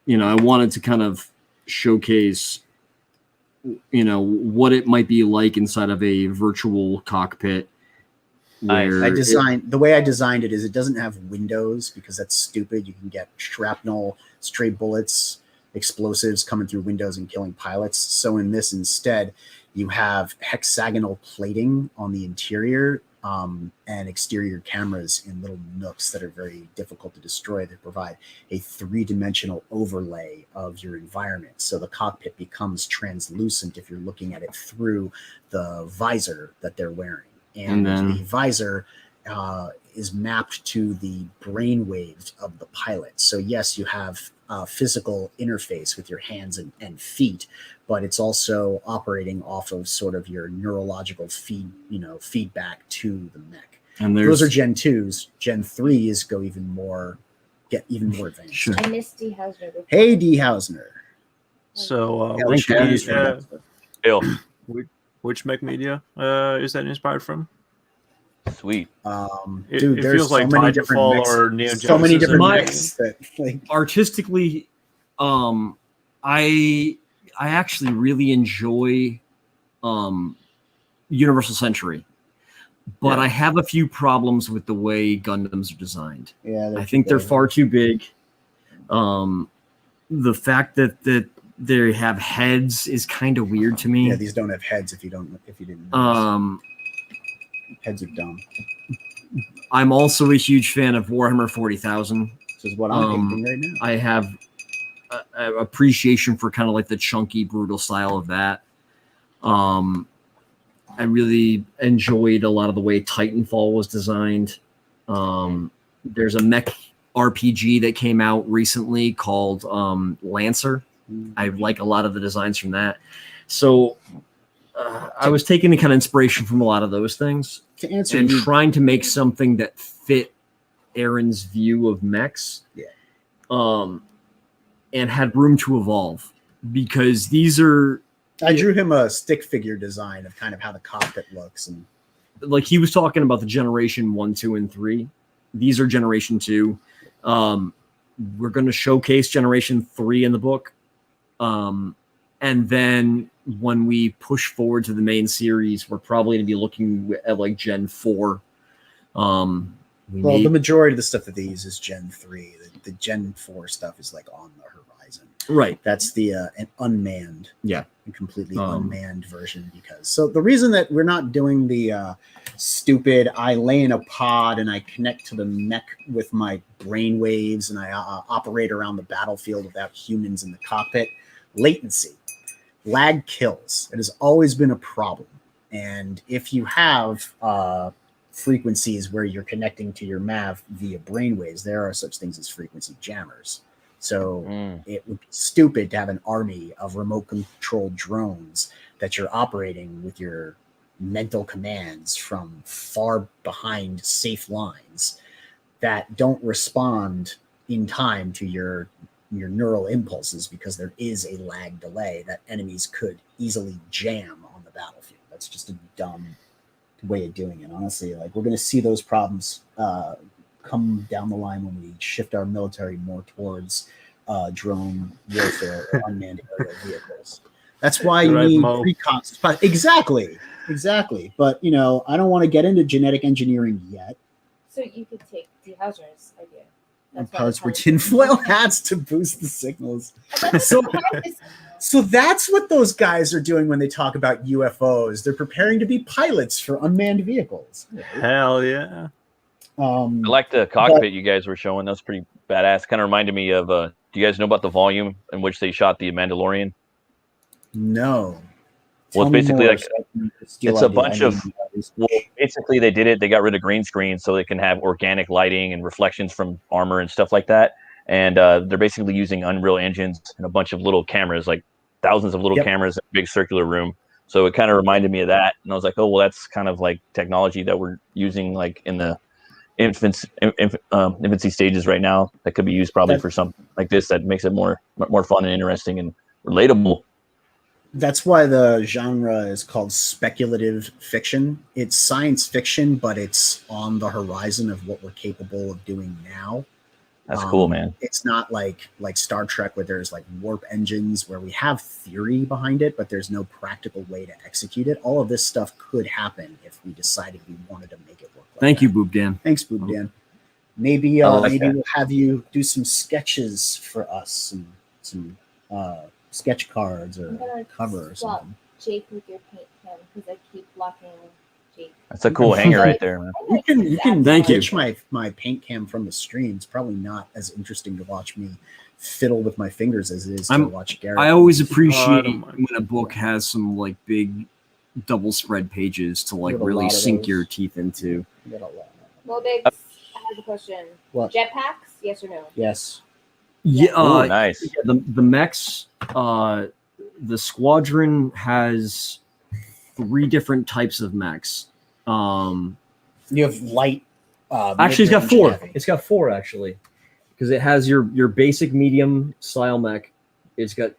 you know, I wanted to kind of showcase, you know, what it might be like inside of a virtual cockpit. The way I designed it is it doesn't have windows because that's stupid. You can get shrapnel, stray bullets, explosives coming through windows and killing pilots. So in this instead, you have hexagonal plating on the interior and exterior cameras in little nooks that are very difficult to destroy. They provide a 3-dimensional overlay of your environment. So the cockpit becomes translucent if you're looking at it through the visor that they're wearing. And the visor is mapped to the brain waves of the pilot. So yes, you have a physical interface with your hands and feet, but it's also operating off of sort of your neurological feedback to the mech. And those are Gen 2s. Gen 3s get even more advanced. Sure. I miss D. Hausner. Hey, D. Hausner. So which mech media is that inspired from? Sweet. It feels like so many different mechs. Or Neo so many different mechs that, like, artistically, I actually really enjoy Universal Century, but I have a few problems with the way Gundams are designed. Yeah, I think they're far too big. The fact that they have heads is kind of weird to me. Yeah, these don't have heads if you didn't know. Heads are dumb. I'm also a huge fan of Warhammer 40,000. This is what I'm thinking right now. I have a appreciation for kind of like the chunky, brutal style of that. I really enjoyed a lot of the way Titanfall was designed. There's a mech RPG that came out recently called Lancer. I like a lot of the designs from that. So I was taking the kind of inspiration from a lot of those things and trying to make something that fit Aaron's view of mechs. Yeah. and had room to evolve, because these are. I drew him a stick figure design of kind of how the cockpit looks, and like he was talking about the generation 1, 2, and 3. These are generation 2. We're going to showcase generation 3 in the book. And then when we push forward to the main series, we're probably going to be looking at like Gen 4. The majority of the stuff that they use is Gen 3. The Gen 4 stuff is like on the horizon. Right. That's the an unmanned, a completely unmanned version. So the reason that we're not doing the stupid, I lay in a pod and I connect to the mech with my brain waves and I operate around the battlefield without humans in the cockpit. Latency. Lag kills. It has always been a problem. And if you have frequencies where you're connecting to your MAV via brainwaves, there are such things as frequency jammers. So it would be stupid to have an army of remote controlled drones that you're operating with your mental commands from far behind safe lines that don't respond in time to your neural impulses, because there is a lag delay that enemies could easily jam on the battlefield. That's just a dumb way of doing it, honestly. Like, we're going to see those problems come down the line when we shift our military more towards drone warfare or unmanned aerial vehicles. That's why you need recon. Exactly. But, I don't want to get into genetic engineering yet. So you could take D. Hauser's idea. Parts for tinfoil hats to boost the signals. So that's what those guys are doing when they talk about UFOs. They're preparing to be pilots for unmanned vehicles. Hell yeah. I like the cockpit you guys were showing. That's pretty badass. Kind of reminded me of, do you guys know about the volume in which they shot the Mandalorian? No. Well, it's basically like it's a bunch of. Well, basically, they did it. They got rid of green screen so they can have organic lighting and reflections from armor and stuff like that. And they're basically using Unreal engines and a bunch of little cameras, like thousands of little cameras in a big circular room. So it kind of reminded me of that. And I was like, oh, well, that's kind of like technology that we're using like in the infancy stages right now. That could be used probably for something like this that makes it more fun and interesting and relatable. That's why the genre is called speculative fiction. It's science fiction, but it's on the horizon of what we're capable of doing now. That's cool, man. It's not like Star Trek, where there's like warp engines, where we have theory behind it, but there's no practical way to execute it. All of this stuff could happen if we decided we wanted to make it work. Thank you, Boob Dan. Thanks, Boob Dan. Maybe we'll have you do some sketches for us, and some sketch cards or cover or something. Jake with your paint pen, because I keep blocking Jake. That's a cool hanger right there, man. You can Thank you. my paint cam from the stream. It's probably not as interesting to watch me fiddle with my fingers as it is to watch Garrett. I always appreciate when a book has some like big double spread pages to like really sink your teeth into. Well, Biggs, I have a question. What? Jetpacks, yes or no? Yes. Yeah, Ooh, nice. The mechs, the squadron has 3 different types of mechs. You have light. Actually, it's got 4. It's got 4 actually, because it has your basic medium style mech. It's got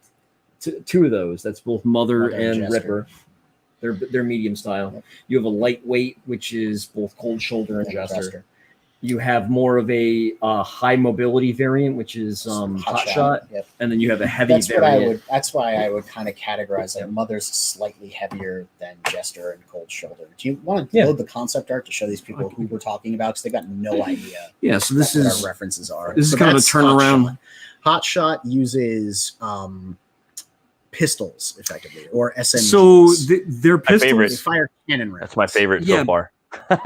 2 of those. That's both Mother and Jester. Ripper. They're medium style. Yep. You have a lightweight, which is both Cold Shoulder and Jester. You have more of a high mobility variant, which is Hot Shot. Yep. And then you have a heavy variant. That's why I would kind of categorize it. Mother's slightly heavier than Jester and Cold Shoulder. Do you want to load the concept art to show these people who we're talking about? Because they've got no idea. Yeah, so this is what our references are. This is kind of a turnaround. Hot Shot uses pistols, effectively, or SMGs. So their pistols, they fire cannon rounds. That's my favorite so far.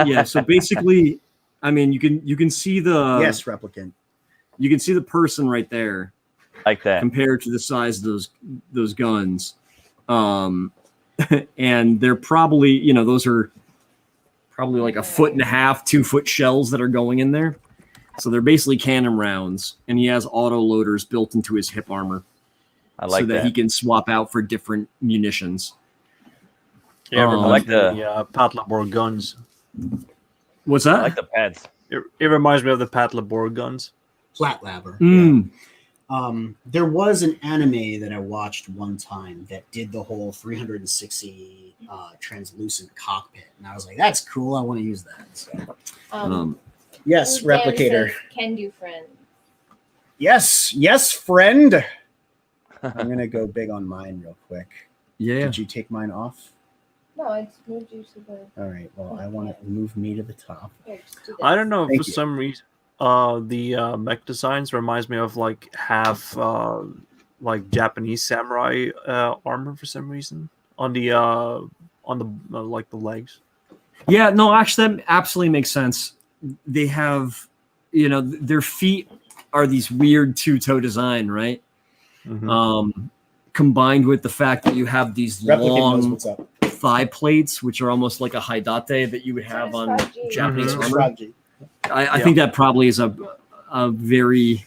Yeah, so basically, I mean, you can see the replicant. You can see the person right there, like that, compared to the size of those guns, and they're probably those are probably like 1.5 foot, 2 foot shells that are going in there. So they're basically cannon rounds, and he has auto loaders built into his hip armor. I like so that he can swap out for different munitions. Yeah, I like the Patlabor guns. What's that? I like the pads. It reminds me of the Patlabor guns. Flat labber. Mm. There was an anime that I watched one time that did the whole 360 translucent cockpit, and I was like, "That's cool. I want to use that." So, yes, Dan replicator. says, can do friend. Yes, friend. I'm gonna go big on mine real quick. Yeah. Did you take mine off? No, I just moved you to the. All right. Well, I want to move me to the top. Here, just do this. I don't know, Thank for you. some reason, the mech designs reminds me of like half like Japanese samurai armor for some reason on the like the legs. Yeah, no, actually, that absolutely makes sense. They have, their feet are these weird two-toe design, right? Mhm. Combined with the fact that you have these Replicate knows long what's up. thigh plates, which are almost like a haidate that you would have on Japanese Mhm. armor. Raji. I think that probably is a very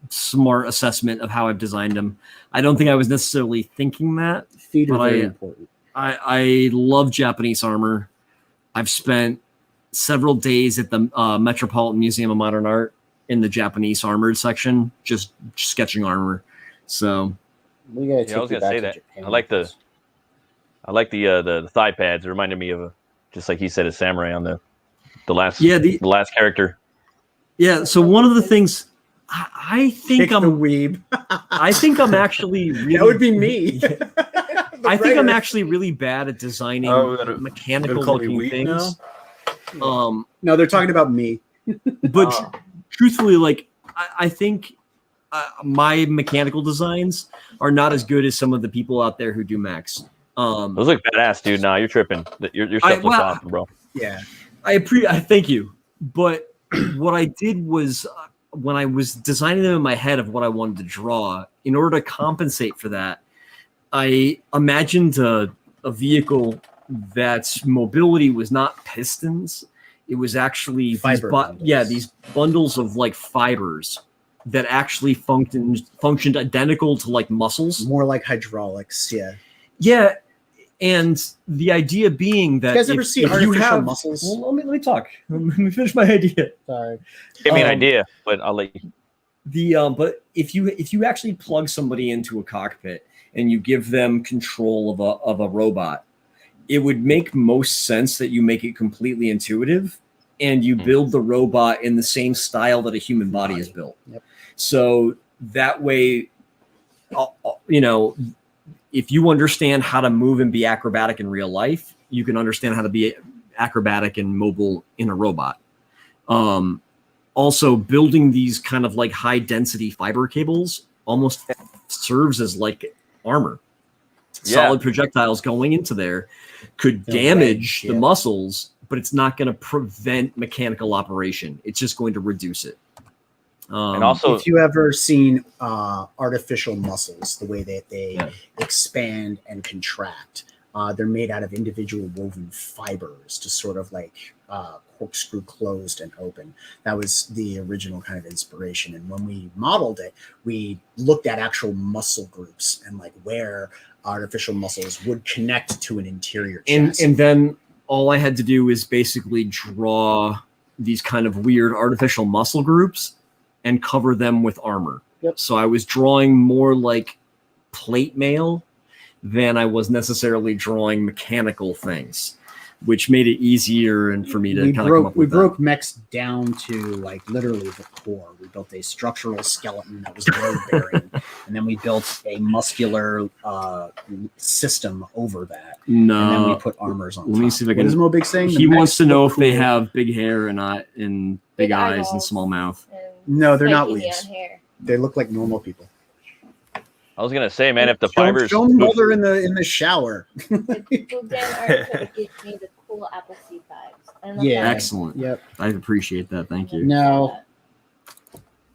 smart assessment of how I've designed them. I don't think I was necessarily thinking that. Feet are But very important. I love Japanese armor. I've spent several days at the Metropolitan Museum of Modern Art in the Japanese armored section, just sketching armor. So We gotta Yeah, I was take you gonna back say to that. Japan. I like the thigh pads. It reminded me of just like he said, a samurai on the last the last character. Yeah, so one of the things I think Kick the weeb. I think I'm actually really That would be me. I think I'm actually really bad at designing mechanical call me looking weak things. No, they're talking about me. But truthfully, like I think my mechanical designs are not as good as some of the people out there who do mechs. Those look badass, dude. Nah, you're tripping. Your stuff looks awesome, bro. Yeah, I thank you. But what I did was when I was designing them in my head of what I wanted to draw, in order to compensate for that, I imagined a vehicle that's mobility was not pistons. It was actually these bundles of like fibers that actually functioned identical to like muscles. more like hydraulics. Yeah. Yeah, and the idea being that You guys ever see artificial muscles? Well, let me talk. Let me finish my idea. Sorry. Give me an idea, but I'll let you. But if you actually plug somebody into a cockpit and you give them control of a robot, it would make most sense that you make it completely intuitive and you build the robot in the same style that a human body is built. Yep. So that way, if you understand how to move and be acrobatic in real life, you can understand how to be acrobatic and mobile in a robot. Also, building these kind of like high density fiber cables almost serves as like armor. Yeah. Solid projectiles going into there could damage the muscles, but it's not going to prevent mechanical operation. It's just going to reduce it. And also, if you ever seen artificial muscles, the way that they expand and contract, they're made out of individual woven fibers to sort of like corkscrew closed and open. That was the original kind of inspiration. And when we modeled it, we looked at actual muscle groups and like where artificial muscles would connect to an interior chassis. And then all I had to do is basically draw these kind of weird artificial muscle groups and cover them with armor. Yep. So I was drawing more like plate mail than I was necessarily drawing mechanical things, which made it easier and for me to kind of come up with that. We broke mechs down to like literally the core. We built a structural skeleton that was load bearing, and then we built a muscular system over that. No, and then we put armors on. Let me see if I can. What is Mo Big saying? He wants to know if they have big hair or not, and big eyes and small mouth. No, they're not spiky weeds. neon hair. They look like normal people. I was gonna say, man, if the fibers Show them while they're in the shower. The Bugden art code gives me the cool apple seed vibes. I love Yeah. that. Excellent. Yep. I appreciate that. Thank you. No,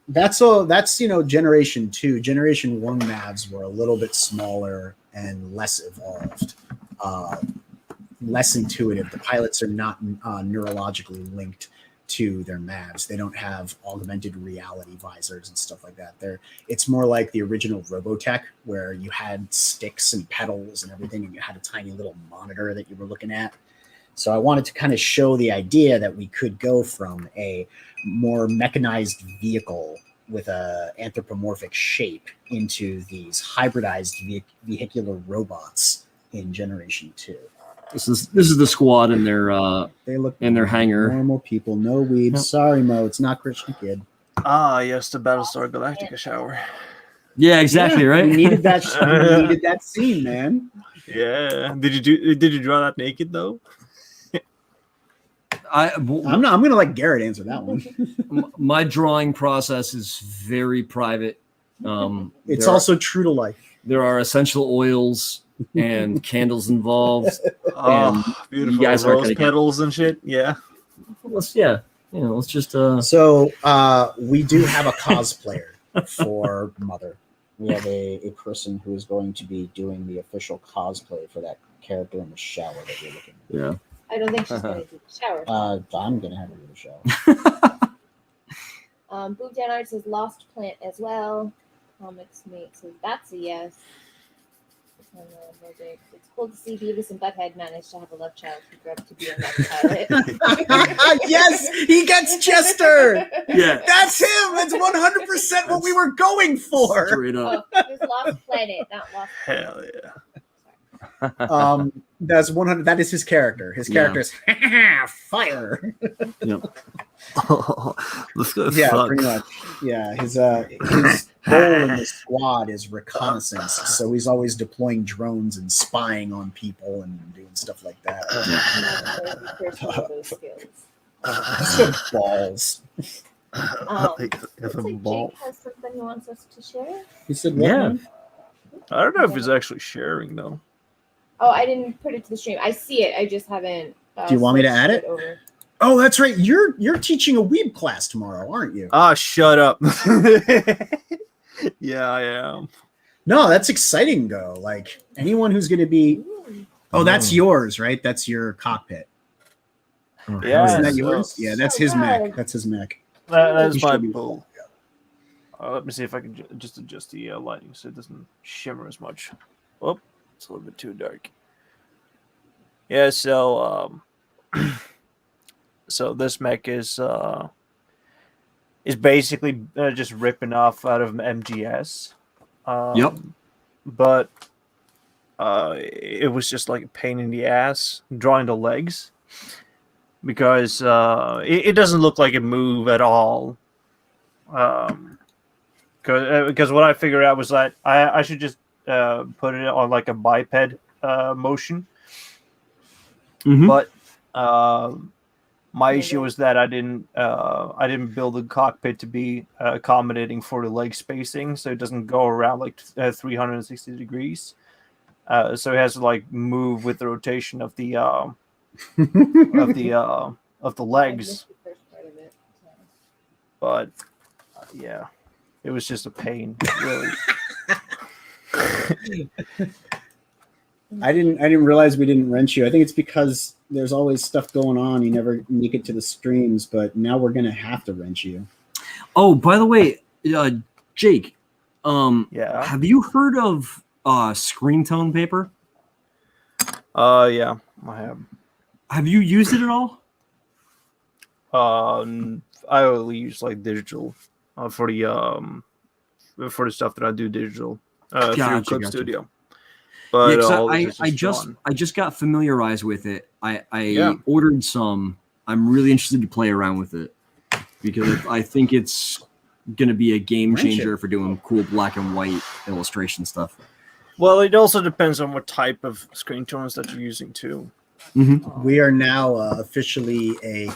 that's all. That's Generation 2. Generation 1 Mavs were a little bit smaller and less evolved, less intuitive. The pilots are not neurologically linked to their Mavs. They don't have augmented reality visors and stuff like that. It's more like the original Robotech, where you had sticks and pedals and everything, and you had a tiny little monitor that you were looking at. So I wanted to kind of show the idea that we could go from a more mechanized vehicle with a anthropomorphic shape into these hybridized vehicular robots in Generation 2. This is the squad in their They look in their hangar. normal people, no weebs. Yep. Sorry, Mo, it's not Christian Kid. Ah, yes, the Battlestar Galactica shower. Yeah, exactly, right? We needed that. We needed that scene, man. Yeah. Did you draw that naked though? I'm gonna let Garrett answer that one. My drawing process is very private. It's also true to life. There are essential oils and candles involved. Oh, beautiful. You guys rose petals and shit. Yeah. Let's just So we do have a cosplayer for Mother. We have a person who is going to be doing the official cosplay for that character in the shower that you're looking at. Yeah. I don't think she's going to do the shower. I'm going to have her do the shower. Boob Dan Art says Lost Plant as well. Comics Mate says that's a yes. And it's cool to see Beavis and Butthead manage to have a love child who grew up to be a love pilot. Yes, he gets Chester. Yeah. That's him. That's 100% what we were going for. Straight up. It's Lost Planet, not Lost Planet. Hell yeah. That's 100. That is his character. His character is fire. Yep. Let's go. Yeah, fuck. pretty much. Yeah, his role in the squad is reconnaissance, so he's always deploying drones and spying on people and doing stuff like that. Those skills. Balls. If a Looks ball. like Jake has something he wants us to share. He said, Yeah. I don't know if it's actually sharing though. Oh, I didn't put it to the stream. I see it. I just haven't. Do you want me to switched add it? over. Oh, that's right. You're teaching a weeb class tomorrow, aren't you? Ah, shut up. Yeah, I am. No, that's exciting though. Like anyone who's going to be. Oh, that's yours, right? That's your cockpit. Yeah, Isn't that so- yours? Yeah, that's his mech. That's his mech. That's You my should be- bull. Let me see if I can just adjust the lighting so it doesn't shimmer as much. Oh, it's a little bit too dark. Yeah, so so this mech is basically just ripping off out of MGS. Yep. But it was just like a pain in the ass drawing the legs because it doesn't look like it move at all. Because what I figured out was that I should just put it on like a biped motion. Mhm. But my issue was that I didn't build the cockpit to be accommodating for the leg spacing, so it doesn't go around like 360 degrees. So it has to like move with the rotation of the of the legs. I missed the first part of it, so. But yeah, it was just a pain, really. I didn't realize we didn't rent you. I think it's because there's always stuff going on. You never make it to the streams, but now we're gonna have to rent you. Oh, by the way, Jake, Yeah. have you heard of screen tone paper? Yeah, I have. Have you used it at all? I only use like digital for the stuff that I do digital through Gotcha, Clip gotcha. Studio. But Yeah, 'cause all this I is just gone. I just got familiarized with it. I Yeah. ordered some. I'm really interested to play around with it because I think it's gonna be a game Rent it. changer for doing cool black and white illustration stuff. Well, it also depends on what type of screen tones that you're using too. We are now officially a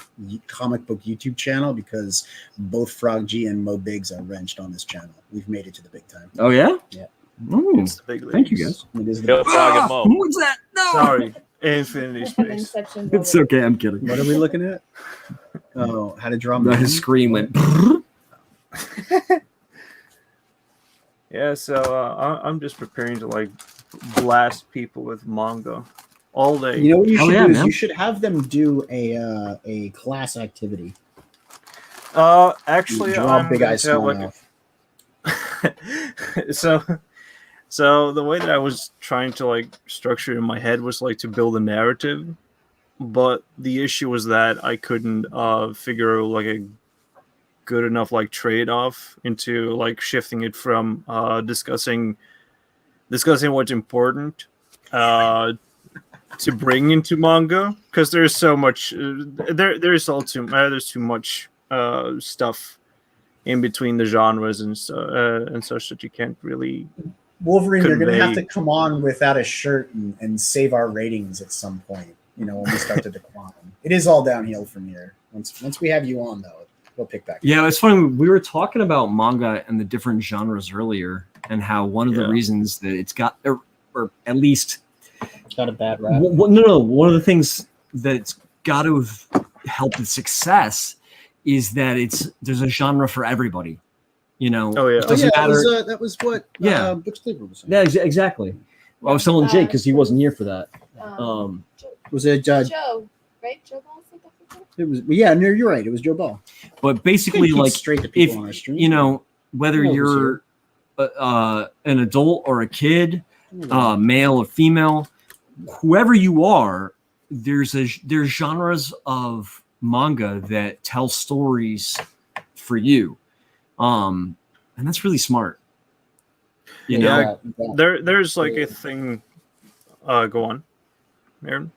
comic book YouTube channel because both Frog G and Mo Biggs are wrenched on this channel. We've made it to the big time. Oh yeah. Yeah. Ooh, It's the big thank you leagues. guys. It is Yo, the, Frog and Mo. What's that? No. Sorry, Infinity Space. Inception It's moment. okay. I'm kidding. what are we looking at? Oh, how to draw No, man? his screen went. Yeah, so I'm just preparing to like blast people with manga all day. You know what you Hell should yeah, do is man. you should have them do a class activity. Actually, Draw I'm big gonna eyes, tell, small like, mouth. so the way that I was trying to like structure it in my head was like to build a narrative, but the issue was that I couldn't figure out like good enough like trade-off into like shifting it from discussing what's important to bring into manga, because there's so much there's too much stuff in between the genres and such that you can't really Wolverine, you're convey. gonna have to come on without a shirt and save our ratings at some point, you know, when we start to decline. It is all downhill from here. Once we have you on, though, we'll pick back up. Yeah, it's funny. We were talking about manga and the different genres earlier, and how one of the reasons that it's got, or at least It's got a bad rap. no, one of the things that it's got to have helped its success is that there's a genre for everybody. You know, Oh, yeah. it doesn't matter. That was what Yeah. Butch Cleaver was saying. Yeah, exactly. Well, I was telling Jake because he wasn't here for that. Was it Joe, right? Joe Ball said that. It was, yeah, no, you're right. It was Joe Ball. But basically, Keep like, straight to if people on our stream. you know, whether No, it was you're an adult or a kid, male or female, whoever you are, there's genres of manga that tell stories for you, and that's really smart. You know, There's like a thing. Go on, Aaron.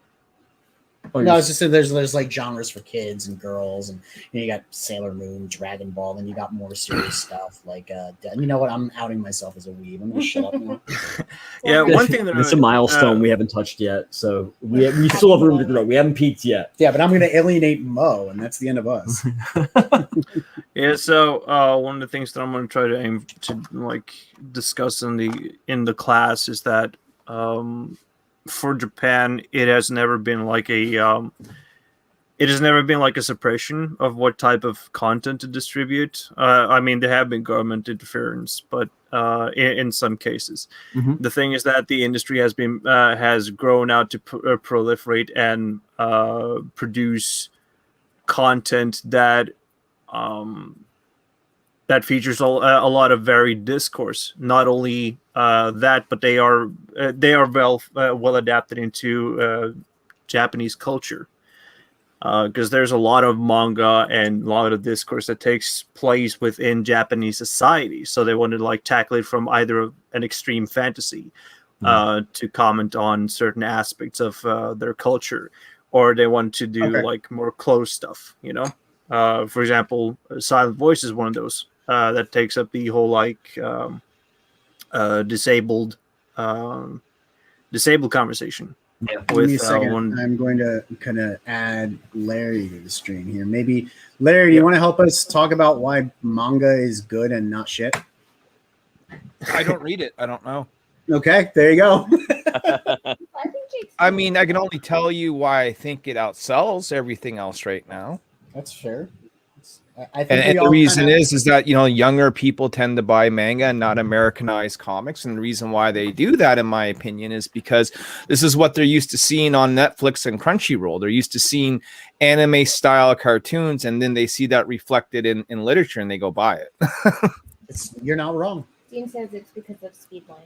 No, I was just saying there's like genres for kids and girls, and you know, you got Sailor Moon, Dragon Ball, then you got more serious stuff like you know what? I'm outing myself as a weeb. I'm gonna shut up now. Yeah, one thing that it's a milestone we haven't touched yet, so we still have room to grow. We haven't peaked yet. Yeah, but I'm gonna alienate Mo, and that's the end of us. Yeah, so one of the things that I'm going to try to aim to like discuss in the class is that for Japan, it has never been like a suppression of what type of content to distribute. I mean, there have been government interference, but in some cases, the thing is that the industry has grown out to proliferate and produce content that features a lot of varied discourse. Not only that, but they are well adapted into Japanese culture, because there's a lot of manga and a lot of discourse that takes place within Japanese society. So they wanted to like tackle it from either an extreme fantasy to comment on certain aspects of their culture, or they want to do like more closed stuff. You know, for example, Silent Voice is one of those. That takes up the whole like disabled conversation. Yeah. Give me a second. I'm going to kind of add Larry to the stream here. Maybe Larry, do you want to help us talk about why manga is good and not shit? I don't read it. I don't know. Okay, there you go. I mean, I can only tell you why I think it outsells everything else right now. That's fair. I think and the reason is that, you know, younger people tend to buy manga and not Americanized comics. And the reason why they do that, in my opinion, is because this is what they're used to seeing on Netflix and Crunchyroll. They're used to seeing anime style cartoons, and then they see that reflected in literature and they go buy it. You're not wrong. Dean says it's because of speed lines.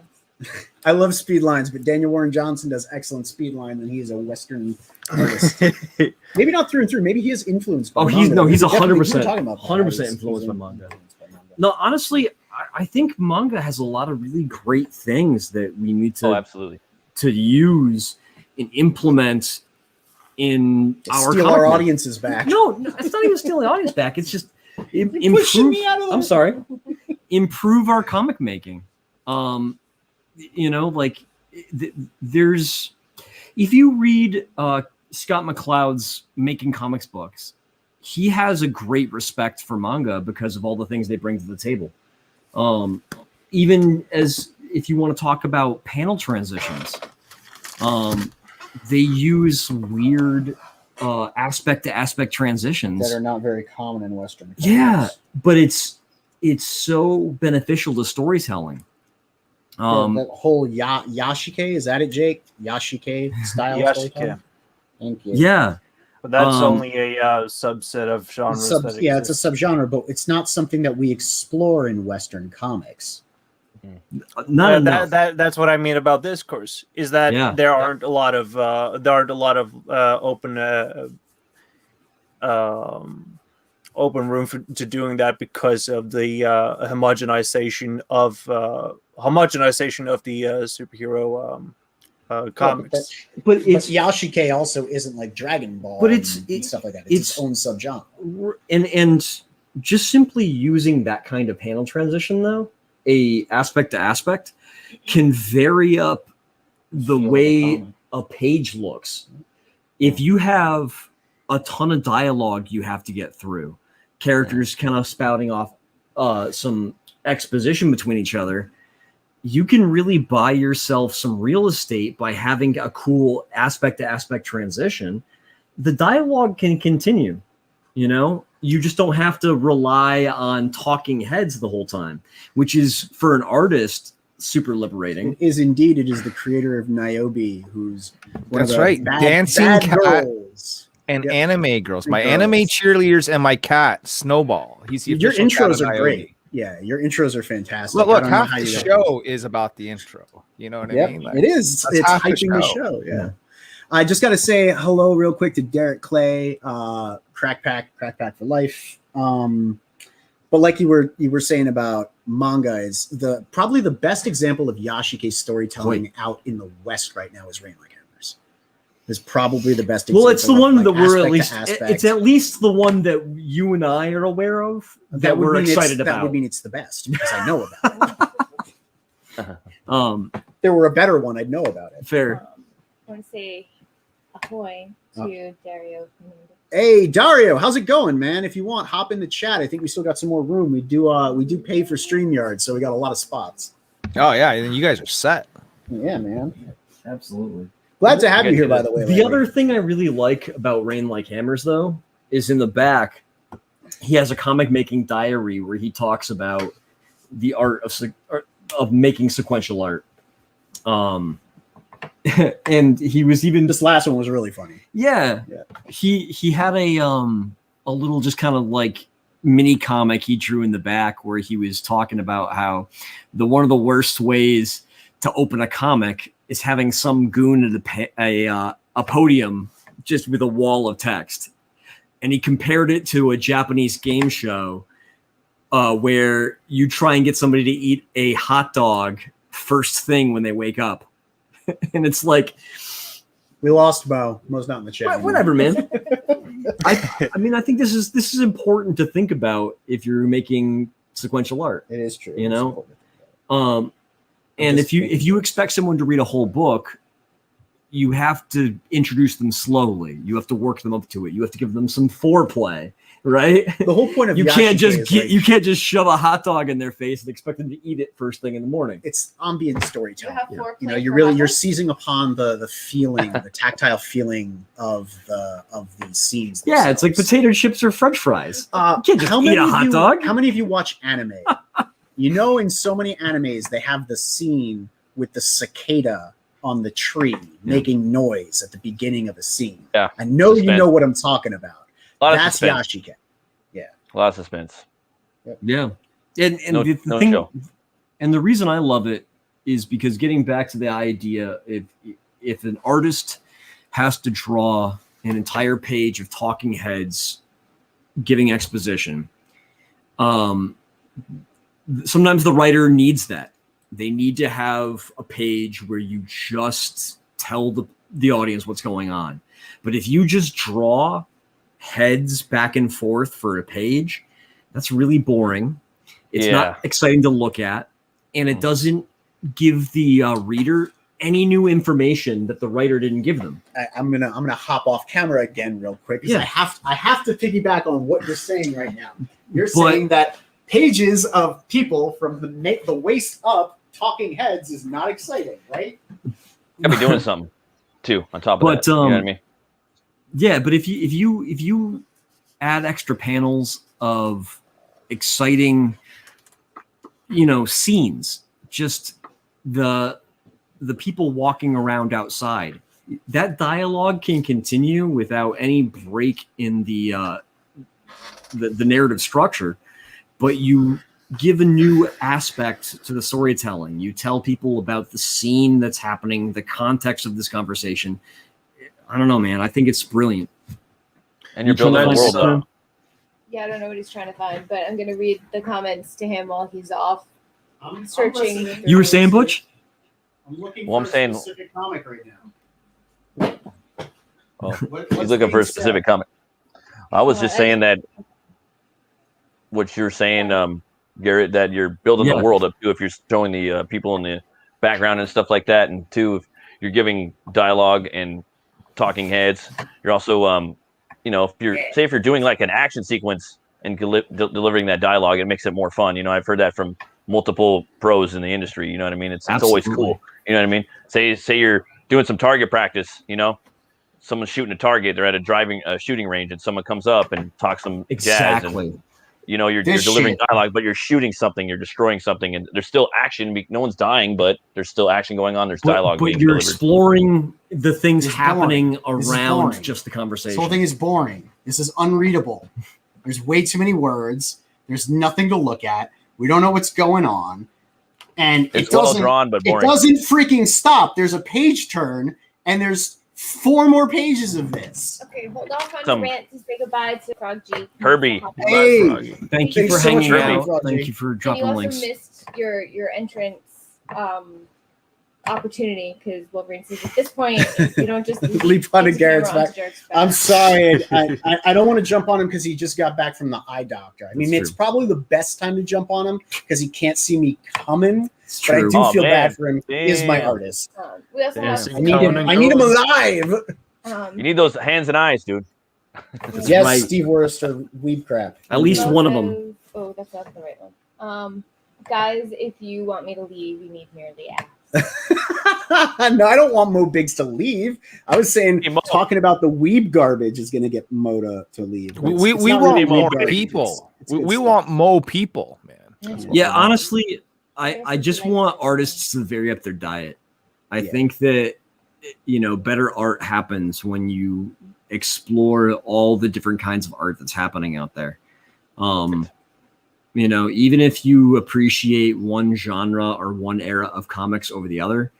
I love speed lines, but Daniel Warren Johnson does excellent speed line, and he is a Western artist. Maybe not through and through. Maybe he is influenced by manga. He's 100% talking about 100% influenced by manga. No, honestly, I think manga has a lot of really great things that we need to to use and implement in our steal our audiences back. No, it's not even stealing the audience back. It's just improve. I'm sorry, improve our comic making. You know, like there's, if you read Scott McCloud's Making Comics books, he has a great respect for manga because of all the things they bring to the table. Even as if you want to talk about panel transitions, they use weird aspect to aspect transitions that are not very common in Western comics. Yeah, but it's so beneficial to storytelling. The whole yashike, is that it, Jake? Yashike style. Yashike. Thank you. Yeah, but that's only a subset of genres. It's a subgenre, but it's not something that we explore in Western comics. That's what I mean about discourse. Is that there aren't a lot of open room to doing that because of the homogenization of the superhero comics. But Yashike also isn't like Dragon Ball, but and stuff like that. It's its own subgenre. And just simply using that kind of panel transition, though, a aspect to aspect, can vary up the way a page looks. If you have a ton of dialogue you have to get through, characters kind of spouting off some exposition between each other, you can really buy yourself some real estate by having a cool aspect to aspect transition. The dialogue can continue, you just don't have to rely on talking heads the whole time, which is, for an artist, super liberating. It is indeed. It is the creator of Niobe, who's that's right, dancing bad cat girls and anime girls. My anime cheerleaders and my cat Snowball. He's the your intros are Niobe. Great. Yeah, your intros are fantastic. Look, half the show is about the intro. You know what I mean? Like, it is. It's hyping the show. Yeah. I just got to say hello real quick to Derek Clay, Crack Pack for life. But like you were saying about manga, is probably the best example of Yashike storytelling out in the West right now is Rain Like Hammers. Is probably the best example. Well, it's the one that we're at least. Aspect. It's at least the one that you and I are aware of that we're excited about. That would mean it's the best because I know about it. If there were a better one, I'd know about it. Fair. I want to say ahoy to Dario. Hey Dario, how's it going, man? If you want, hop in the chat. I think we still got some more room. We do pay for StreamYard, so we got a lot of spots. Oh yeah, and you guys are set. Yeah, man. Absolutely. Glad to have you here, by the way. The other thing I really like about Rain Like Hammers, though, is in the back, he has a comic making diary where he talks about the art of making sequential art. And he was even, this last one was really funny. Yeah. He had a little just kind of like mini comic he drew in the back where he was talking about how one of the worst ways to open a comic is having some goon at a podium just with a wall of text. And he compared it to a Japanese game show where you try and get somebody to eat a hot dog first thing when they wake up. And it's like, we lost Bo. Mo's not in the chat. Whatever, man. I mean, I think this is important to think about if you're making sequential art. It is true. And if you expect someone to read a whole book, you have to introduce them slowly. You have to work them up to it. You have to give them some foreplay, right? The whole point of you can't just shove a hot dog in their face and expect them to eat it first thing in the morning. It's ambient storytelling. You're seizing upon the feeling, the tactile feeling of these scenes. Yeah, it's like potato chips or French fries. You can't just eat a hot dog. How many of you watch anime? In so many animes, they have the scene with the cicada on the tree making noise at the beginning of a scene. Yeah. I know you know what I'm talking about. That's Yashike. Yeah. A lot of suspense. Yeah. And the thing, show. And the reason I love it is because getting back to the idea, if an artist has to draw an entire page of talking heads giving exposition, sometimes the writer needs that. They need to have a page where you just tell the audience what's going on. But if you just draw heads back and forth for a page, that's really boring. It's not exciting to look at, and it doesn't give the reader any new information that the writer didn't give them. I'm gonna hop off camera again real quick because I have to piggyback on what you're saying right now. You're saying that pages of people from the waist up talking heads is not exciting, right? Gotta be doing something too on top of that. You know what I mean? Yeah, but if you add extra panels of exciting, scenes, just the people walking around outside, that dialogue can continue without any break in the narrative structure, but you give a new aspect to the storytelling. You tell people about the scene that's happening, the context of this conversation. I don't know, man. I think it's brilliant. And you're building the world up. Yeah, I don't know what he's trying to find, but I'm gonna read the comments to him while he's off I'm searching. listening. You were saying, Butch? I'm looking Well, I'm for saying- a specific comic right now. Oh, What's he's looking for a being specific said? comment. I was Oh, just I- saying that what you're saying, Garrett, that you're building Yeah. the world up too. If you're showing the people in the background and stuff like that, and two, if you're giving dialogue and talking heads, you're also, if you're doing like an action sequence and delivering that dialogue, it makes it more fun. I've heard that from multiple pros in the industry. You know what I mean? It's always Absolutely. cool. You know what I mean? Say you're doing some target practice. Someone's shooting a target. They're at a shooting range, and someone comes up and talks some jazz, and Exactly. you're This delivering shit. dialogue, but you're shooting something, you're destroying something, and there's still action. No one's dying, but there's still action going on. There's dialogue But being you're delivered. exploring the things It's happening boring. This is around boring. just the This conversation. whole thing is boring. This is unreadable. There's way too many words. There's nothing to look at. We don't know what's going on, and It's well drawn, but It boring. doesn't freaking stop. There's a page turn, and there's 4 more pages of this. Okay, hold off on Some- your rant to say goodbye to Frog G. Herbie. Hey, Froggy. Thank you Thanks for so much hanging for out. having me, Froggy. Thank you for And you dropping also links. missed your entrance opportunity because Wolverine says at this point you don't just Leap on to into Garrett's camera back. onto Jerk's I'm sorry. I don't want to jump on him because he just got back from the eye doctor. I mean, That's it's probably the best time to jump on him because he can't see me coming. It's But I true. do Oh, feel man. bad for him. He is my Damn. artist. We also Yeah, have so I need him. Conan I need him goes- alive. You need those hands and eyes, dude. Yes, right. Steve Worcester, weeb crap. At least we one of also- them. Oh, that's not the right one. Guys, if you want me to leave, you need merely ask. No, I don't want Mo Biggs to leave. I was saying Hey, Mo. talking about the weeb garbage is going to get Mo to leave. But We it's we not want really more weeb garbage. people. It's We good stuff. want more people, man. Yeah, honestly, I just want artists to vary up their diet. I Yeah. think that better art happens when you explore all the different kinds of art that's happening out there. Even if you appreciate one genre or one era of comics over the other,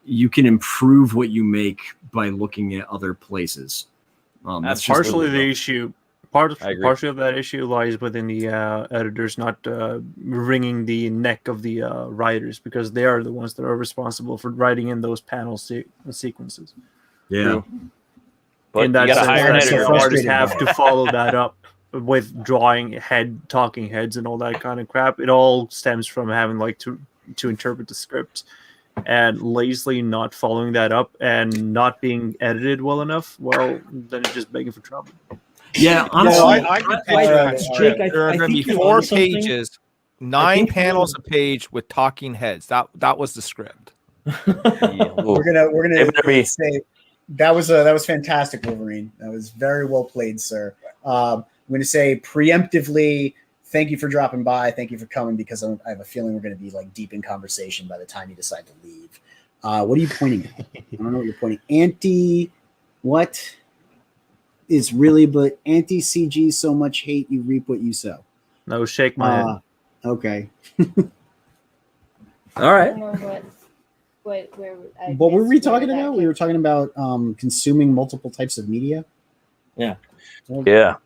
you can improve what you make by looking at other places. That's just Partially what- the issue. I agree. Partially of that issue lies within the editors not wringing the neck of the writers because they are the ones that are responsible for writing in those panel sequences. Yeah. But in you that got to sense, hire an that's so editor. frustrating. artists have to follow that up with drawing talking heads and all that kind of crap. It all stems from having to interpret the script and lazily not following that up and not being edited well enough. Well, then it's just begging for trouble. Yeah, honestly, I can picture that Jake, script. I There are going to think be you're 4 onto something. pages, 9 think panels you're- a page with talking heads. That was the script. Yeah. We're gonna It better be. say that was fantastic, Wolverine. That was very well played, sir. I'm going to say preemptively, thank you for dropping by. Thank you for coming because I have a feeling we're going to be deep in conversation by the time you decide to leave. What are you pointing at? I don't know what you're pointing. What is really but anti CG? So much hate, you reap what you sow. No, shake my head. Okay. All I right. don't know where I What were we missed where talking that about? came We were talking about consuming multiple types of media. Yeah. Well, Yeah.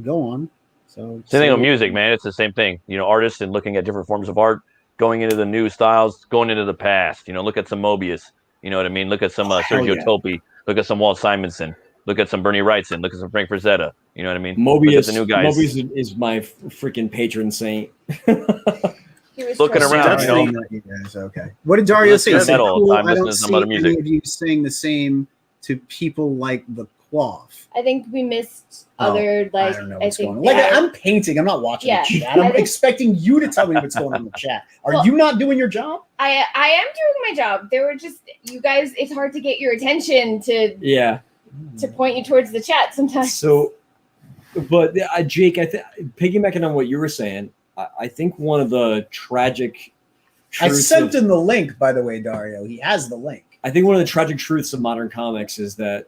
Go on. So Same thing with music, man. It's the same thing. Artists and looking at different forms of art, going into the new styles, going into the past. Look at some Mobius. You know what I mean? Look at some Sergio yeah. Topi. Look at some Walt Simonson. Look at some Bernie Wrightson. Look at some Frank Frazetta. You know what I mean? Look at Mobius, the new guys. Mobius is my freaking patron saint. He was Looking trying to- around, That's Okay. What did Dario say? He That's said, metal. cool. I'm I don't listening to some see other any music. of you saying the same to people like the Quaff. I think we missed Oh, other I don't know what's think going on. Like they're- I'm painting. I'm not watching Yeah, the chat. I I'm think- expecting you to tell me what's going on in the chat. Are Well- you not doing your job? I am doing my job. There were just you guys. It's hard to get your attention to Yeah. point you towards the chat sometimes. So, but Jake, piggybacking on what you were saying, I think one of the tragic I truths sent of- him the link, by the way, Dario. He has the link. I think one of the tragic truths of modern comics is that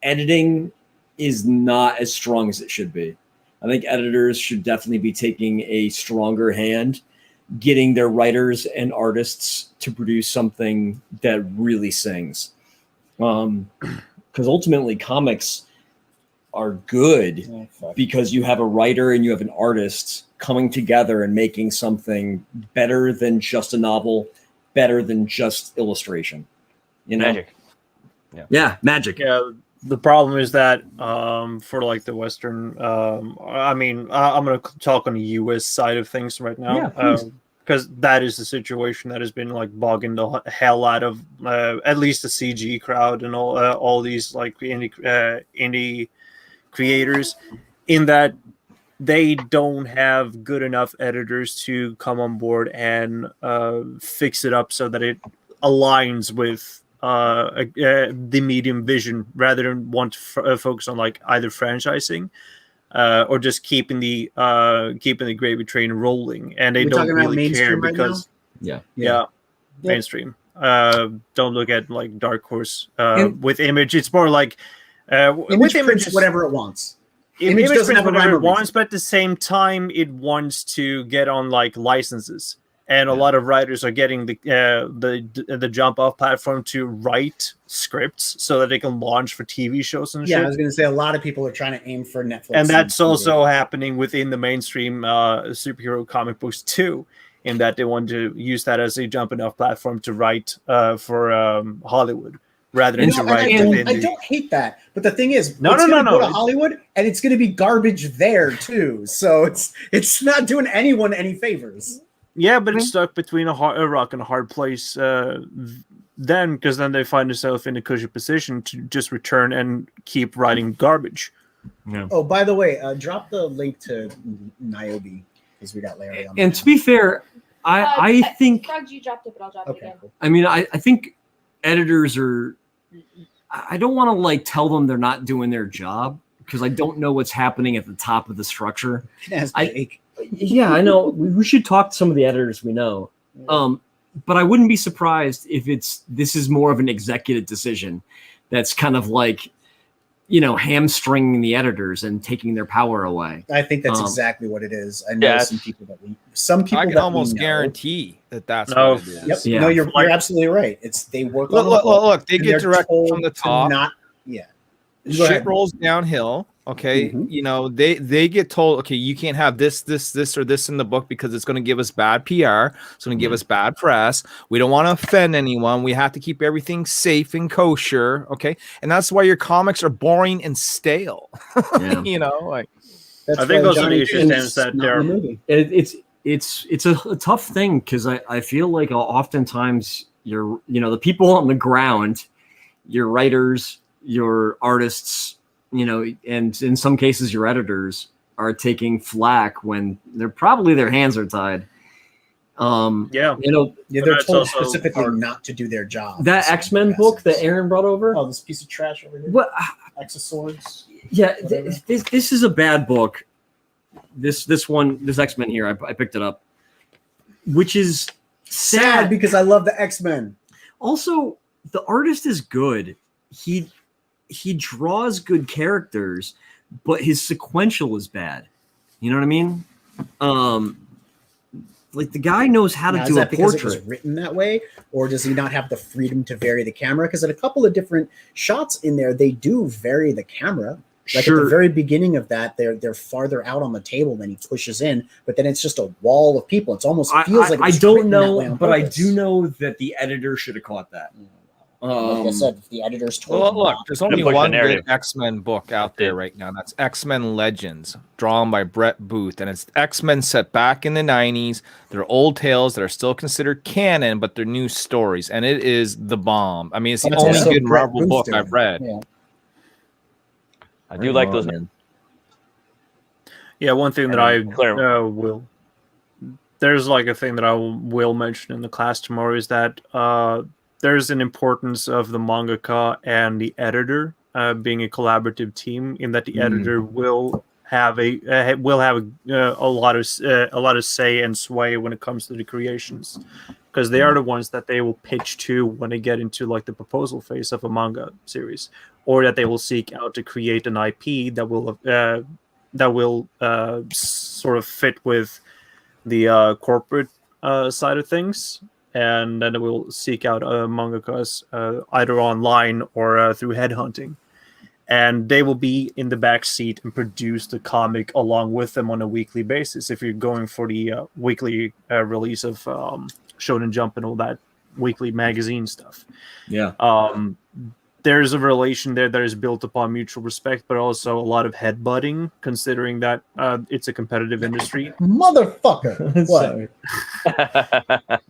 editing is not as strong as it should be. I think editors should definitely be taking a stronger hand, getting their writers and artists to produce something that really sings. Because ultimately, comics are good Oh, fuck. because you have a writer and you have an artist coming together and making something better than just a novel, better than just illustration. You know? Magic. Yeah, magic. Yeah, the problem is that for like the Western, I mean, I'm going to talk on the US side of things right now. Yeah, please. Because that is the situation that has been like bogging the hell out of at least the CG crowd and all these like indie creators, in that they don't have good enough editors to come on board and fix it up so that it aligns with the medium vision, rather than want to focus on like either franchising or just keeping the gravy train rolling. And they We're don't talking about really care mainstream right because Yeah. mainstream. Don't look at like Dark Horse with Image. It's more like Image prints whatever it wants. Image doesn't have a whatever rhyme or it wants, reason. but at the same time, it wants to get on like licenses. And a lot of writers are getting the jump off platform to write scripts so that they can launch for TV shows and Yeah, shit. I was going to say a lot of people are trying to aim for Netflix, And that's TV. also happening within the mainstream superhero comic books too, in that they want to use that as a jumping off platform to write for Hollywood rather than to write within. I don't hate that, but the thing is, No, it's no, going to no, go no. to Hollywood, and it's going to be garbage there too. So it's not doing anyone any favors. Yeah, but it's stuck between a rock and a hard place then, because then they find themselves in a cushy position to just return and keep writing garbage. Yeah. Oh, by the way, drop the link to Niobe because we got Larry on. And to be fair, I think Frogs, you dropped it, but I'll drop it again. cool. I mean, I think editors are. I don't want to like tell them they're not doing their job because I don't know what's happening at the top of the structure. Yeah, I know. We should talk to some of the editors we know. But I wouldn't be surprised if this is more of an executive decision that's kind of like, hamstringing the editors and taking their power away. I think that's exactly what it is. I know some people that I can almost guarantee that's No. what it is. Yep. Yeah. No, you're absolutely right. They work on Look, they and get they're directed told from the to top. Not, yeah. Go Shit ahead. rolls downhill. Okay, they get told, okay, you can't have this, or this in the book because it's going to give us bad PR. It's going to give us bad press. We don't want to offend anyone. We have to keep everything safe and kosher. Okay, and that's why your comics are boring and stale. Yeah. Like I think also the issue is that they're It's a tough thing because I feel like oftentimes the people on the ground, your writers, your artists, and in some cases your editors are taking flack when their hands are tied. They're told specifically not to do their job. That X-Men book that Aaron brought over. Oh, this piece of trash over here. What? X of Swords. Yeah, this is a bad book. This X-Men here, I picked it up, which is sad because I love the X-Men. Also, the artist is good. He draws good characters, but his sequential is bad. You know what I mean? Like the guy knows how to do a because portrait. it was written that way, or does he not have the freedom to vary the camera? Because at a couple of different shots in there, they do vary the camera. Like at the very beginning of that, they're farther out on the table than he pushes in, but then it's just a wall of people. It's almost feels like I don't know, but I do know that the editor should have caught that. Like I said, if the editors told him Look, not there's to only push the one narrative. good X-Men book out there right now. That's X-Men Legends, drawn by Brett Booth, and it's X-Men set back in the 90s. They're old tales that are still considered canon, but they're new stories, and it is the bomb. I mean, it's the only good Marvel book I've read. Yeah. I do like those. Yeah, one thing that I will. There's like a thing that I will mention in the class tomorrow is that there's an importance of the mangaka and the editor being a collaborative team. In that the editor will have a lot of say and sway when it comes to the creations, because they are the ones that they will pitch to when they get into like the proposal phase of a manga series, or that they will seek out to create an IP that will sort of fit with the corporate side of things, and then it will seek out mangakas either online or through headhunting. and they will be in the back seat and produce the comic along with them on a weekly basis. If you're going for the weekly release of Shonen Jump and all that weekly magazine stuff, there's a relation there that is built upon mutual respect, but also a lot of headbutting, considering that it's a competitive industry. Motherfucker. What?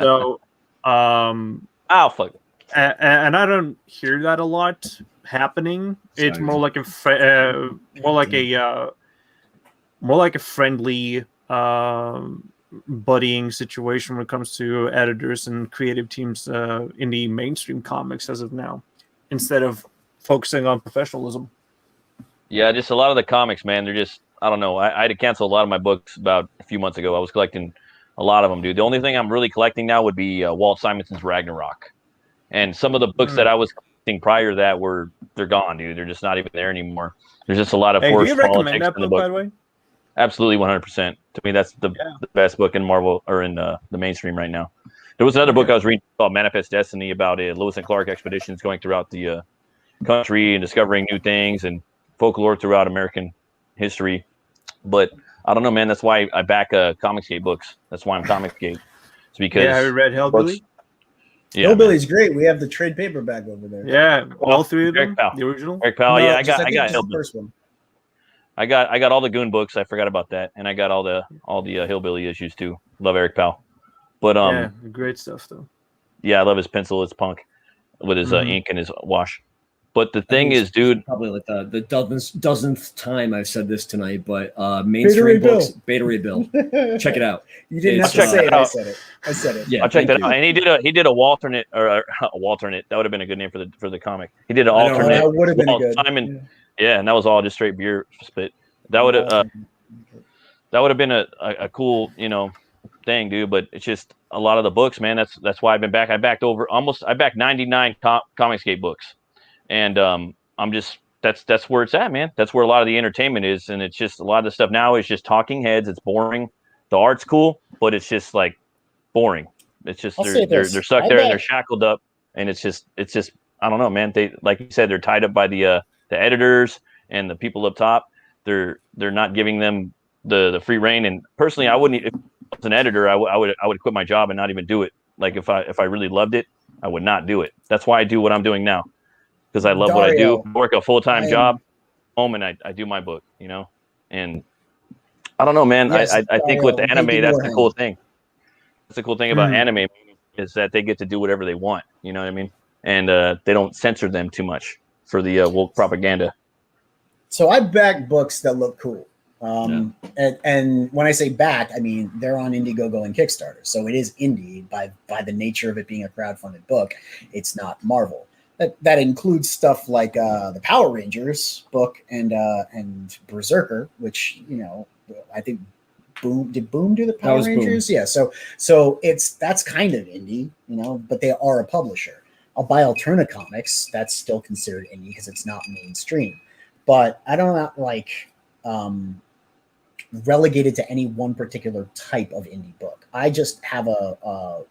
So, oh fuck. And I don't hear that a lot happening. Sorry. It's more like a friendly buddying situation when it comes to editors and creative teams in the mainstream comics as of now, instead of focusing on professionalism. Yeah, just a lot of the comics, man. They're just, I don't know. I had to cancel a lot of my books about a few months ago. I was collecting a lot of them, dude. The only thing I'm really collecting now would be Walt Simonson's Ragnarok. And some of the books that I was collecting prior to that they're gone, dude. They're just not even there anymore. There's just a lot of forced do you recommend politics that in the book, book. by the way? Absolutely, 100%. To me, that's the best book in Marvel or in the mainstream right now. There was another book I was reading called Manifest Destiny about Lewis and Clark expeditions going throughout the country and discovering new things and folklore throughout American history. But I don't know, man. That's why I back Comicsgate books. That's why I'm Comicsgate. It's because have you read Hellbilly? Yeah, Hellbilly's great. We have the trade paperback over there. Yeah, all three of them. Eric Powell. The original. Eric Powell. No, I just got the first one. I got all the Goon books. I forgot about that, and I got all the Hillbilly issues too. Love Eric Powell. But yeah, great stuff though. Yeah, I love his pencil. It's punk with his ink and his wash. But the thing is, dude, probably like the dozenth time I've said this tonight, but mainstream books, Beta Ray Bill. Check it out. You didn't have to say it. I said it. Yeah, I'll check that out. And he did a alternate or a alternate. That would have been a good name for the comic. He did an alternate. That would have been good. Simon, yeah, and that was all just straight beer spit. That would have been a cool thing, dude. But it's just a lot of the books, man. That's why I've been back. I backed 99 Comicsgate books. And I'm just that's where it's at, man. That's where a lot of the entertainment is, and it's just a lot of the stuff now is just talking heads. It's boring. The art's cool, but it's just like boring. It's just they're stuck there and they're shackled up, and it's just I don't know, man. They, like you said, they're tied up by the editors and the people up top. They're not giving them the free reign. And personally, I wouldn't. If I was an editor, I would quit my job and not even do it. Like if I really loved it, I would not do it. That's why I do what I'm doing now. Because I love what I do. I work a full-time job, home, and I do my book, And I don't know, man. Yes, I think with the anime, that's the cool thing. That's the cool thing about anime is that they get to do whatever they want. You know what I mean? And they don't censor them too much for the woke propaganda. So I back books that look cool. And when I say back, I mean they're on Indiegogo and Kickstarter. So it is indie by the nature of it being a crowdfunded book. It's not Marvel. That includes stuff like the Power Rangers book and Berserker, which I think Boom do the Power Rangers? Boom. Yeah, so that's kind of indie, but they are a publisher. I'll buy Alterna Comics. That's still considered indie because it's not mainstream. But I don't like relegated to any one particular type of indie book. I just have a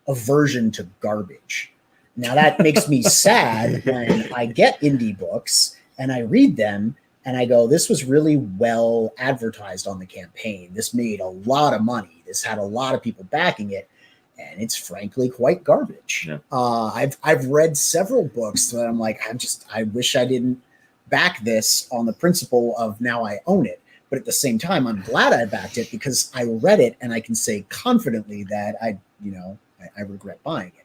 aversion to garbage. Now that makes me sad when I get indie books and I read them and I go, this was really well advertised on the campaign. This made a lot of money. This had a lot of people backing it. And it's frankly quite garbage. Yeah. I've read several books that I'm like, I wish I didn't back this on the principle of now I own it. But at the same time, I'm glad I backed it because I read it and I can say confidently that I regret buying it.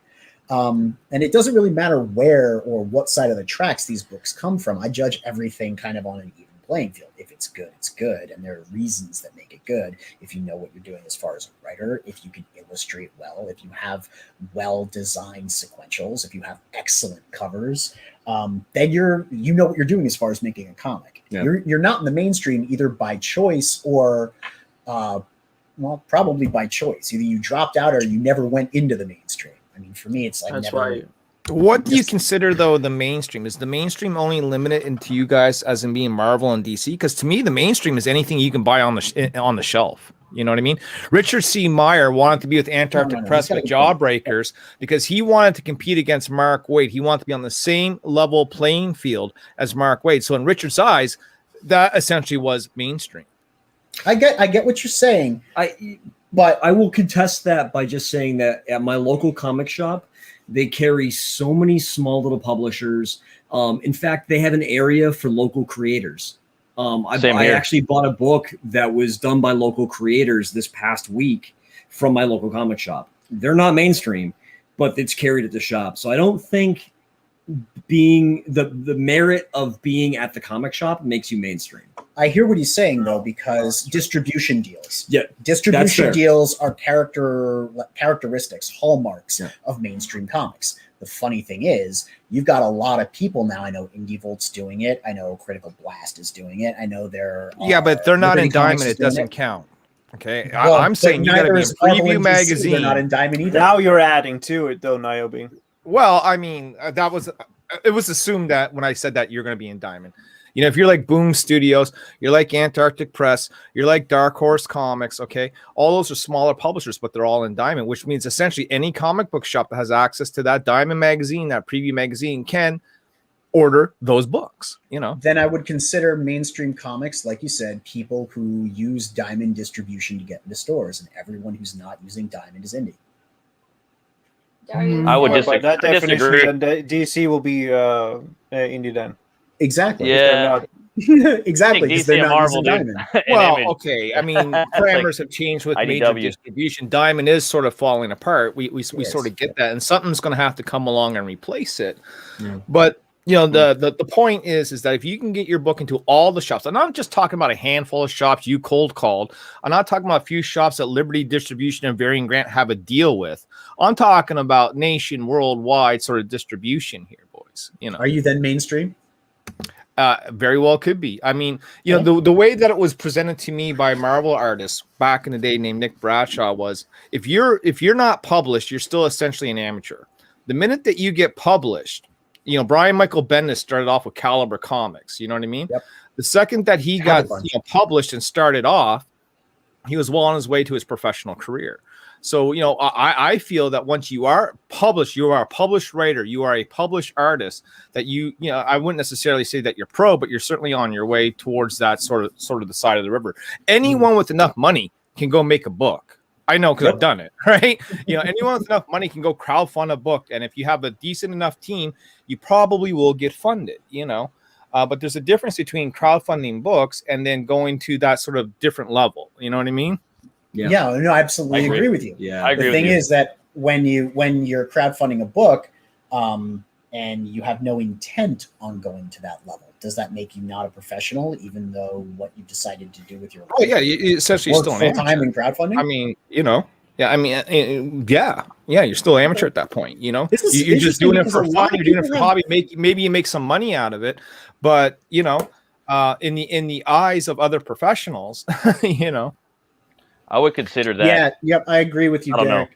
And it doesn't really matter where or what side of the tracks these books come from. I judge everything kind of on an even playing field. If it's good, it's good. And there are reasons that make it good. If you know what you're doing as far as a writer, if you can illustrate well, if you have well-designed sequentials, if you have excellent covers, then you know what you're doing as far as making a comic. Yeah. You're not in the mainstream either by choice or, probably by choice. Either you dropped out or you never went into the mainstream. I mean, for me, it's like that's never. Right. What do you consider though the mainstream? Is the mainstream only limited into you guys as in being Marvel and DC? Because to me, the mainstream is anything you can buy on the shelf. You know what I mean? Richard C. Meyer wanted to be with Antarctic Press with Jawbreakers because he wanted to compete against Mark Waid. He wanted to be on the same level playing field as Mark Waid. So in Richard's eyes, that essentially was mainstream. I get what you're saying. But I will contest that by just saying that at my local comic shop, they carry so many small little publishers. In fact, they have an area for local creators. I actually bought a book that was done by local creators this past week from my local comic shop. They're not mainstream, but it's carried at the shop. So I don't think being the merit of being at the comic shop makes you mainstream. I hear what he's saying though, because distribution deals. Yeah, distribution deals are characteristics, hallmarks of mainstream comics. The funny thing is, you've got a lot of people now. I know Indie Volt's doing it. I know Critical Blast is doing it. I know they're but they're not in Diamond. It doesn't count. Okay, well, I'm saying you got to be in Preview Magazine. They're not in Diamond either. Now you're adding to it though, Niobe. Well, I mean, it was assumed that when I said that you're going to be in Diamond. You know, if you're like Boom Studios, you're like Antarctic Press, you're like Dark Horse Comics, okay? All those are smaller publishers, but they're all in Diamond, which means essentially any comic book shop that has access to that Diamond magazine, that Preview magazine, can order those books, you know? Then I would consider mainstream comics, like you said, people who use Diamond distribution to get into stores, and everyone who's not using Diamond is indie. I would disagree. That definition, then DC will be indie then. Exactly. Yeah. Exactly. DC and Marvel, dude. Well, okay. I mean, parameters have changed with major distribution. Diamond is sort of falling apart. We sort of get that, and something's going to have to come along and replace it. Yeah. But you know, the point is that if you can get your book into all the shops, I'm not just talking about a handful of shops you cold called. I'm not talking about a few shops that Liberty Distribution and Varian Grant have a deal with. I'm talking about worldwide sort of distribution here, boys. You know, are you then mainstream? Very well could be. I mean, you know, the way that it was presented to me by Marvel artists back in the day named Nick Bradshaw was if you're not published, you're still essentially an amateur. The minute that you get published, you know, Brian Michael Bendis started off with Caliber Comics. You know what I mean? Yep. The second that he got published and started off, he was well on his way to his professional career. So, you know, I feel that once you are published, you are a published writer, you are a published artist, that you know, I wouldn't necessarily say that you're pro, but you're certainly on your way towards that sort of the side of the river. Anyone with enough money can go make a book. I know because I've done it, right? You know, anyone with enough money can go crowdfund a book. And if you have a decent enough team, you probably will get funded, you know. But there's a difference between crowdfunding books and then going to that sort of different level. You know what I mean? Yeah, no, I absolutely agree with you. Yeah, I agree. The thing is that when you're crowdfunding a book, and you have no intent on going to that level, does that make you not a professional, even though what you decided to do with your life? Oh yeah, you essentially still full time in crowdfunding. I mean, you know, you're still amateur at that point. You know, you're just doing it for fun. You're doing it for hobby. Maybe you make some money out of it, but you know, in the eyes of other professionals, you know. I would consider that. Yeah, I agree with you, Derek.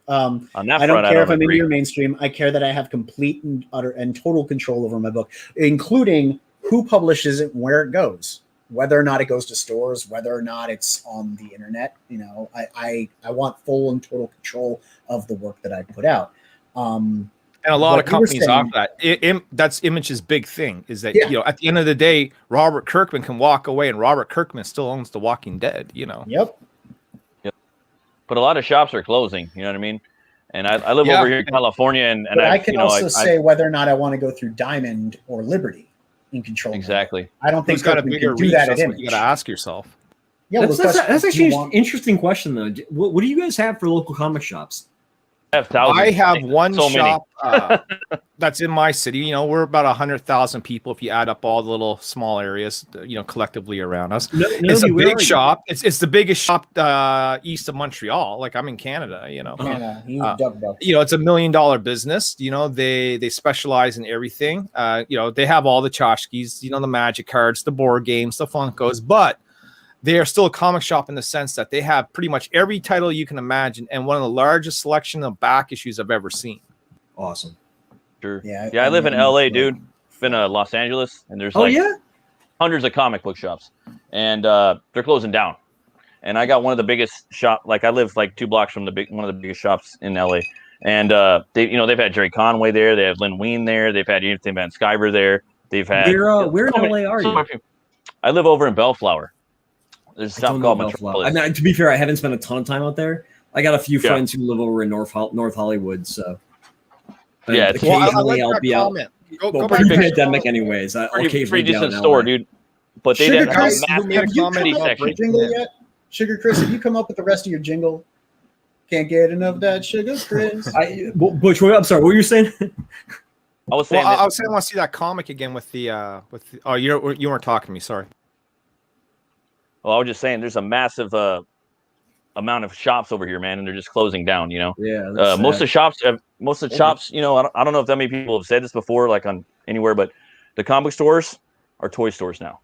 On that I don't front, care if I'm in your mainstream. I care that I have complete and utter and total control over my book, including who publishes it and where it goes, whether or not it goes to stores, whether or not it's on the internet. You know, I want full and total control of the work that I put out. And a lot of companies offer that. That's Image's big thing is that, you know, at the end of the day, Robert Kirkman can walk away and Robert Kirkman still owns The Walking Dead, you know? Yep. But a lot of shops are closing, you know what I mean? And I live over here in California, and I can also say whether or not I want to go through Diamond or Liberty in control. Exactly. I don't think got a bigger reach. That's what you got to ask yourself. Yeah, that's actually an interesting question, though. What do you guys have for local comic shops? I have one shop that's in my city. You know, we're about 100,000 people if you add up all the little small areas, you know, collectively around us. It's a big shop. It's the biggest shop east of Montreal. Like, I'm in Canada, you know. You know, it's $1 million business. You know, they specialize in everything. You know, they have all the tchotchkes, you know, the magic cards, the board games, the Funkos, but they are still a comic shop in the sense that they have pretty much every title you can imagine and one of the largest selection of back issues I've ever seen. Awesome. Sure. Yeah, I live in LA, dude. Been to Los Angeles, and there's hundreds of comic book shops, and they're closing down. and I got one of the biggest shop. Like I live like 2 blocks from one of the biggest shops in LA, and they've had Jerry Conway there, they have Lynn Wein there, they've had Skyver there, they've had. Where in LA are you? I live over in Bellflower. There's a shop called Metropolis. I mean, to be fair, I haven't spent a ton of time out there. I got a few friends who live over in North Hollywood, so yeah, occasionally I'll be out. Go pre-pandemic, anyways. Pretty decent store, dude. But they didn't have a massive comedy section. Jingle yet? Sugar Chris, have you come up with the rest of your jingle? Can't get enough of that Sugar Chris. Butch, I'm sorry. What were you saying? I was saying I want to see that comic again with the oh, you weren't talking to me. Sorry. Well, I was just saying there's a massive amount of shops over here, man, and they're just closing down. Yeah. Most of the shops, I don't know if that many people have said this before, like on anywhere, but the comic stores are toy stores now.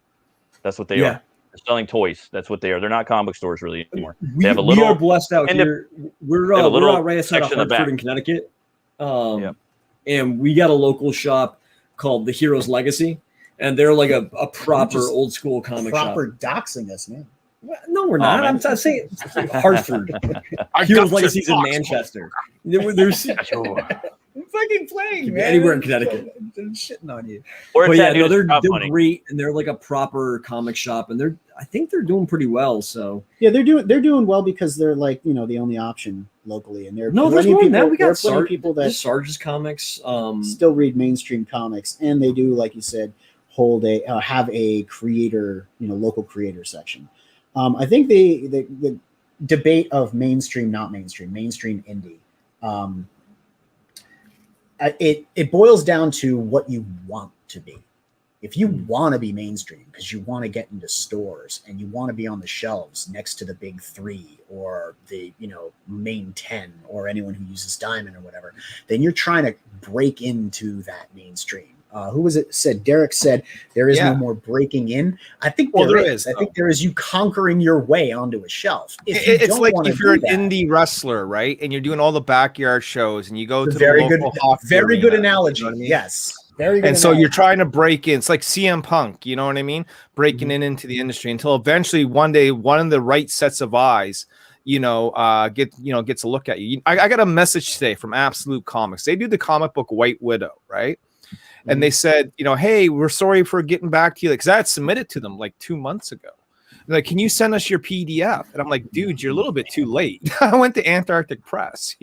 That's what they are. They're selling toys. That's what they are. They're not comic stores really anymore. We are blessed out here. We're out right outside of Hartford in Connecticut. And we got a local shop called The Hero's Legacy, and they're like a proper old school comic shop. Proper doxing us, man. No, we're not. I'm not saying Hartford. Hero's Legacy's in Manchester. There's I'm fucking playing, man. Anywhere in Connecticut. I'm shitting on you. But yeah, no, they're great, and they're like a proper comic shop, and I think they're doing pretty well. So yeah, they're doing well because they're like the only option locally, and there's more than that. We got plenty of people that Sarge's comics still read mainstream comics, and they do, like you said, have a creator, local creator section. I think the debate of mainstream, not mainstream, mainstream indie. It boils down to what you want to be. If you want to be mainstream because you want to get into stores and you want to be on the shelves next to the big 3 or the main 10 or anyone who uses Diamond or whatever, then you're trying to break into that mainstream. Who was it said? Derek said there is no more breaking in. I think there is. I think there is you conquering your way onto a shelf. It's like if you're an indie wrestler, right? And you're doing all the backyard shows and you go to very the local hockey very arena, good analogy. You know what I mean? Yes. Very good. And so you're trying to break in. It's like CM Punk, you know what I mean? Breaking into the industry until eventually one day one of the right sets of eyes gets a look at you. I got a message today from Absolute Comics. They do the comic book White Widow, right? And they said, hey, we're sorry for getting back to you. Because I had submitted to them like 2 months ago. They're like, can you send us your PDF? And I'm like, dude, you're a little bit too late. I went to Antarctic Press,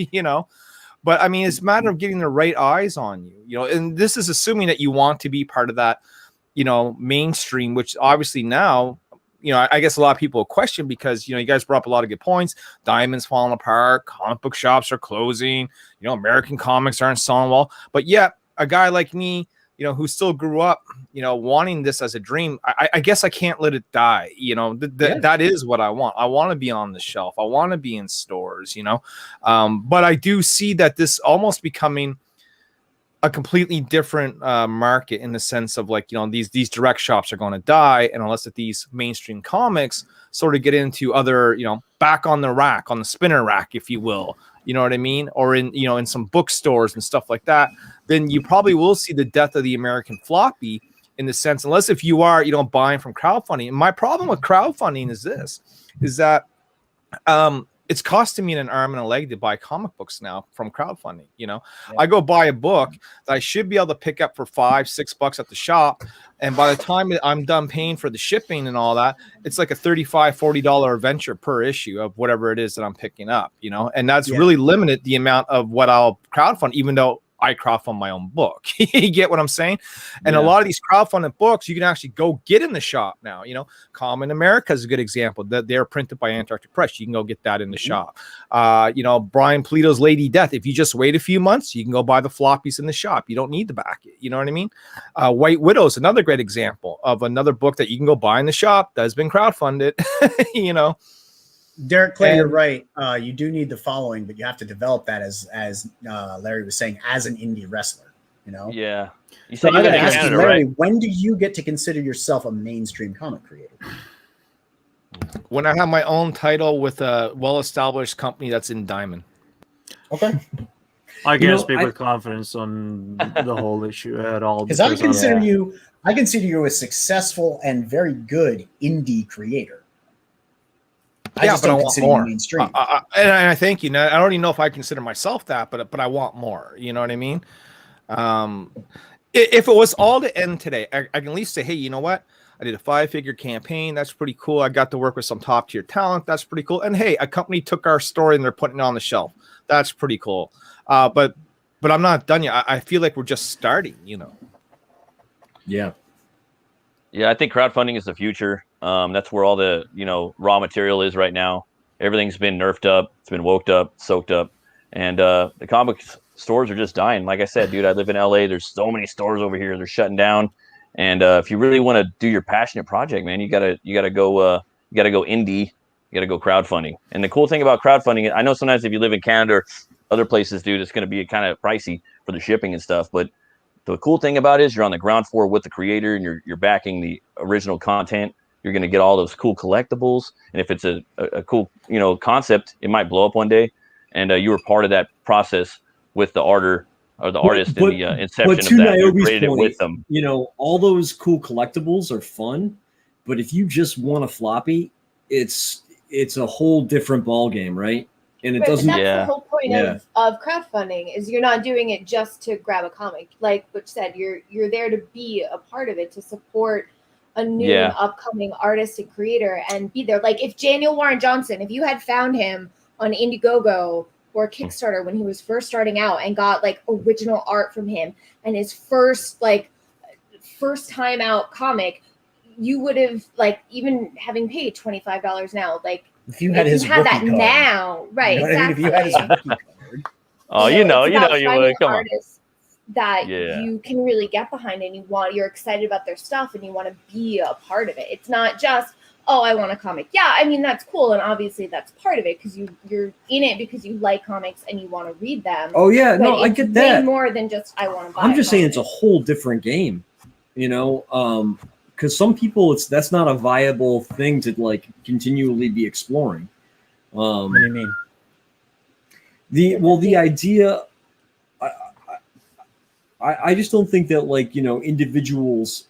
But I mean, it's a matter of getting the right eyes on you, and this is assuming that you want to be part of that, mainstream, which obviously now, I guess a lot of people question because, you guys brought up a lot of good points. Diamond's falling apart. Comic book shops are closing. American comics aren't selling well. But yet, a guy like me, who still grew up, wanting this as a dream, I guess I can't let it die. That is what I want. I want to be on the shelf. I want to be in stores, but I do see that this almost becoming a completely different market in the sense of like, these direct shops are going to die. And unless that these mainstream comics sort of get into other, back on the rack, on the spinner rack, if you will, you know what I mean? Or in some bookstores and stuff like that, then you probably will see the death of the American floppy in the sense, unless if you are, buying from crowdfunding. And my problem with crowdfunding is that it's costing me an arm and a leg to buy comic books now from crowdfunding. I go buy a book that I should be able to pick up for $5-6 at the shop. And by the time I'm done paying for the shipping and all that, it's like a $35-40 venture per issue of whatever it is that I'm picking up, and that's really limited the amount of what I'll crowdfund, even though I crowdfund my own book. You get what I'm saying? And a lot of these crowdfunded books, you can actually go get in the shop now. Common America is a good example. That they're printed by Antarctic Press. You can go get that in the shop. Brian Polito's Lady Death. If you just wait a few months, you can go buy the floppies in the shop. You don't need to back it. You know what I mean? White Widow is another great example of another book that you can go buy in the shop that has been crowdfunded. Derek Clay, you're right. You do need the following, but you have to develop that as Larry was saying, as an indie wrestler. Yeah. You so said I got to ask Canada, you, Larry, right? when do you get to consider yourself a mainstream comic creator? When I have my own title with a well-established company that's in Diamond. Okay. I can't speak with confidence on the whole issue at all. Because I consider you a successful and very good indie creator. I just don't consider you mainstream. And I thank you. Now, I don't even know if I consider myself that, but I want more. You know what I mean? If it was all to end today, I can at least say, hey, you know what? I did a 5-figure campaign. That's pretty cool. I got to work with some top tier talent. That's pretty cool. And hey, a company took our story and they're putting it on the shelf. That's pretty cool. But I'm not done yet. I feel like we're just starting, you know? Yeah. Yeah, I think crowdfunding is the future. That's where all the, raw material is right now. Everything's been nerfed up. It's been woked up, soaked up. And the comic stores are just dying. Like I said, dude, I live in LA. There's so many stores over here. They're shutting down. And if you really want to do your passionate project, man, you gotta go indie. You gotta go crowdfunding. And the cool thing about crowdfunding, I know sometimes if you live in Canada or other places, dude, it's gonna be kind of pricey for the shipping and stuff. But the cool thing about it is you're on the ground floor with the creator and you're backing the original content. You're gonna get all those cool collectibles. And if it's a cool concept, it might blow up one day. And you were part of that process with the artist in the inception of that. You created it with them. All those cool collectibles are fun, but if you just want a floppy, it's a whole different ball game, right? And it doesn't. But that's the whole point of crowdfunding is you're not doing it just to grab a comic. Like Butch said, you're there to be a part of it, to support a new and upcoming artist and creator, and be there. Like if Daniel Warren Johnson, if you had found him on Indiegogo or Kickstarter when he was first starting out and got like original art from him and his first time out comic, you would have even having paid $25 now, like if you had that card. Now, right? Exactly. If you had his rookie card. Oh, you would. Come on. That you can really get behind and you're excited about their stuff and you want to be a part of it. It's not just, oh, I want a comic. Yeah, I mean, that's cool. And obviously that's part of it because you're in it because you like comics and you want to read them. Oh, yeah. No, I get that. Way more than just, I want to buy I'm just saying it's a whole different game, because some people, that's not a viable thing to like continually be exploring. What do you mean? The idea, I just don't think that individuals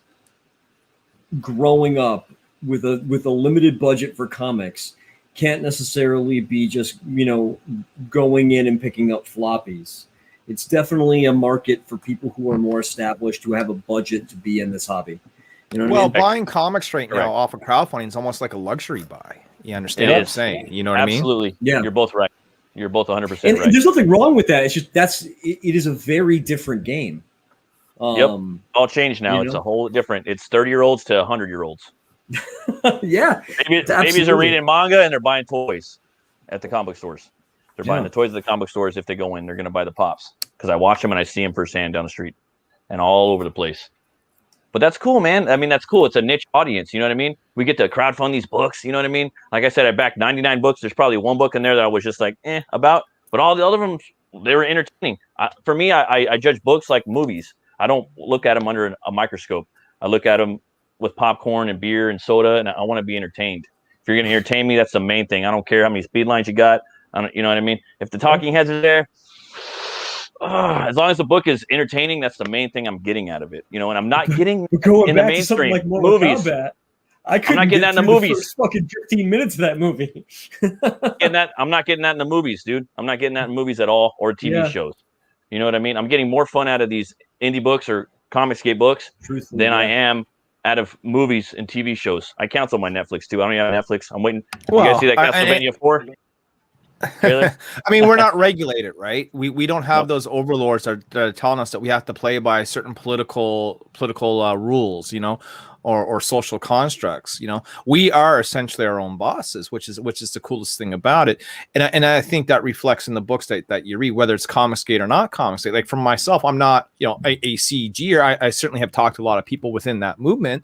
growing up with a limited budget for comics can't necessarily be just going in and picking up floppies. It's definitely a market for people who are more established, who have a budget to be in this hobby. Buying comics right now off of crowdfunding is almost like a luxury buy. You understand what I'm saying? You know what I mean? Absolutely. Yeah. You're both right. You're both 100% right. And there's nothing wrong with that. It's just it is a very different game. All changed now. It's a whole different. It's 30-year-olds to 100-year-olds. Yeah. Babies are reading manga and they're buying toys at the comic stores. They're buying the toys at the comic stores. If they go in, they're going to buy the pops because I watch them and I see them firsthand down the street and all over the place. But that's cool, man. I mean, that's cool. It's a niche audience. You know what I mean? We get to crowdfund these books. You know what I mean? Like I said, I backed 99 books. There's probably one book in there that I was just like, about. But all the other ones, they were entertaining. For me, I judge books like movies. I don't look at them under a microscope. I look at them with popcorn and beer and soda, and I want to be entertained. If you're going to entertain me, that's the main thing. I don't care how many speed lines you got. You know what I mean? If the talking heads are there, as long as the book is entertaining, that's the main thing I'm getting out of it. And I'm not getting in the mainstream like movies. I'm not getting that in the movies. First fucking 15 minutes of that movie. I'm not getting that in the movies, dude. I'm not getting that in movies at all or TV shows. You know what I mean? I'm getting more fun out of these indie books or Comicsgate books than I am out of movies and TV shows. I cancel my Netflix too. I don't even have Netflix. I'm waiting. You guys see that Castlevania 4? I mean, we're not regulated, right? We don't have those overlords that are telling us that we have to play by certain political rules, or social constructs. We are essentially our own bosses, which is the coolest thing about it. And I think that reflects in the books that you read, whether it's Comicsgate or not Comicsgate. Like for myself, I'm not a CGer. I certainly have talked to a lot of people within that movement,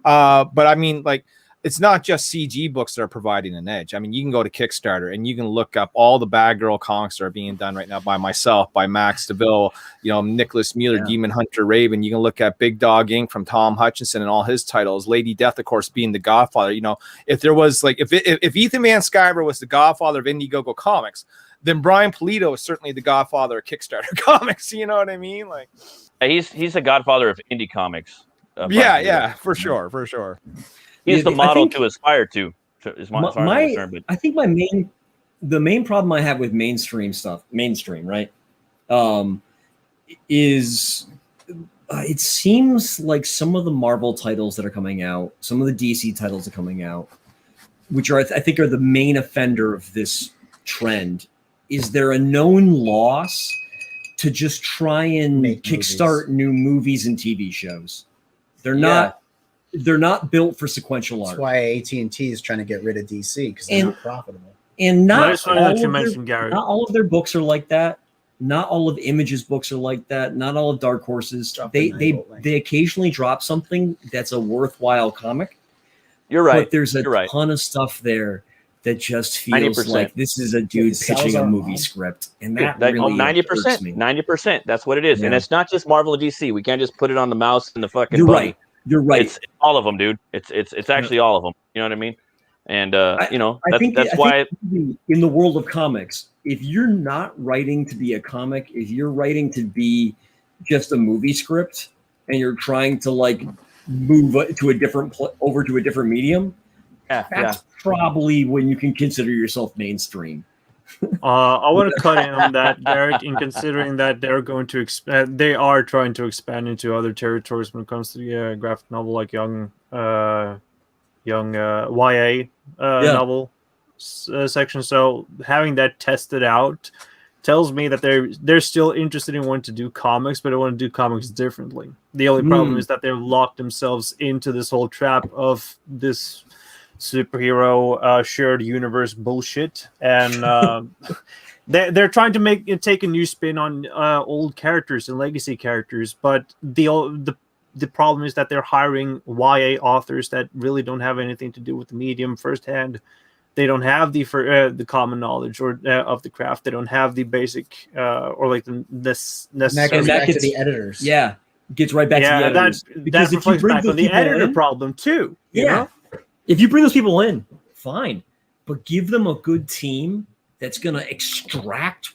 but I mean, like, it's not just CG books that are providing an edge. I mean, you can go to Kickstarter and you can look up all the Bad Girl comics that are being done right now by myself, by Max DeVille, Nicholas Mueller, Demon Hunter Raven. You can look at Big Dog Inc. from Tom Hutchinson and all his titles. Lady Death, of course, being the Godfather. If there was if Ethan Van Sciver was the Godfather of Indiegogo comics, then Brian Pulido is certainly the Godfather of Kickstarter comics. You know what I mean? Like, he's the Godfather of indie comics. For sure. He's the model to aspire to Is my, as far as I'm concerned, but I think the main problem I have with mainstream, right, is it seems like some of the Marvel titles that are coming out, some of the DC titles that are coming out, which are I think are the main offender of this trend, is there a known loss to just try and kickstart new movies and TV shows. They're not built for sequential art. That's why AT&T is trying to get rid of DC because they're not profitable. And not all of their books are like that. Not all of Image's books are like that. Not all of Dark Horse's. They occasionally drop something that's a worthwhile comic. You're right. But there's a ton of stuff there that just feels 90%. like this is a dude pitching a movie script, and that really 90%. 90%. That's what it is, and it's not just Marvel and DC. We can't just put it on the mouse and the fucking. You're bunny. right. You're right. It's all of them, dude. It's actually all of them. You know what I mean? And that's why in the world of comics, if you're not writing to be a comic, if you're writing to be just a movie script, and you're trying to like move to a different medium, that's probably when you can consider yourself mainstream. I want to cut in on that, Garrett, in considering that they're going to expand. They are trying to expand into other territories when it comes to the graphic novel, like young YA novel section. So having that tested out tells me that they're still interested in wanting to do comics, but they want to do comics differently. The only problem is that they've locked themselves into this whole trap of this superhero shared universe bullshit, and they're trying to take a new spin on old characters and legacy characters, but the problem is that they're hiring YA authors that really don't have anything to do with the medium firsthand. They don't have the common knowledge or of the craft. They don't have the basic or like the necessary. That goes back to the editors. Yeah, gets right back to the editors. Because if you bring the editor problem too. You know? If you bring those people in, fine, but give them a good team that's going to extract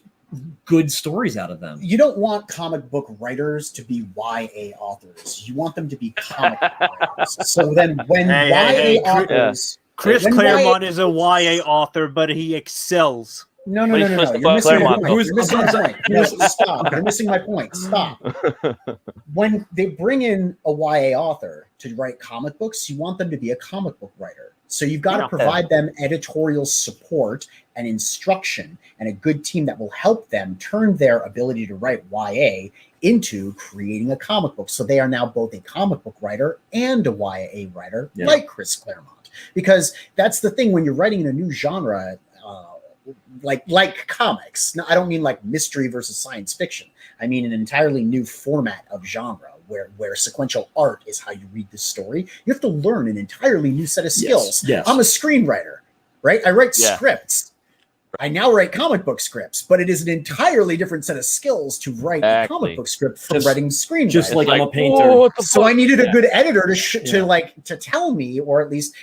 good stories out of them. You don't want comic book writers to be YA authors. You want them to be comic book writers. So then when YA authors... Chris Claremont is a YA author, but he excels. No. You're missing my point. You're missing my point. No, stop. You're missing my point. Stop. When they bring in a YA author to write comic books, you want them to be a comic book writer. So you've got to provide them editorial support and instruction and a good team that will help them turn their ability to write YA into creating a comic book. So they are now both a comic book writer and a YA writer, like Chris Claremont. Because that's the thing when you're writing in a new genre, like comics. No, I don't mean like mystery versus science fiction. I mean an entirely new format of genre where sequential art is how you read the story. You have to learn an entirely new set of skills. Yes. I'm a screenwriter, right? I write scripts. I now write comic book scripts, but it is an entirely different set of skills to write a comic book script from writing screenwriting. Just like I'm a painter. So I needed a good editor to tell me, or at least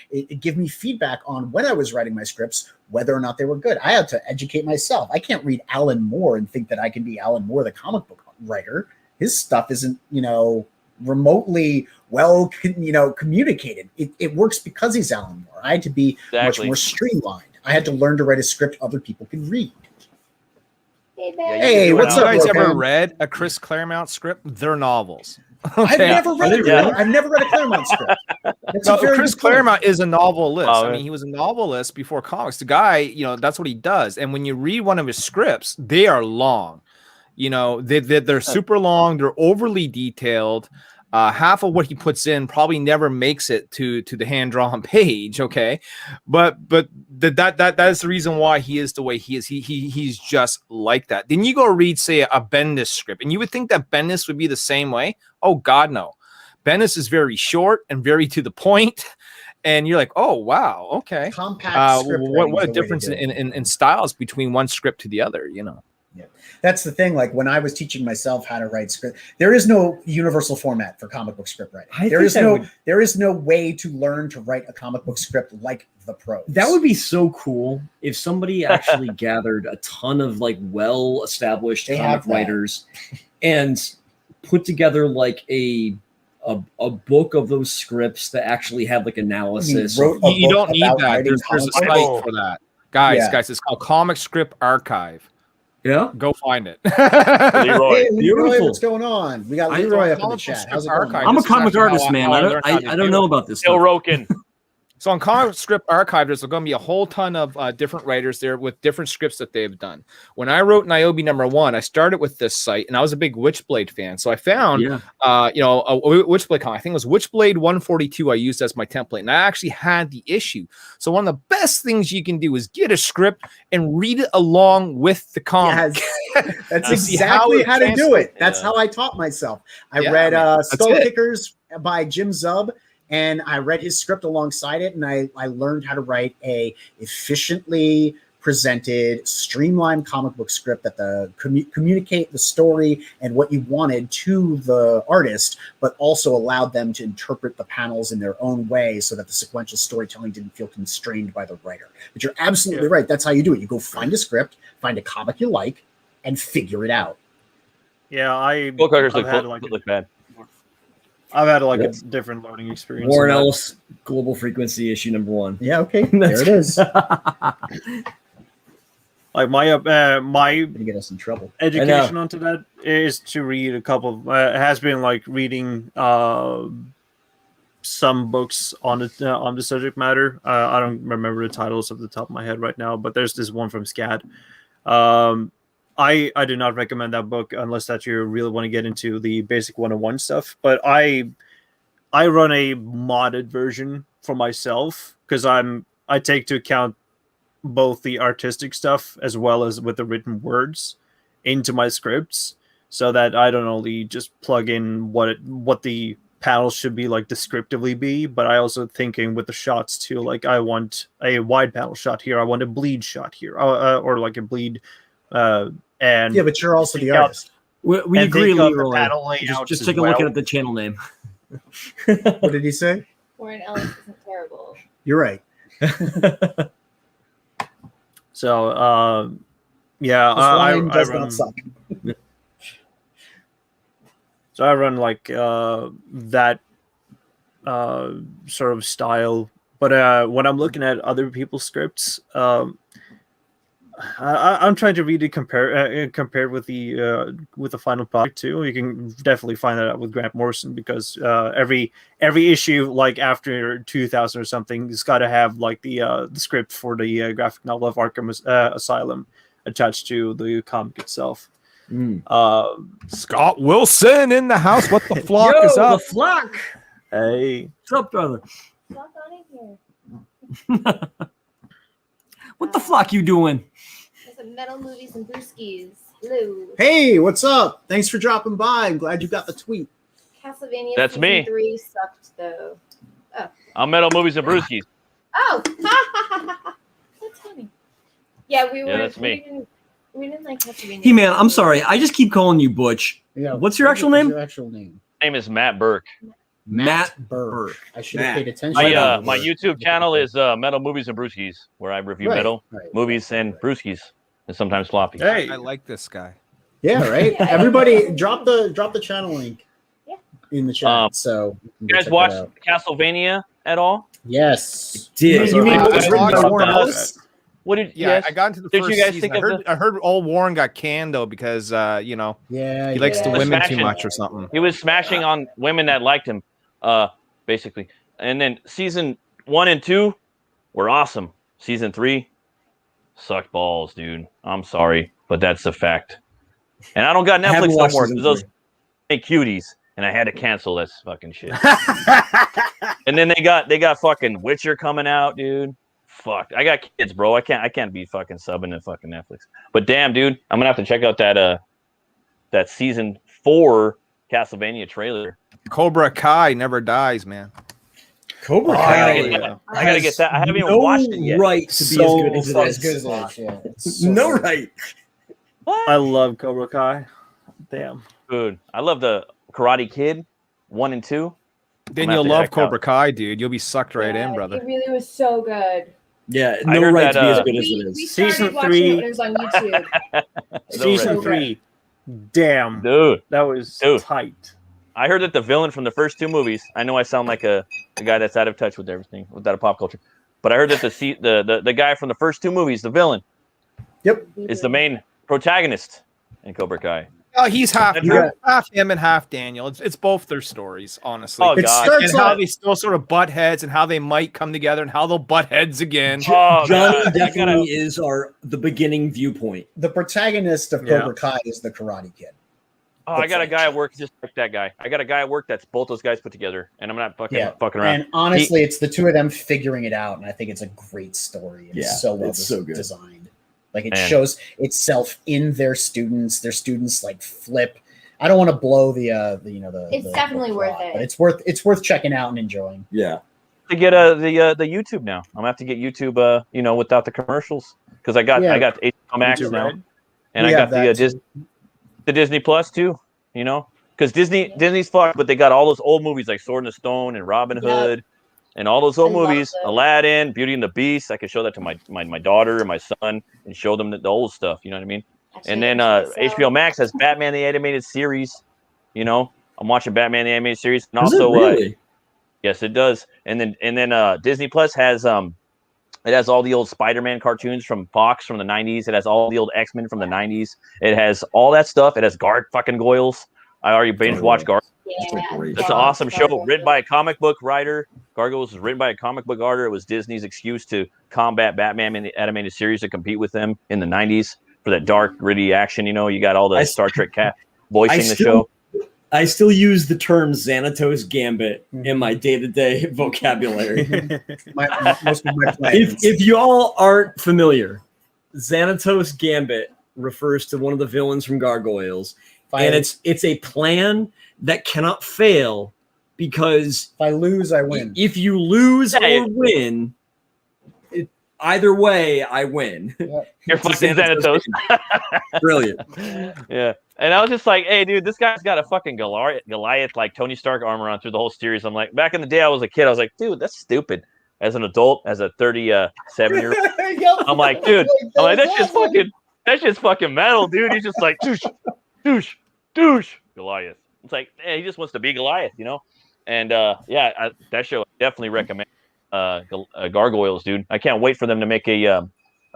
give me feedback on when I was writing my scripts, whether or not they were good. I had to educate myself. I can't read Alan Moore and think that I can be Alan Moore, the comic book writer. His stuff isn't, remotely well, communicated. It works because he's Alan Moore. I had to be much more streamlined. I had to learn to write a script other people could read. Hey, what's up? You guys ever read a Chris Claremont script? They're novels. Okay. I've never read a Claremont script. Chris Claremont is a novelist. I mean, he was a novelist before comics. The guy, that's what he does. And when you read one of his scripts, they are long. They're super long. They're overly detailed. Half of what he puts in probably never makes it to the hand-drawn page. Okay, but that is the reason why he is the way he is. He's just like that. Then you go read, say, a Bendis script, and you would think that Bendis would be the same way. Oh God, no. Bendis is very short and very to the point, and you're like, oh wow, okay. Compact script. What a difference in styles between one script to the other, Yeah, that's the thing. Like when I was teaching myself how to write script, there is no universal format for comic book script writing. There is no way to learn to write a comic book script like the pros. That would be so cool if somebody actually gathered a ton of like well-established comic writers and put together like a a book of those scripts that actually have like analysis. You don't need that. There's a site for that. Guys, it's called Comic Script Archive. Yeah, go find it. Leroy, hey, Leroy, what's going on? We got Leroy up in the chat. How's it going? I'm a comic artist, man. I don't know about this. Still Roken. So on Comic Script Archive, there's going to be a whole ton of different writers there with different scripts that they've done. When I wrote Niobe #1, I started with this site, and I was a big Witchblade fan. So I found, a Witchblade comic. I think it was Witchblade 142 I used as my template, and I actually had the issue. So one of the best things you can do is get a script and read it along with the comic. Yes. That's exactly how to do it. That's how I taught myself. I read Skull Kickers by Jim Zub, and I read his script alongside it, and I learned how to write a efficiently presented, streamlined comic book script that communicate the story and what you wanted to the artist, but also allowed them to interpret the panels in their own way so that the sequential storytelling didn't feel constrained by the writer. But you're absolutely right. That's how you do it. You go find a script, find a comic you like, and figure it out. Yeah, Skull Kickers look bad. I've had a different learning experience. Warren Ellis, Global Frequency, issue #1. Yeah, okay, there it is. Like my gonna get us in trouble. Education onto that is to read a couple. Has been like reading some books on the subject matter. I don't remember the titles off the top of my head right now, but there's this one from SCAD. I do not recommend that book unless that you really want to get into the basic 101 stuff. But I run a modded version for myself because I take into account both the artistic stuff as well as with the written words into my scripts, so that I don't only just plug in what the panels should be like descriptively be, but I also thinking with the shots too. Like I want a wide panel shot here, I want a bleed shot here, or like a bleed. And yeah, but you're also the artist. We agree, Leroy. Just take a look at the channel name. What did he say? Warren Ellis isn't terrible. You're right. So, I does run, not suck. So I run like that sort of style. But when I'm looking at other people's scripts, I'm trying to really compare with the final product too. You can definitely find that out with Grant Morrison, because every issue, like after 2000 or something, it's got to have like the script for the graphic novel of Arkham Asylum attached to the comic itself. Scott Wilson in the house. What the flock is up? The flock. Hey, what's up, brother? Flock on in here. What the flock you doing? Some metal movies and brewskis. Hello. Hey, what's up? Thanks for dropping by. I'm glad you got the tweet. Castlevania That's season me. 3 sucked though. Oh. I'm Metal Movies and Brewskis. Oh, that's funny. Yeah, we were. That's me. We didn't like Castlevania. Hey man, I'm sorry. I just keep calling you Butch. Yeah. What's your actual name? Your actual name. My name is Matt Burke. Matt Burke. I should have paid attention. My YouTube channel is Metal Movies and Brewskis, where I review metal movies and brewskis, and sometimes floppy. Hey, I like this guy. Yeah, right. Everybody, drop the channel link in the chat. So you guys watch Castlevania at all? Yes. Did you mean it was written by Warren Ellis? What did? Yeah, yes. I got into the Did first you guys season. think I heard old Warren got canned though because he likes the women too much or something. He was smashing on women that liked him, basically. And then season 1 and 2 were awesome. Season 3 sucked balls, dude. I'm sorry, but that's a fact. And I don't got Netflix no more because those make cuties, and I had to cancel this fucking shit. And then they got fucking Witcher coming out, dude. Fuck, I got kids, bro. I can't be fucking subbing to fucking Netflix. But damn, dude, I'm gonna have to check out that season 4 Castlevania trailer. Cobra Kai never dies, man. Cobra Kai. I gotta get that. I haven't even watched it yet. Right to be as good as this. Yeah. So No right. What? I love Cobra Kai. Damn. Dude, I love the Karate Kid 1 and 2. Then you'll love Cobra Kai, dude. You'll be sucked right in, brother. It really was so good. Yeah, no right to be as good as it We is. started Season watching 3. it when it was on YouTube. Season 3. Damn. Dude, That was tight. I heard that the villain from the first 2 movies. I know I sound like a guy that's out of touch with everything, with that pop culture. But I heard that the guy from the first 2 movies, the villain, is the main protagonist in Cobra Kai. He's half him and half Daniel. It's both their stories, honestly. Oh, God. And how they still sort of butt heads and how they might come together and how they'll butt heads again. Oh, Johnny God. definitely is the beginning viewpoint. The protagonist of Cobra Kai is the Karate Kid. Oh, I got a guy at work just like that guy. I got a guy at work that's both those guys put together, and I'm not fucking around. And honestly, it's the 2 of them figuring it out, and I think it's a great story. It's so well designed. Like it shows itself in their students. Their students like flip. I don't want to blow the It's definitely worth it. But it's worth checking out and enjoying. Yeah. To get the YouTube now, I'm gonna have to get YouTube without the commercials because I got HBO Max YouTube, now, right? and I got the Disney Plus too. Because Disney's fucked, but they got all those old movies like Sword in the Stone and Robin Hood. And all those old movies, Aladdin, Beauty and the Beast, I could show that to my daughter and my son and show them the old stuff. You know what I mean? And then HBO Max has Batman the Animated Series. I'm watching Batman the Animated Series, and also really? Yes, it does. And then Disney Plus has it has all the old Spider-Man cartoons from Fox from the 90s. It has all the old X-Men from the 90s. It has all that stuff. It has Gargoyles. I already binge watched Gargoyles. It's an awesome show written by a comic book writer. Gargoyles was written by a comic book writer. It was Disney's excuse to combat Batman in the animated series to compete with them in the 90s for that dark, gritty action. You got all the Star Trek cat voicing the show. I still use the term Xanatos Gambit in my day-to-day vocabulary. Most of my plans. If you all aren't familiar, Xanatos Gambit refers to one of the villains from Gargoyles. And it's a plan that cannot fail because if I lose, I win. If you lose or win, either way, I win. You're fucking Xanatos. Brilliant. Yeah. And I was just like, hey, dude, this guy's got a fucking Goliath like Tony Stark armor on through the whole series. I'm like, back in the day, I was a kid. I was like, dude, that's stupid. As an adult, as a 37-year-old, I'm like, dude, that's just fucking metal, dude. He's just like, douche, Goliath. It's like, he just wants to be Goliath, And that show I definitely recommend. Gargoyles, dude. I can't wait for them to make a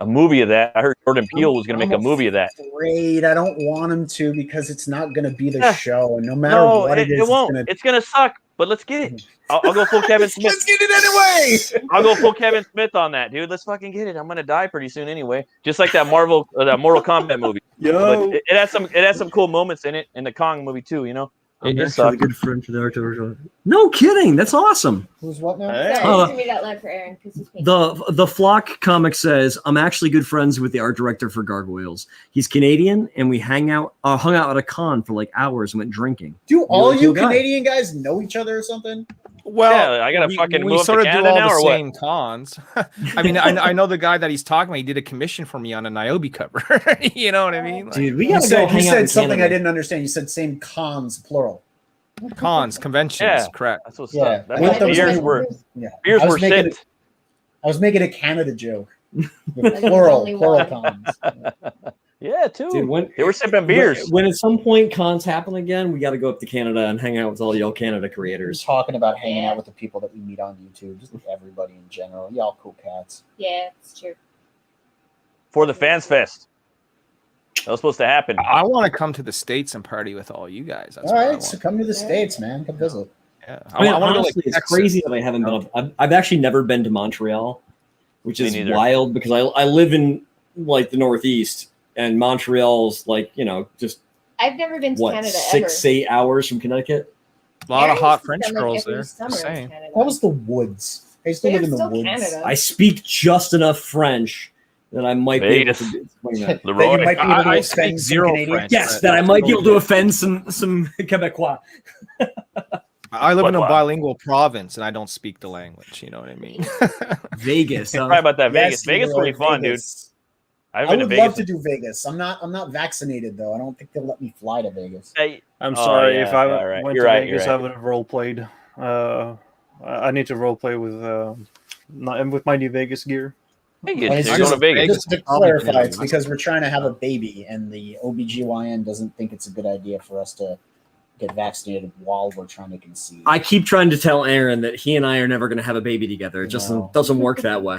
movie of that. I heard Jordan Peele was going to make a movie of that. Great. I don't want him to because it's not going to be the show, and no matter what it is, it won't. It's going to suck. But let's get it. I'll go full Kevin Smith. Let's get it anyway. I'll go full Kevin Smith on that, dude. Let's fucking get it. I'm gonna die pretty soon anyway. Just like that Mortal Kombat movie. Yo, it has some cool moments in it, in the Kong movie too. I'm actually a good friend for the art original. No kidding, that's awesome. Who's what now? Sorry, read out loud for Aaron because he's painting. The Flock comic says I'm actually good friends with the art director for Gargoyles. He's Canadian, and we hung out at a con for like hours and went drinking. Do all you Canadian guys know each other or something? Well, I gotta fucking move sort to of do Canada all now, the or what? same cons. I mean, I know the guy that he's talking about. He did a commission for me on a Niobe cover. You know what I mean? Like, dude, we gotta go hang out you said in something Canada. I didn't understand. You said same cons, plural. Cons, conventions, correct. That's what's Yeah. up. I thought that was Beers like- were Yeah. beers I was were making sipped. I was making a Canada joke. Like plural only one. cons. Yeah, too. Dude, when They were sipping beers. when at some point cons happen again, we got to go up to Canada and hang out with all y'all Canada We're creators. just talking about hanging out with the people that we meet on YouTube, just with everybody in general. Y'all cool cats. Yeah, it's true. For the Fans Fest. That was supposed to happen. I want to come to the States and party with all you guys. That's All what I right, want. so come to the States, man. Come visit. Yeah. I mean, wanna go, honestly, it's Texas. crazy that I haven't been up. I've actually never been to Montreal, which Me is neither. wild because I live in like the Northeast, and Montreal's like just I've never been to what Canada 6-8 hours from Connecticut. A lot of Aaron hot used to French spend, like, girls every there. summer Just in saying. Canada. That was the woods. I used to But live in it's the still woods. Canada. I speak just enough French that I might be able to explain that. That you Leroy. might be able to I offend speak some zero Canadians. French. Yes, that I might be able to offend some Quebecois. I live in a What? bilingual province and I don't speak the language. You know what I mean? Vegas. Sorry about that. Yes, Vegas will be Leroy, fun, dude. Vegas. I've I been to would Vegas. love to do Vegas. I'm not vaccinated though. I don't think they'll let me fly to Vegas. Hey, I'm Oh, sorry yeah, if I yeah, right. went You're to right, you're Vegas, right. I would have role played. I need to role play with my new Vegas gear. hey, And you're it's going just, to Vegas. just to clarify, it's because we're trying to have a baby and the OBGYN doesn't think it's a good idea for us to get vaccinated while we're trying to conceive. I keep trying to tell Aaron that he and I are never going to have a baby together. It just doesn't work that way.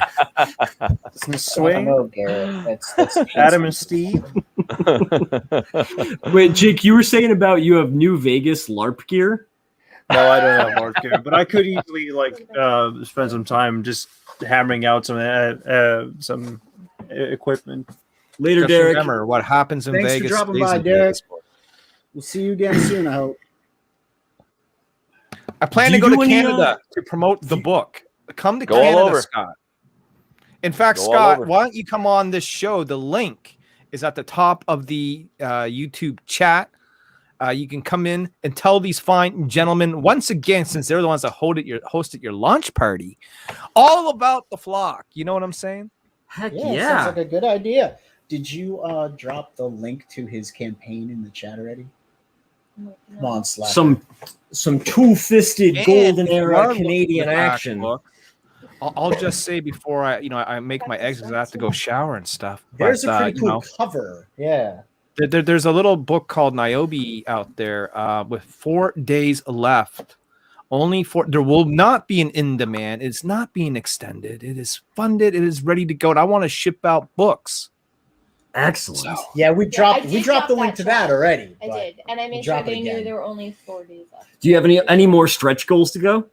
Some swing. No, Garrett. That's Adam and Steve. Wait, Jake, you were saying about you have New Vegas LARP gear? No, I don't have art gear, but I could easily spend some time just hammering out some equipment. Later, Just Derek. remember, what happens in Thanks Vegas for dropping stays by, in Derek. Vegas. We'll see you again soon, I hope. I plan Do to you go do to any, Canada to promote the book. Come to Go all Canada, over. Scott. In fact, Go all Scott, over. why don't you come on this show? The link is at the top of the YouTube chat. You can come in and tell these fine gentlemen, once again, since they're the ones that hosted your launch party, all about the flock. You know what I'm saying? Heck Sounds like a good idea. Did you drop the link to his campaign in the chat already? Come on, Slack. Some two-fisted And golden if you era are looking Canadian for the back action. book, I'll just say before I make my exit, I have to go shower and stuff. There's But, a pretty cool cover. Yeah. There's a little book called Niobe out there with 4 days left. There will not be an in demand. It's not being extended. It is funded. It is ready to go. And I want to ship out books. Excellent. Yeah, we dropped did the drop link that to that chat. already. I but did, and I we'll made sure drop it they knew again. there were only 4 days left. Do you have any more stretch goals to go?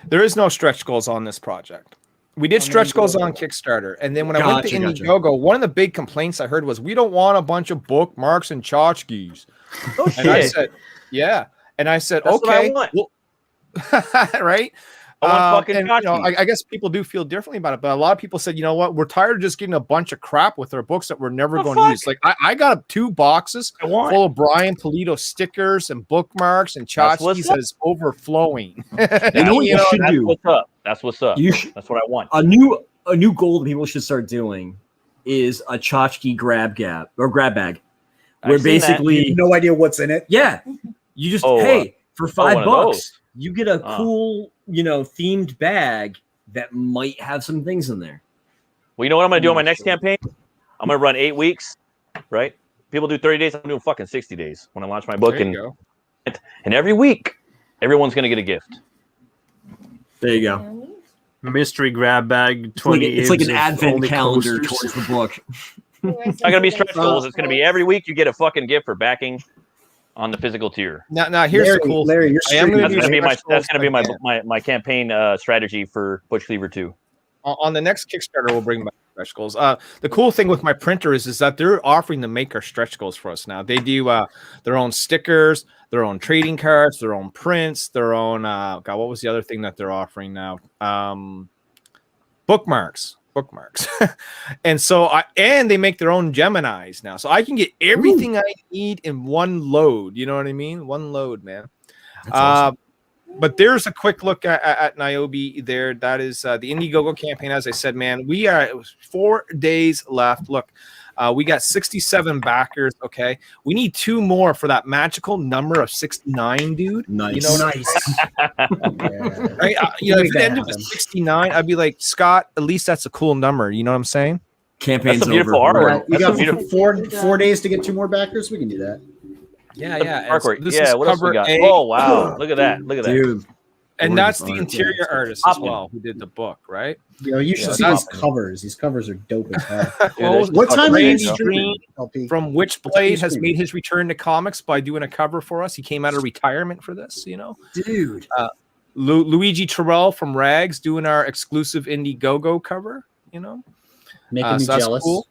There is no stretch goals on this project. We did stretch goals on Kickstarter. And then when I went to Indiegogo, one of the big complaints I heard was, we don't want a bunch of bookmarks and tchotchkes. Oh, And I shit. said, yeah. And I said, That's what I okay. want. Well, right? I want fucking and, you know, tchotchkes. I guess people do feel differently about it, but a lot of people said, you know what? We're tired of just getting a bunch of crap with our books that we're never going to use. Like I got 2 boxes full of Brian Polito stickers and bookmarks and That's what's tchotchkes that is overflowing. You know what you should That's do? what's up. That's what's up. That's what I want. A new goal that people should start doing is a tchotchke grab bag, where I've seen that. basically You have no idea what's in it. yeah, you just Oh, for one of $5 those. you get a cool themed bag that might have some things in there. Well, you know what I'm going to do on my next campaign? I'm going to run 8 weeks, right? People do 30 days. I'm doing fucking 60 days when I launch my book. There you go. And every week, everyone's going to get a gift. There you go. Mystery grab bag. It's like an ibs of advent only calendar coasters. towards the book. It's not going to be stretch goals. It's going to be every week you get a fucking gift for backing on the physical tier. Now here's the cool Larry, you're I am streaming. gonna That's do going to be stretch goals my again. my campaign strategy for Butch Cleaver 2. On the next Kickstarter, we'll bring back stretch goals. The cool thing with my printer is that they're offering to make our stretch goals for us now. They do their own stickers, their own trading cards, their own prints, their own God, what was the other thing that they're offering now? Bookmarks. And so and they make their own Geminis now. So I can get everything I need in one load. You know what I mean? One load, man. That's awesome. But there's a quick look at Niobe there. That is the Indiegogo campaign. As I said, man, it was 4 days left. Look, we got 67 backers. Okay. We need 2 more for that magical number of 69, dude. Nice. You know, Nice. Yeah. right? If it ended with 69, I'd be like, Scott, at least that's a cool number. You know what I'm saying? Campaign's That's a beautiful over. artwork. You That's a got beautiful four days to get 2 more backers. We can do that. Yeah, artwork. This Yeah, is what else we cover got? A. Oh, wow. Look at that. Dude. And Gorgeous that's the art. interior artist as well who did the book, right? You should Yeah, see that's these covers. These covers are dope as hell. Well, What time are you Randy streaming, Green LP? from Witchblade What's has your made his return to comics by doing a cover for us. He came out of retirement for this, you know. Dude. Luigi Terrell from Rags doing our exclusive Indiegogo cover, you know. Making me so that's jealous. cool.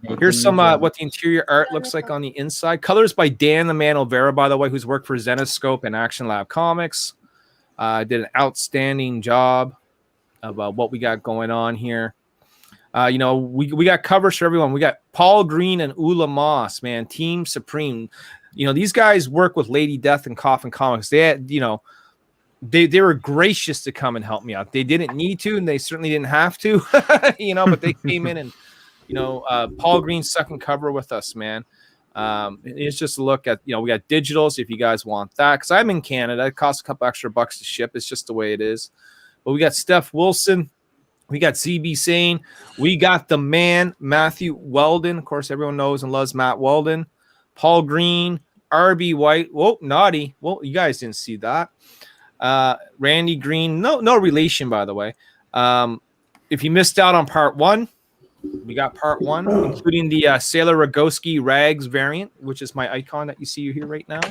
Making Here's me some jealous. what the interior art looks like on the inside. Colors by Dan the Man Olvera, by the way, who's worked for Zenoscope and Action Lab Comics. Did an outstanding job of what we got going on here. We got covers for everyone. We got Paul Green and Ula Moss, man, Team Supreme. These guys work with Lady Death and Coffin Comics. They had, they were gracious to come and help me out. They didn't need to, and they certainly didn't have to, but they came in and, Paul Green's second cover with us, man. It's just a look at, we got digitals if you guys want that, because I'm in Canada. It costs a couple extra bucks to ship. It's just the way it is. But we got Steph Wilson. We got CB Sane. We got the man, Matthew Weldon. Of course, everyone knows and loves Matt Weldon. Paul Green, RB White. Whoa, naughty. Well, you guys didn't see that. Randy Green. No relation, by the way. If you missed out on part 1, we got part 1, including the Sailor Rogowski Rags variant, which is my icon that you see here right now.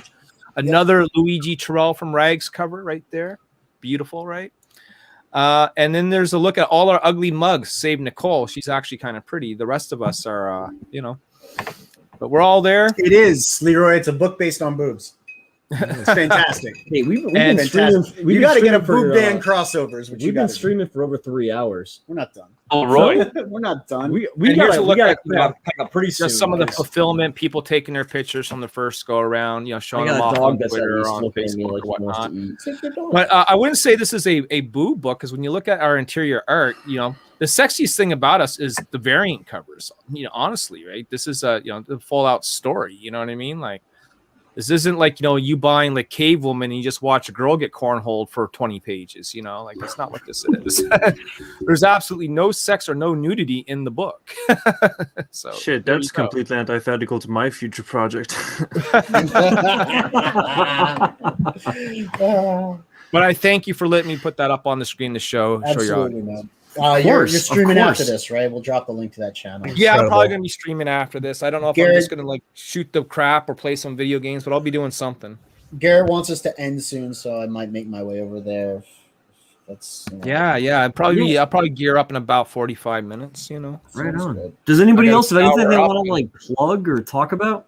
Another Luigi Terrell from Rags cover right there. Beautiful, right? And then there's a look at all our ugly mugs, save Nicole. She's actually kind of pretty. The rest of us are, but we're all there. It is, Leroy. It's a book based on boobs. It's fantastic. Hey, we've been streaming. You got to get a boob band crossovers. We've been streaming for over 3 hours. We're not done. Oh, Roy. We're not done. We got to look at pretty soon. Just some of the fulfillment, people taking their pictures from the first go around, showing them off on on Twitter, on Facebook, or whatnot. But But I wouldn't say this is a boob book, because when you look at our interior art, the sexiest thing about us is the variant covers. Honestly, right? This is the full out story. You know what I mean? Like, this isn't like you buying like Cave Woman and you just watch a girl get cornholed for 20 pages. Like, that's not what this is. There's absolutely no sex or no nudity in the book. So Shit, that's completely antithetical to my future project. But I thank you for letting me put that up on the screen to show your Absolutely, audience. man. You're streaming after this, right? We'll drop the link to that channel. Yeah, I'm probably gonna be streaming after this. I don't know if Garrett, I'm just gonna like shoot the crap or play some video games, but I'll be doing something. Garrett wants us to end soon, so I might make my way over there. That's Yeah. I'll probably gear up in about 45 minutes. Right on. Good. Does anybody else have anything they want to like plug or talk about?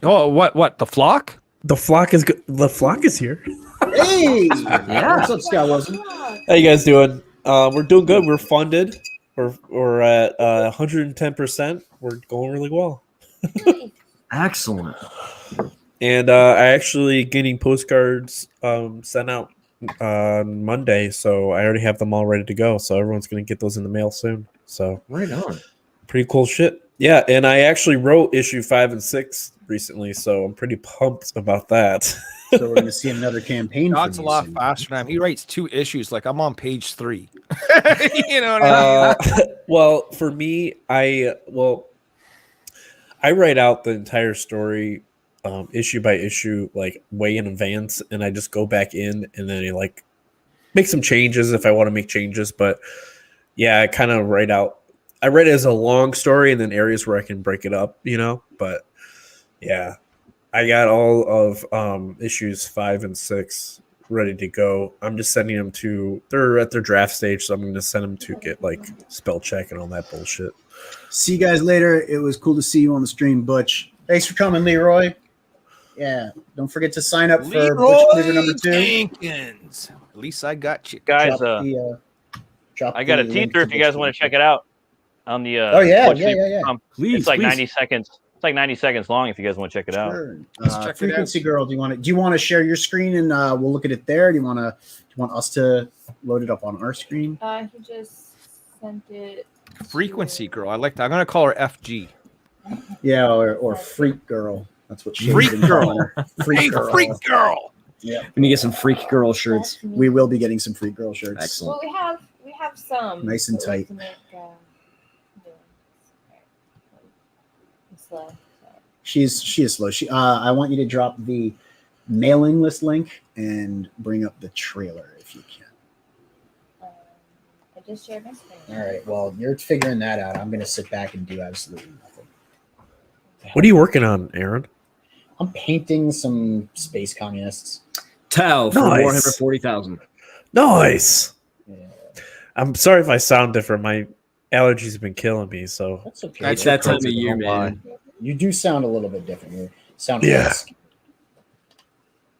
Oh, what? The flock? The flock is good. The flock is here. Hey, yeah. What's up, Scott Wilson? How you guys doing? We're doing good. We're funded. We're at 110%. We're going really well. Excellent. And I actually getting postcards sent out on Monday, so I already have them all ready to go. So everyone's going to get those in the mail soon. So right on. Pretty cool shit. Yeah, and I actually wrote issue 5 and 6 recently, so I'm pretty pumped about that. So we're going to see another campaign. That's a lot faster than him. He writes 2 issues. Like, I'm on page 3. You know what I mean? Well, for me, I write out the entire story issue by issue, like way in advance, and I just go back in and then I like make some changes if I want to make changes. But yeah, I kind of write out. I write it as a long story and then areas where I can break it up, But yeah, I got all of issues 5 and 6 ready to go. I'm just sending them they're at their draft stage, so I'm going to send them to get like spell check and all that bullshit. See you guys later. It was cool to see you on the stream, Butch. Thanks for coming, Leroy. Yeah, don't forget to sign up for Butch Cleaver number 2. Jenkins. At least I got you guys. I got a teaser if you guys want to check it out on the. Yeah. Please, it's like 90 seconds. It's like 90 seconds long if you guys want to check it out. Sure. Frequency Girl, do you want to share your screen and we'll look at it there? Do you want us to load it up on our screen? He just sent it. Frequency Girl. I like that. I'm gonna call her FG. Yeah, or Freak Girl. That's what she's Freak Girl. Freak Girl. Freak Girl. Yeah. We need to get some Freak Girl shirts. We will be getting some Freak Girl shirts. Excellent. Well, we have some nice and tight. Slow. She is slow. I want you to drop the mailing list link and bring up the trailer if you can. I just shared my screen. All right. Well, you're figuring that out. I'm going to sit back and do absolutely nothing. What are you working on, Aaron? I'm painting some space communists. Tau for Warhammer 40,000. Nice. Yeah. I'm sorry if I sound different. My allergies have been killing me, so That's okay. That's that time of year, man. You do sound a little bit different. You sound husky.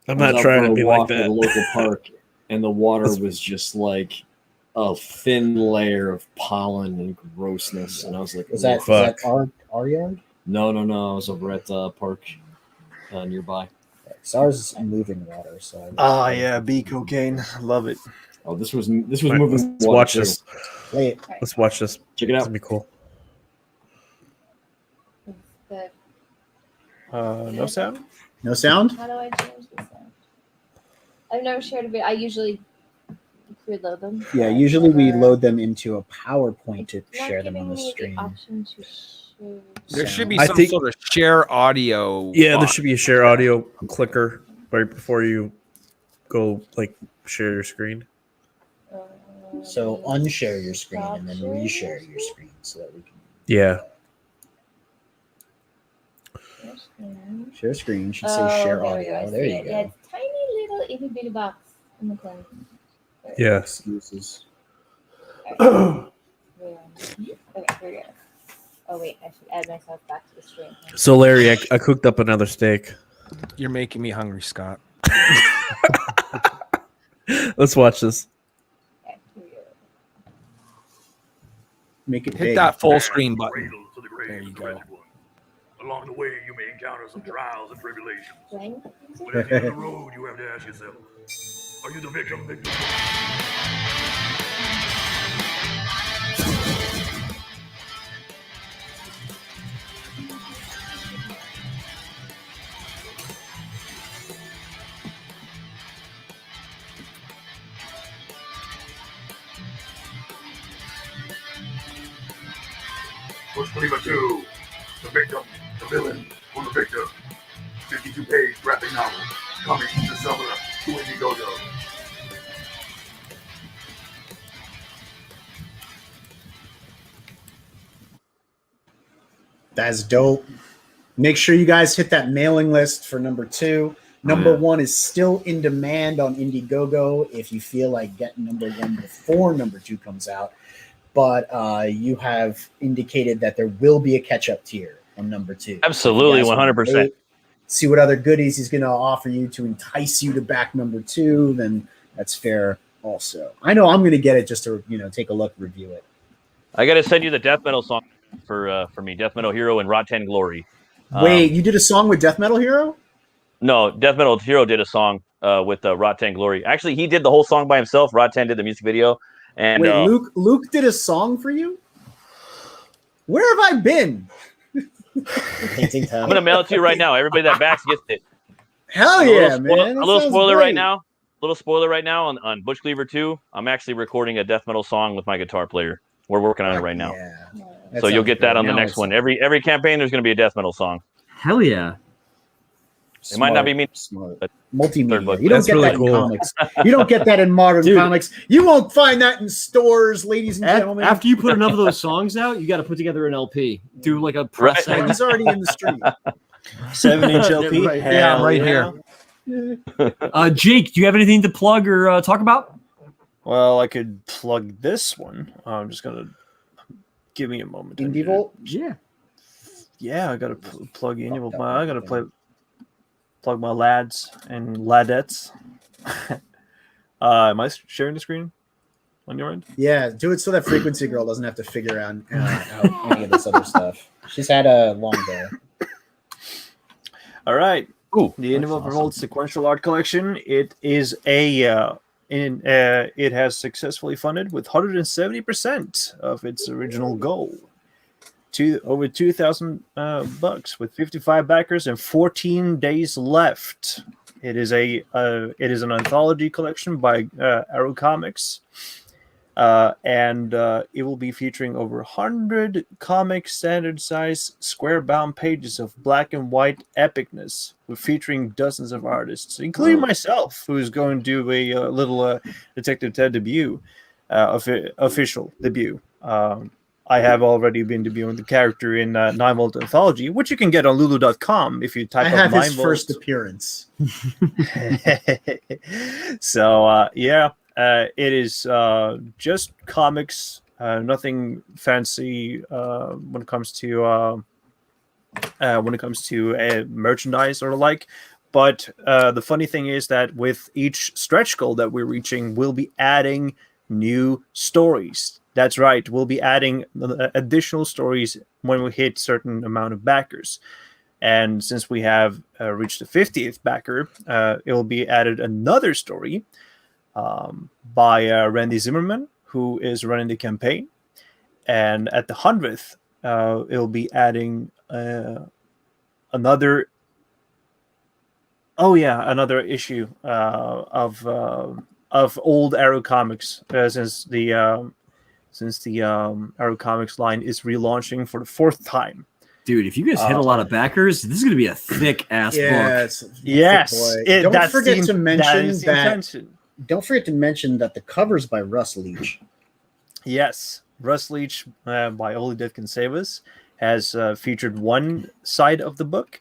I'm not trying to be like that. At the local park, and the water was just like a thin layer of pollen and grossness, and I was like, "Was that our yard?" No. I was over at the park nearby. Ours is moving water, so. Yeah, bee cocaine. Love it. Oh, this was moving. Let's watch this. Wait. Let's watch this. Check it out. It's gonna be cool. No sound? No sound? How do I change the sound? I've never shared a video. I usually Reload them. Yeah, usually we load them into a PowerPoint to It's not share them on giving the me stream. option to share. There should be I some think- sort of share audio. Yeah, there box. should be a share audio clicker right before you go like share your screen. So unshare your screen and then reshare your screen so that we can Yeah. share screen. Should say share audio. There you go. Yeah, it's tiny little itty bitty box in the corner. Yeah. Excuses. Okay, here we go. Oh wait, I should add myself back to the stream. So Larry, I cooked up another steak. You're making me hungry, Scott. Let's watch this. Okay, here we go. Make it Hit big. that full screen button. There you go. Along the way, you may encounter some trials and tribulations. Right? But at the end of the road, you have to ask yourself, are you the victim? Disclaimer 2. The victim, the villain, or the victor. 52-page graphic novel coming this summer to Indiegogo. That's dope. Make sure you guys hit that mailing list for number 2. Number 1 is still in demand on Indiegogo if you feel like getting number 1 before number 2 comes out. But you have indicated that there will be a catch-up tier on number 2. Absolutely, 100%. See what other goodies he's going to offer you to entice you to back number 2, then that's fair also. I know I'm going to get it just to take a look, review it. I got to send you the death metal song for me, Death Metal Hero and Rotten Glory. Wait, you did a song with Death Metal Hero? No, Death Metal Hero did a song with Rotten Glory. Actually, he did the whole song by himself. Rotten did the music video. And wait, Luke did a song for you? Where have I been? I'm gonna mail it to you right now. Everybody that backs gets it. Hell yeah, man! A little spoiler right now. Little spoiler right now on Bush Cleaver 2. I'm actually recording a death metal song with my guitar player. We're working on it right now. Yeah. So you'll get that on the next one. Every campaign there's gonna be a death metal song. Hell yeah. It might not be me. Smart. Multimedia. You don't That's get really that cool. in comics. You don't get that in modern Dude. comics. You won't find that in stores, ladies and gentlemen. After you put enough of those songs out, you got to put together an LP. Do like a press. Right. He's already in the street. 7-inch LP. Right. Yeah, I'm right here. Jake, do you have anything to plug or talk about? Well, I could plug this one. I'm just gonna give me a moment. Indie Volt? Yeah. Yeah, I gotta plug in. I gotta plug my lads and ladettes. Am I sharing the screen on your end? Yeah, do it so that Frequency Girl doesn't have to figure out any of this other stuff. She's had a long day. All right. Ooh, The Indie Revolt sequential art collection. It is it has successfully funded with 170% of its original goal. Over $2,000 with 55 backers and 14 days left. It is an anthology collection by Arrow Comics, and it will be featuring over 100 comic standard size square bound pages of black and white epicness, with featuring dozens of artists, including myself, who is going to do a little Detective Ted debut, official debut. I have already been debuting the character in 9-Volt Anthology, which you can get on Lulu.com if you type I up have his 9-Volt. first appearance. So, it is just comics, nothing fancy when it comes to merchandise or the like. But the funny thing is that with each stretch goal that we're reaching, we'll be adding new stories. That's right. We'll be adding additional stories when we hit certain amount of backers. And since we have reached the 50th backer, it will be added another story by Randy Zimmerman, who is running the campaign. And at the 100th, it'll be adding another issue of of old Arrow comics since the Arrow Comics line is relaunching for the 4th time. Dude, if you guys hit a lot of backers, this is going to be a thick ass book. Yes. Don't forget to mention that. Don't forget to mention that the cover's by Russ Leach. Yes, Russ Leach by Only Death Can Save Us has featured one side of the book,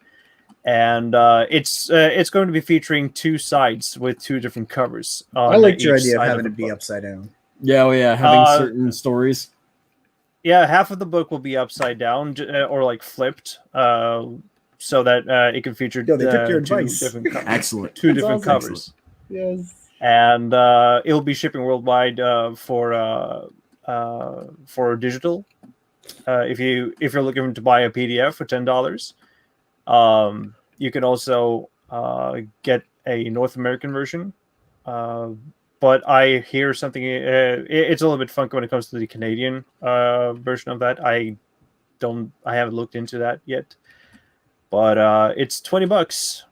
and it's going to be featuring 2 sides with 2 different covers. I liked your idea of having it be upside down. Yeah, having certain stories. Yeah, half of the book will be upside down or like flipped, so that it can feature they took your 2 advice. different covers. Excellent. 2 different covers. Excellent. Yes. And it'll be shipping worldwide for digital. If you're looking to buy a PDF for $10, you can also get a North American version. But I hear something. It's a little bit funky when it comes to the Canadian version of that. I haven't looked into that yet. But it's $20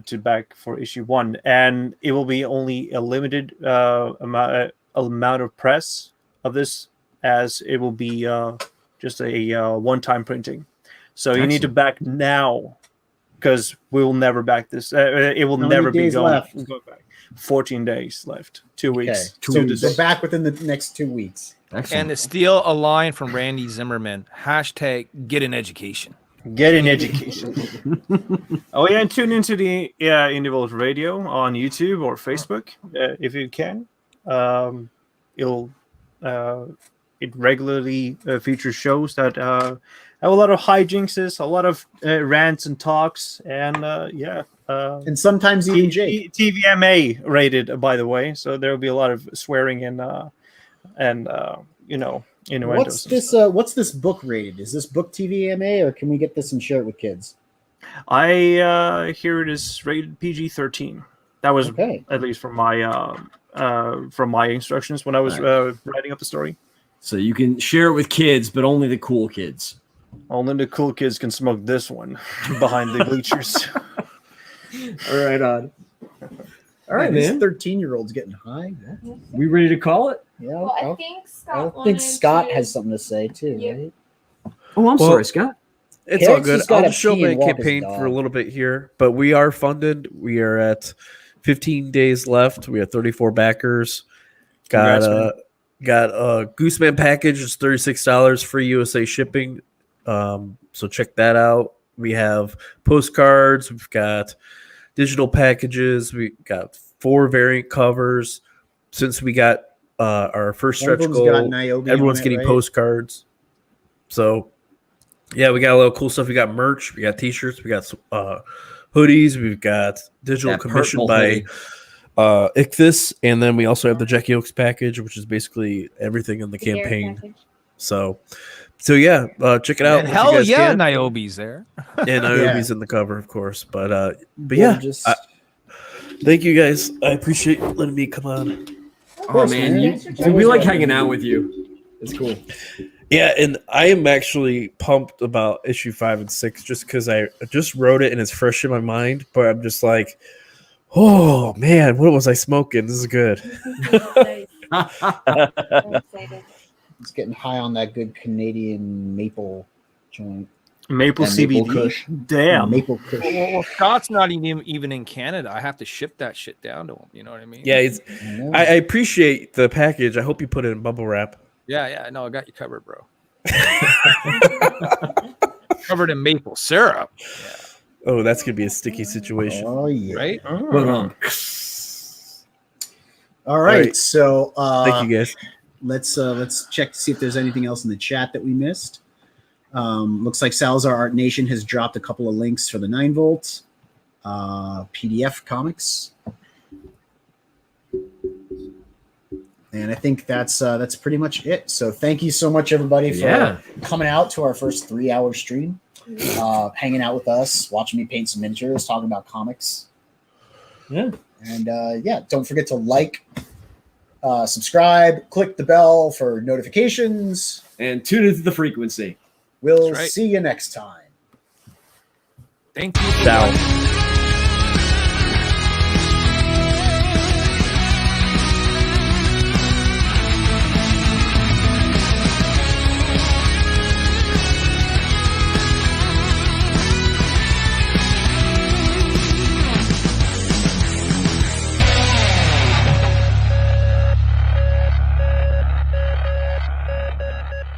to back for issue 1, and it will be only a limited amount of press of this, as it will be just a one-time printing. So you need to back now, because we will never back this. It will never be going back. 14 days left. 2 weeks. Okay. So back within the next 2 weeks. Excellent. And to steal a line from Randy Zimmerman, #get an education. Get an education. Oh yeah, and tune into the Indie World Radio on YouTube or Facebook if you can. It regularly features shows that have a lot of hijinks, a lot of rants and talks, and and sometimes even TVMA rated, by the way. So there will be a lot of swearing and innuendos. What's this book rated? Is this book TVMA, or can we get this and share it with kids? I hear it is rated PG-13. That was at least from my instructions when I was writing up the story. So you can share it with kids, but only the cool kids. Only the cool kids can smoke this one behind the bleachers. All right, on. All right, man. 13-year-olds getting high. We ready to call it? Yeah. Well, I think Scott has something to say too. Right? Oh, I'm sorry, Scott. It's all good. I'll just show my campaign for a little bit here, but we are funded. We are at 15 days left. We have 34 backers. Got a Gooseman package. It's $36, free USA shipping. So check that out. We have postcards. We've got digital packages. We got 4 variant covers. Since we got our first stretch goal, everyone's getting postcards. So yeah, we got a lot of cool stuff. We got merch. We got t-shirts. We got hoodies. We've got digital commissioned by Ichthus, and then we also have the Jackie Oaks package, which is basically everything in the campaign. So yeah, check it out. And hell yeah, Niobe's there. And Niobe's in the cover, of course. But yeah, thank you guys. I appreciate letting me come on. Oh man, we like hanging out with you. It's cool. Yeah, and I am actually pumped about issue 5 and 6 just because I just wrote it and it's fresh in my mind. But I'm just like, oh man, what was I smoking? This is good. It's getting high on that good Canadian maple joint. Maple CBD. Kush. Damn. Maple Kush. Well, Scott's not even in Canada. I have to ship that shit down to him. You know what I mean? Yeah, I appreciate the package. I hope you put it in bubble wrap. Yeah. No, I got you covered, bro. Covered in maple syrup. Yeah. Oh, that's gonna be a sticky situation. Oh yeah. Right? All right. So thank you guys. Let's check to see if there's anything else in the chat that we missed. Looks like Salazar Art Nation has dropped a couple of links for the 9-volt PDF comics. And I think that's pretty much it. So thank you so much, everybody, for coming out to our first 3-hour stream, hanging out with us, watching me paint some miniatures, talking about comics. Yeah. And don't forget to like, subscribe, click the bell for notifications, and tune into the frequency. We'll see you next time. Thank you. Ciao.